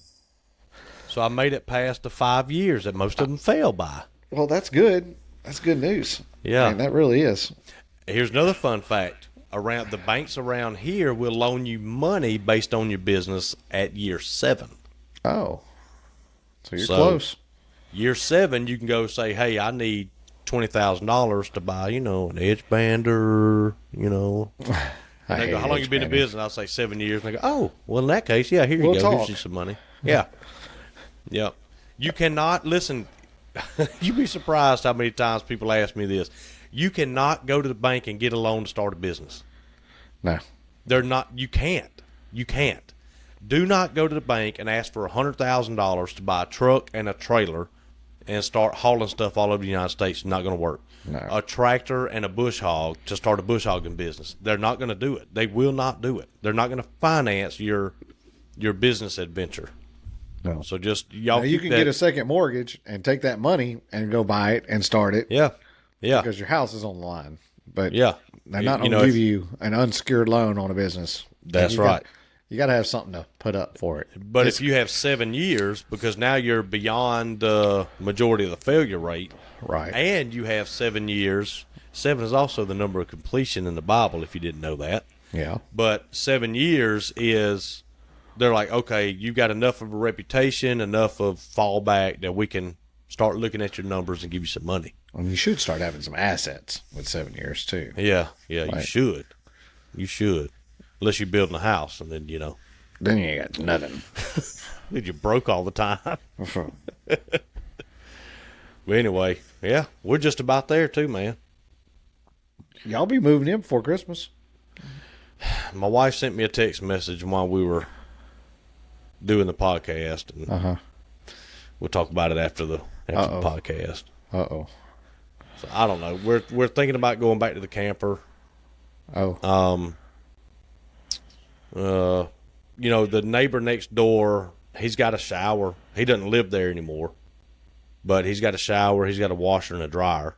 Speaker 2: So I made it past the 5 years that most of them fail by.
Speaker 1: Well, that's good. That's good news.
Speaker 2: Yeah.
Speaker 1: That really is.
Speaker 2: Here's another fun fact. Around the banks around here will loan you money based on your business at year 7.
Speaker 1: Oh. So you're close.
Speaker 2: Year 7, you can go say, hey, I need $20,000 to buy, an edge bander, And they go, how long you been in business? I'll say 7 years. And they go, oh, well, in that case, yeah, here you go. Talk. Here's you some money. Yeah. Yeah. You cannot, listen, you'd be surprised how many times people ask me this. You cannot go to the bank and get a loan to start a business.
Speaker 1: No.
Speaker 2: They're not, you can't. You can't. Do not go to the bank and ask for $100,000 to buy a truck and a trailer and start hauling stuff all over the United States. It's not going to work.
Speaker 1: No.
Speaker 2: A tractor and a bush hog to start a bush hogging business. They're not going to do it. They will not do it. They're not going to finance your business adventure.
Speaker 1: No.
Speaker 2: So just y'all. Now
Speaker 1: you can get a second mortgage and take that money and go buy it and start it.
Speaker 2: Yeah. Yeah.
Speaker 1: Because your house is on the line. But
Speaker 2: yeah,
Speaker 1: they're not going to give you an unsecured loan on a business.
Speaker 2: That's right.
Speaker 1: You got to have something to put up for it.
Speaker 2: But if you have 7 years, because now you're beyond the majority of the failure rate,
Speaker 1: right?
Speaker 2: And you have 7 years. 7 is also the number of completion in the Bible, if you didn't know that.
Speaker 1: Yeah.
Speaker 2: But 7 years is, they're like, okay, you've got enough of a reputation, enough of fallback that we can start looking at your numbers and give you some money.
Speaker 1: And you should start having some assets with 7 years too.
Speaker 2: Yeah, you should. You should. Unless you're building a house, and then,
Speaker 1: Then you ain't got nothing.
Speaker 2: Then you're broke all the time. But anyway, yeah, we're just about there too, man.
Speaker 1: Y'all be moving in before Christmas.
Speaker 2: My wife sent me a text message while we were doing the podcast, and we'll talk about it after the podcast. So I don't know. We're thinking about going back to the camper. The neighbor next door, he's got a shower. He doesn't live there anymore, but he's got a shower. He's got a washer and a dryer.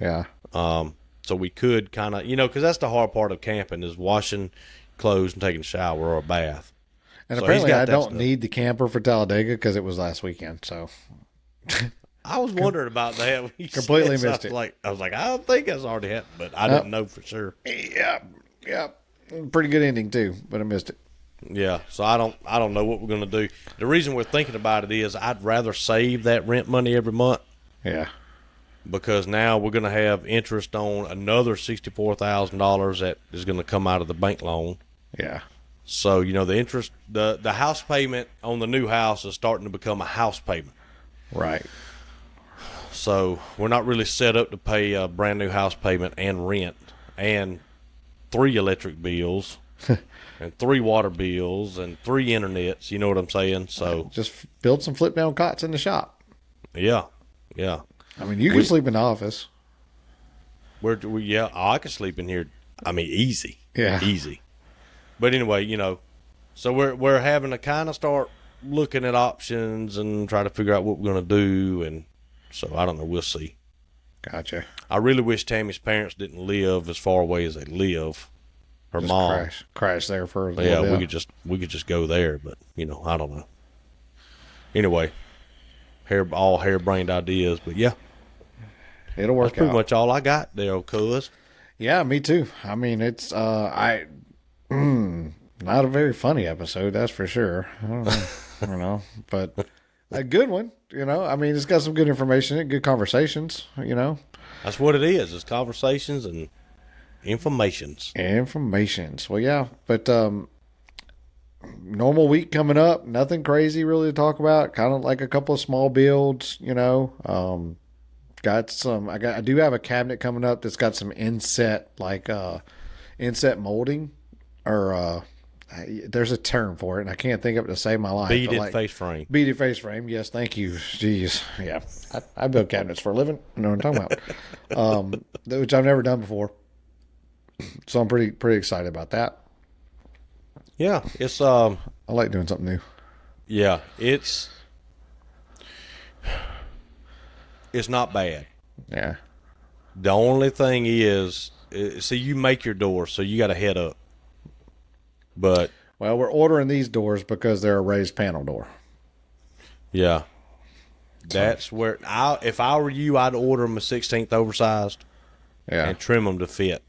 Speaker 1: Yeah.
Speaker 2: So we could kind of, because that's the hard part of camping is washing clothes and taking a shower or a bath.
Speaker 1: And so apparently I don't need the camper for Talladega because it was last weekend. So
Speaker 2: I was wondering about that.
Speaker 1: Completely missed it.
Speaker 2: I was like, I don't think that's already happened, but I didn't know for sure.
Speaker 1: Yeah. Pretty good ending too, but I missed it.
Speaker 2: Yeah, so I don't know what we're going to do. The reason we're thinking about it is I'd rather save that rent money every month.
Speaker 1: Yeah.
Speaker 2: Because now we're going to have interest on another $64,000 that is going to come out of the bank loan.
Speaker 1: Yeah.
Speaker 2: So, the interest, the house payment on the new house is starting to become a house payment.
Speaker 1: Right.
Speaker 2: So we're not really set up to pay a brand new house payment and rent and 3 electric bills and 3 water bills and 3 internets. You know what I'm saying? So
Speaker 1: just build some flip down cots in the shop.
Speaker 2: Yeah.
Speaker 1: I mean, you can sleep in the office.
Speaker 2: I can sleep in here. I mean, easy.
Speaker 1: Yeah.
Speaker 2: Easy. But anyway, so we're having to kind of start looking at options and try to figure out what we're going to do. And so I don't know. We'll see.
Speaker 1: Gotcha.
Speaker 2: I really wish Tammy's parents didn't live as far away as they live. Her
Speaker 1: just
Speaker 2: mom
Speaker 1: crash there for a little bit.
Speaker 2: we could just go there, but I don't know. Anyway, all harebrained ideas, but yeah,
Speaker 1: it'll work.
Speaker 2: That's pretty much all I got there, cuz.
Speaker 1: Yeah, me too. I mean, it's not a very funny episode, that's for sure. I don't know, but a good one. I mean, it's got some good information and good conversations.
Speaker 2: That's what it is. It's conversations and informations.
Speaker 1: Well, yeah, but normal week coming up. Nothing crazy really to talk about. Kind of like a couple of small builds. Got some. I do have a cabinet coming up that's got some inset inset molding, or there's a term for it, and I can't think of it to save my life.
Speaker 2: Beaded face frame.
Speaker 1: Beaded face frame. Yes, thank you. Jeez, yeah. I build cabinets for a living. I know what I'm talking about. Which I've never done before. So I'm pretty excited about that.
Speaker 2: Yeah, it's
Speaker 1: I like doing something new.
Speaker 2: Yeah, it's not bad.
Speaker 1: Yeah.
Speaker 2: The only thing is, see, you make your doors, so you got to head up. But
Speaker 1: we're ordering these doors because they're a raised panel door.
Speaker 2: Yeah, that's where if I were you, I'd order them a 16th oversized.
Speaker 1: Yeah,
Speaker 2: and trim them to fit.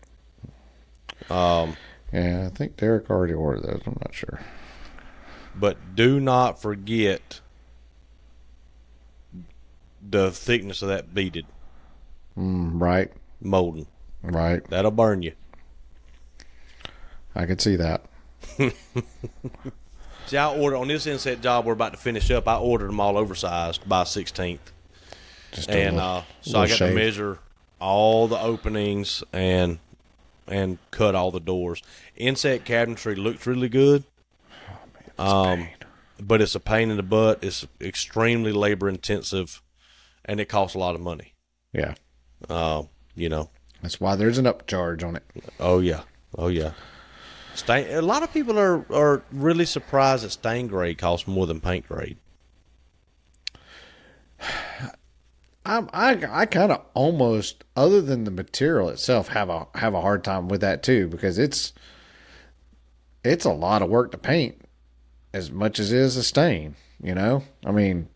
Speaker 1: Yeah, I think Derek already ordered those. I'm not sure.
Speaker 2: But do not forget the thickness of that beaded.
Speaker 1: Right.
Speaker 2: Molding.
Speaker 1: Right.
Speaker 2: That'll burn you.
Speaker 1: I could see that.
Speaker 2: See, I ordered on this inset job we're about to finish up. I ordered them all oversized by 16th, and so I got to measure all the openings and cut all the doors. Inset cabinetry looks really good. Oh, man, but it's a pain in the butt. It's extremely labor intensive, and it costs a lot of money.
Speaker 1: Yeah.
Speaker 2: That's
Speaker 1: why there's an upcharge on it.
Speaker 2: Oh yeah. A lot of people are really surprised that stain grade costs more than paint grade.
Speaker 1: I kind of almost, other than the material itself, have a hard time with that too, because it's a lot of work to paint as much as it is a stain. I mean,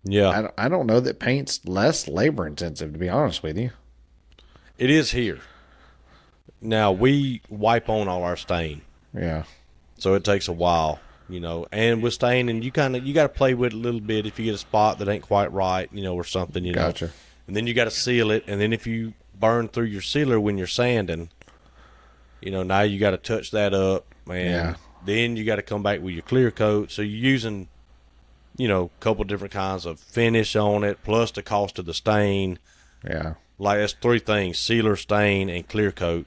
Speaker 2: yeah.
Speaker 1: I don't know that paint's less labor intensive, to be honest with you.
Speaker 2: It is here. Now we wipe on all our stain.
Speaker 1: Yeah.
Speaker 2: So it takes a while, and with staining, you got to play with it a little bit. If you get a spot that ain't quite right, or something,
Speaker 1: Gotcha.
Speaker 2: And then you got to seal it. And then if you burn through your sealer when you're sanding, now you got to touch that up, and then you got to come back with your clear coat. So you're using, a couple different kinds of finish on it, plus the cost of the stain.
Speaker 1: Yeah.
Speaker 2: Like that's three things: sealer, stain, and clear coat.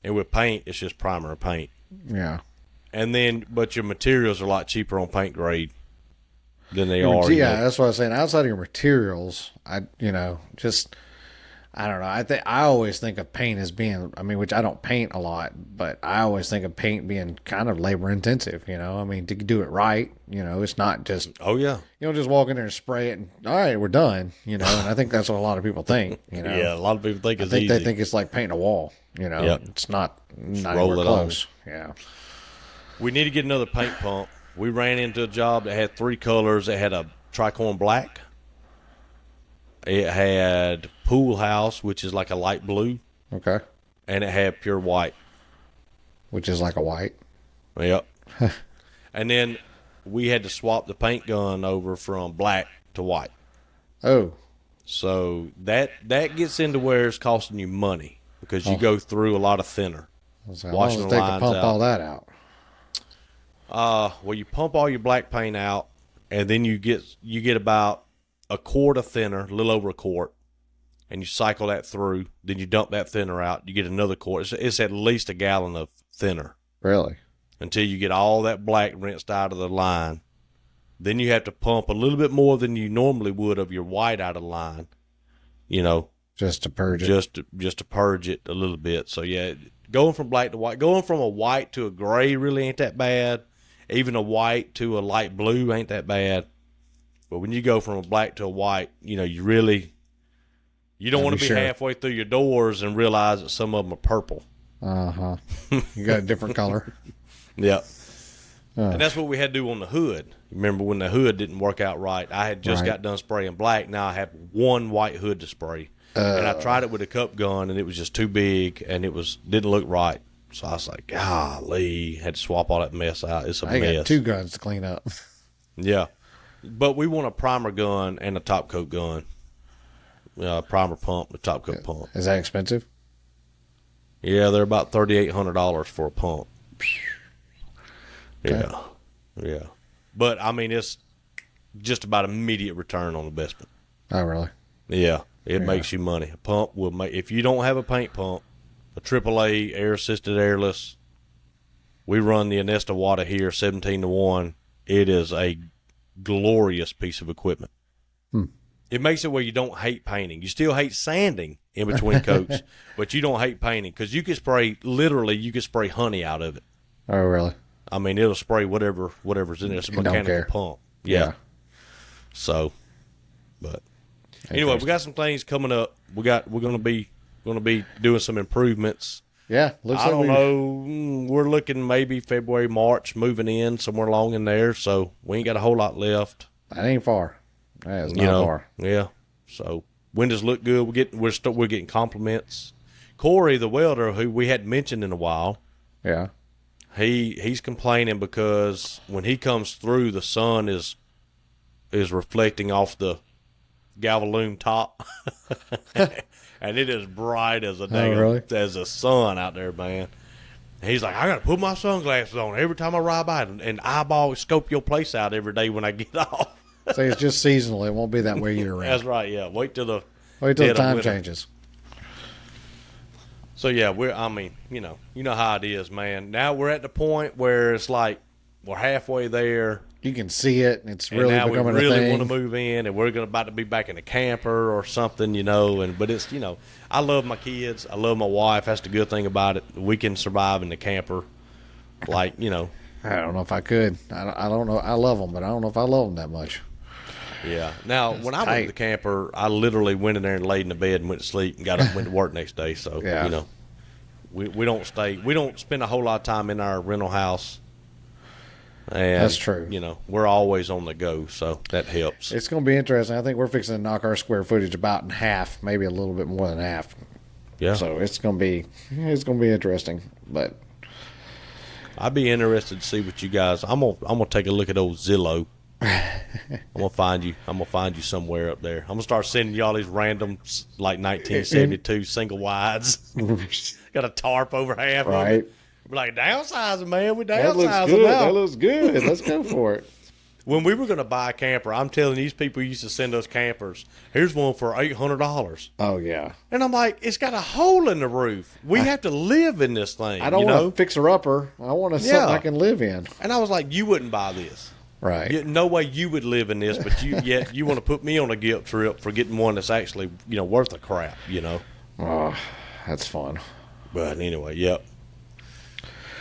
Speaker 2: And with paint, it's just primer and paint.
Speaker 1: Yeah.
Speaker 2: And then, but your materials are a lot cheaper on paint grade than they are.
Speaker 1: Yeah, that's what I was saying. Outside of your materials, I don't know. I always think of paint as being, which I don't paint a lot, but I always think of paint being kind of labor intensive. To do it right, it's not just.
Speaker 2: Oh yeah.
Speaker 1: You don't just walk in there and spray it and all right, we're done. And I think that's what a lot of people think.
Speaker 2: Yeah, a lot of people think it's
Speaker 1: easy.
Speaker 2: They
Speaker 1: think it's like painting a wall.
Speaker 2: Yep.
Speaker 1: It's not anywhere
Speaker 2: close.
Speaker 1: On. Yeah.
Speaker 2: We need to get another paint pump. We ran into a job that had three colors. It had a tricorn black. It had pool house, which is like a light blue.
Speaker 1: Okay.
Speaker 2: And it had pure white.
Speaker 1: Which is like a white.
Speaker 2: Yep. And then we had to swap the paint gun over from black to white.
Speaker 1: Oh.
Speaker 2: So that gets into where it's costing you money because you go through a lot of thinner.
Speaker 1: Washing the lines out. All that out.
Speaker 2: Well, you pump all your black paint out, and then you get about a quart of thinner, a little over a quart, and you cycle that through. Then you dump that thinner out. You get another quart. It's at least a gallon of thinner.
Speaker 1: Really?
Speaker 2: Until you get all that black rinsed out of the line. Then you have to pump a little bit more than you normally would of your white out of the line.
Speaker 1: Just to purge it.
Speaker 2: Just to purge it a little bit. So yeah, going from black to white, going from a white to a gray really ain't that bad. Even a white to a light blue ain't that bad. But when you go from a black to a white, you don't want to be halfway through your doors and realize that some of them are purple.
Speaker 1: Uh-huh. You got a different color.
Speaker 2: Yep. And that's what we had to do on the hood. Remember when the hood didn't work out right? I had just got done spraying black. Now I have one white hood to spray. And I tried it with a cup gun, and it was just too big, and didn't look right. So I was like, golly, had to swap all that mess out. It's a mess.
Speaker 1: I got two guns to clean up.
Speaker 2: Yeah. But we want a primer gun and a top coat gun. Primer pump, a top coat pump.
Speaker 1: Is that expensive?
Speaker 2: Yeah, they're about $3,800 for a pump.
Speaker 1: Okay.
Speaker 2: Yeah. But, it's just about immediate return on investment.
Speaker 1: Oh, really?
Speaker 2: Yeah. It makes you money. A pump will make, if you don't have a paint pump, a AAA air-assisted airless, we run the Anesta Wada here 17-1. It is a glorious piece of equipment. It makes it where you don't hate painting. You still hate sanding in between coats, but you don't hate painting because you can spray honey out of it.
Speaker 1: Oh, really?
Speaker 2: It'll spray whatever's in there. It's a mechanical pump. Yeah. So, but anyway, we got some things coming up. We're going to be doing some improvements.
Speaker 1: Yeah,
Speaker 2: I don't know. We're looking maybe February, March, moving in somewhere along in there. So we ain't got a whole lot left.
Speaker 1: That ain't far. That is not far.
Speaker 2: Yeah. So windows look good. We're getting compliments. Corey, the welder, who we hadn't mentioned in a while.
Speaker 1: Yeah.
Speaker 2: He's complaining because when he comes through, the sun is reflecting off the galvalume top, and it is bright as a as a sun out there, man. And he's like, I got to put my sunglasses on every time I ride by and eyeball scope your place out every day when I get off.
Speaker 1: So it's just seasonal. It won't be that way year round.
Speaker 2: That's right, yeah. Wait till the
Speaker 1: time changes.
Speaker 2: So, yeah, you know how it is, man. Now we're at the point where it's like we're halfway there.
Speaker 1: You can see it, and it's really
Speaker 2: now
Speaker 1: becoming
Speaker 2: we really
Speaker 1: a thing.
Speaker 2: want to move in, and we're about to be back in the camper or something, you know. But it's, you know, I love my kids. I love my wife. That's the good thing about it. We can survive in the camper, like, you know.
Speaker 1: I don't know if I could. I don't know. I love them, but I don't know if I love them that much.
Speaker 2: Yeah. Now, when I went to the camper, I literally went in there and laid in the bed and went to sleep and got up and went to work next day. So, you know, we don't spend a whole lot of time in our rental house. And,
Speaker 1: that's true.
Speaker 2: You know, we're always on the go, so that helps.
Speaker 1: It's going to be interesting. I think we're fixing to knock our square footage about in half, maybe a little bit more than half.
Speaker 2: Yeah.
Speaker 1: So it's going to be interesting, but
Speaker 2: I'd be interested to see what you guys. I'm gonna take a look at old Zillow. I'm gonna find you somewhere up there. I'm gonna start sending you all these random like 1972 single wides. Got a tarp over half of it. We're like, downsizing, man. We're downsizing now.
Speaker 1: That looks good. Let's go for it.
Speaker 2: When we were going to buy a camper, I'm telling these people who used to send us campers, here's one for $800.
Speaker 1: Oh, yeah.
Speaker 2: And I'm like, it's got a hole in the roof. We have to live in this thing.
Speaker 1: I don't want a fixer-upper. I want something I can live in.
Speaker 2: And I was like, you wouldn't buy this.
Speaker 1: Right.
Speaker 2: No way you would live in this, but you want to put me on a guilt trip for getting one that's actually, you know, worth a crap, you know.
Speaker 1: Oh, that's fun.
Speaker 2: But anyway, yep.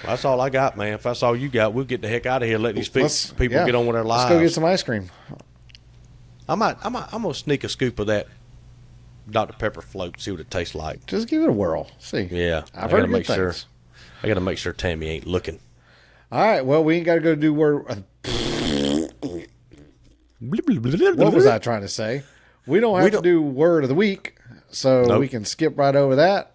Speaker 2: That's all I got, man. If that's all you got, we'll get the heck out of here. Let these people get on with their lives.
Speaker 1: Let's go get some ice cream.
Speaker 2: I'm gonna sneak a scoop of that Dr. Pepper float, see what it tastes like.
Speaker 1: Just give it a whirl. See.
Speaker 2: Yeah,
Speaker 1: I've heard good things.
Speaker 2: I gotta make sure Tammy ain't looking.
Speaker 1: All right. Well, we ain't got to go do word. What was I trying to say? We don't have to do word of the week, so we can skip right over that.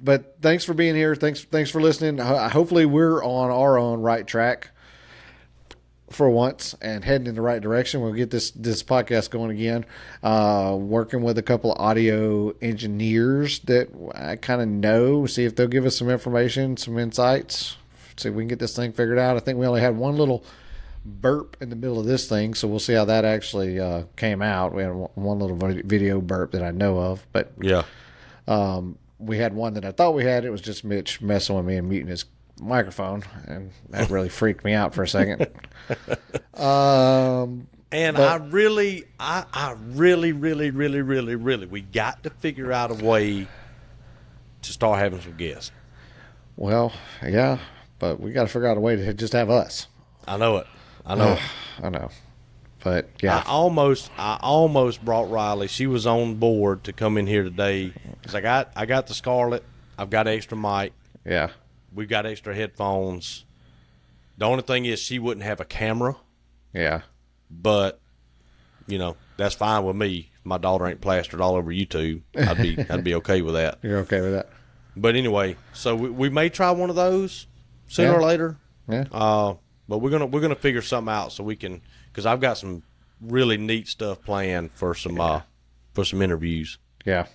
Speaker 1: But thanks for being here. Thanks for listening. Hopefully we're on our own right track for once and heading in the right direction. We'll get this podcast going again. Working with a couple of audio engineers that I kind of know, see if they'll give us some information, some insights, see if we can get this thing figured out. I think we only had one little burp in the middle of this thing, so we'll see how that actually came out. We had one little video burp that I know of, but
Speaker 2: yeah.
Speaker 1: We had one that I thought we had. It was just Mitch messing with me and muting his microphone, and that really freaked me out for a second.
Speaker 2: I really, we got to figure out a way to start having some guests.
Speaker 1: Well, yeah, but we got to figure out a way to just have us.
Speaker 2: I know it. I know.
Speaker 1: But yeah,
Speaker 2: I almost brought Riley. She was on board to come in here today. Cause I got the Scarlett. I've got extra mic.
Speaker 1: Yeah,
Speaker 2: we've got extra headphones. The only thing is she wouldn't have a camera.
Speaker 1: Yeah,
Speaker 2: but you know that's fine with me. My daughter ain't plastered all over YouTube. I'd be okay with that.
Speaker 1: You're okay with that.
Speaker 2: But anyway, so we may try one of those sooner or later.
Speaker 1: Yeah.
Speaker 2: But we're gonna figure something out so we can, because I've got some really neat stuff planned for some interviews.
Speaker 1: Yeah.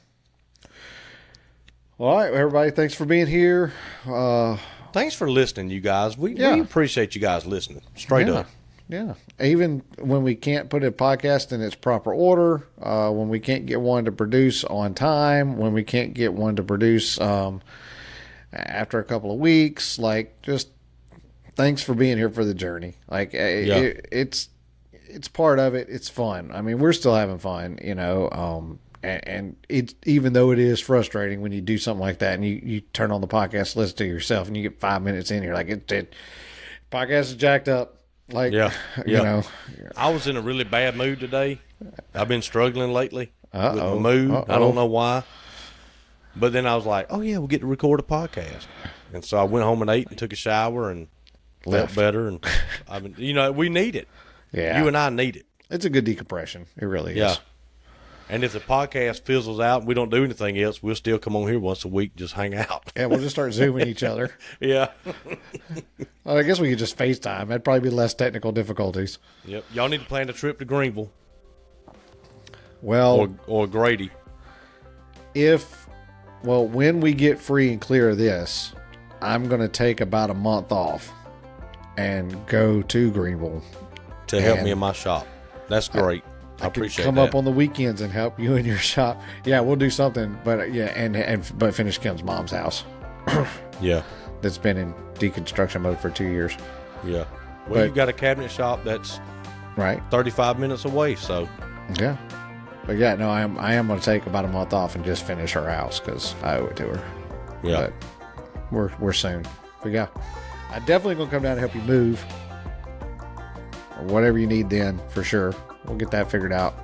Speaker 1: All right, everybody. Thanks for being here.
Speaker 2: Thanks for listening, you guys. We appreciate you guys listening. Straight up.
Speaker 1: Yeah. Even when we can't put a podcast in its proper order, when we can't get one to produce on time, when we can't get one to produce after a couple of weeks, like, just thanks for being here for the journey. Like, it's part of it. It's fun. I mean, we're still having fun, you know. And it's, even though it is frustrating when you do something like that and you turn on the podcast, listen to yourself, and you get 5 minutes in, you're like, podcast is jacked up. Like, you know.
Speaker 2: I was in a really bad mood today. I've been struggling lately with my mood. I don't know why. But then I was like, oh, yeah, we'll get to record a podcast. And so I went home and ate and took a shower and felt better. And you know, we need it.
Speaker 1: Yeah.
Speaker 2: You and I need it.
Speaker 1: It's a good decompression. It really is.
Speaker 2: Yeah. And if the podcast fizzles out and we don't do anything else, we'll still come on here once a week and just hang out.
Speaker 1: Yeah, we'll just start Zooming each other.
Speaker 2: Yeah.
Speaker 1: Well, I guess we could just FaceTime. That'd probably be less technical difficulties.
Speaker 2: Yep. Y'all need to plan a trip to Greenville.
Speaker 1: Well.
Speaker 2: Or Grady.
Speaker 1: If Well, when we get free and clear of this, I'm going to take about a month off and go to Greenville
Speaker 2: to help me in my shop. That's great. I appreciate
Speaker 1: come
Speaker 2: that.
Speaker 1: up on the weekends and help you in your shop. Yeah, we'll do something, but but finish Kim's mom's house.
Speaker 2: Yeah,
Speaker 1: that's been in deconstruction mode for 2 years.
Speaker 2: Yeah, well, you got a cabinet shop that's
Speaker 1: right
Speaker 2: 35 minutes away, so
Speaker 1: yeah. But yeah, no, I am going to take about a month off and just finish her house because I owe it to her.
Speaker 2: Yeah,
Speaker 1: but we're soon. But yeah, I definitely going to come down and help you move or whatever you need. Then for sure, we'll get that figured out.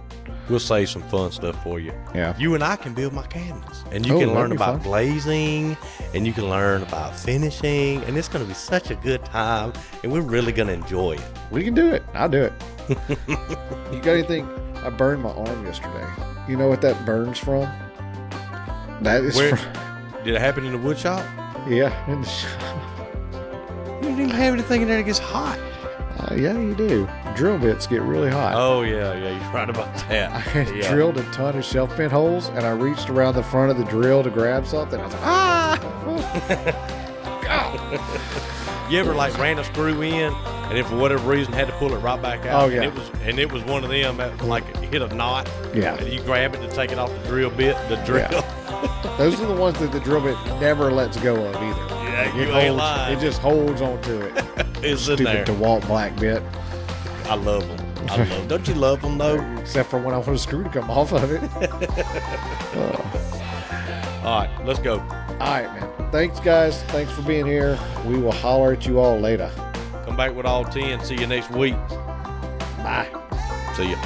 Speaker 2: We'll save some fun stuff for you.
Speaker 1: Yeah,
Speaker 2: you and I can build my cabinets, and you can learn about glazing, and you can learn about finishing, and it's going to be such a good time, and we're really going to enjoy it.
Speaker 1: We can do it. I'll do it. You got anything? I burned my arm yesterday. You know what that burns from? That is
Speaker 2: Did it happen in the wood shop?
Speaker 1: Yeah, in the shop.
Speaker 2: You don't even have anything in there that gets hot.
Speaker 1: Yeah, you do. Drill bits get really hot.
Speaker 2: Oh, yeah, you're right about that.
Speaker 1: I drilled a ton of shelf pin holes, and I reached around the front of the drill to grab something. I was like,
Speaker 2: You ever like ran a screw in, and then for whatever reason had to pull it right back out?
Speaker 1: Oh, yeah.
Speaker 2: And it was one of them that like hit a knot.
Speaker 1: Yeah.
Speaker 2: And you grab it to take it off the drill bit,
Speaker 1: Yeah. Those are the ones that the drill bit never lets go of either.
Speaker 2: Yeah, you ain't lying.
Speaker 1: It just holds onto it.
Speaker 2: It's in there.
Speaker 1: Stupid DeWalt black bit.
Speaker 2: I love them. Don't you love them though?
Speaker 1: Except for when I want a screw to come off of it.
Speaker 2: All right, let's go.
Speaker 1: All right, man. Thanks, guys. Thanks for being here. We will holler at you all later.
Speaker 2: Come back with all 10. See you next week.
Speaker 1: Bye.
Speaker 2: See ya.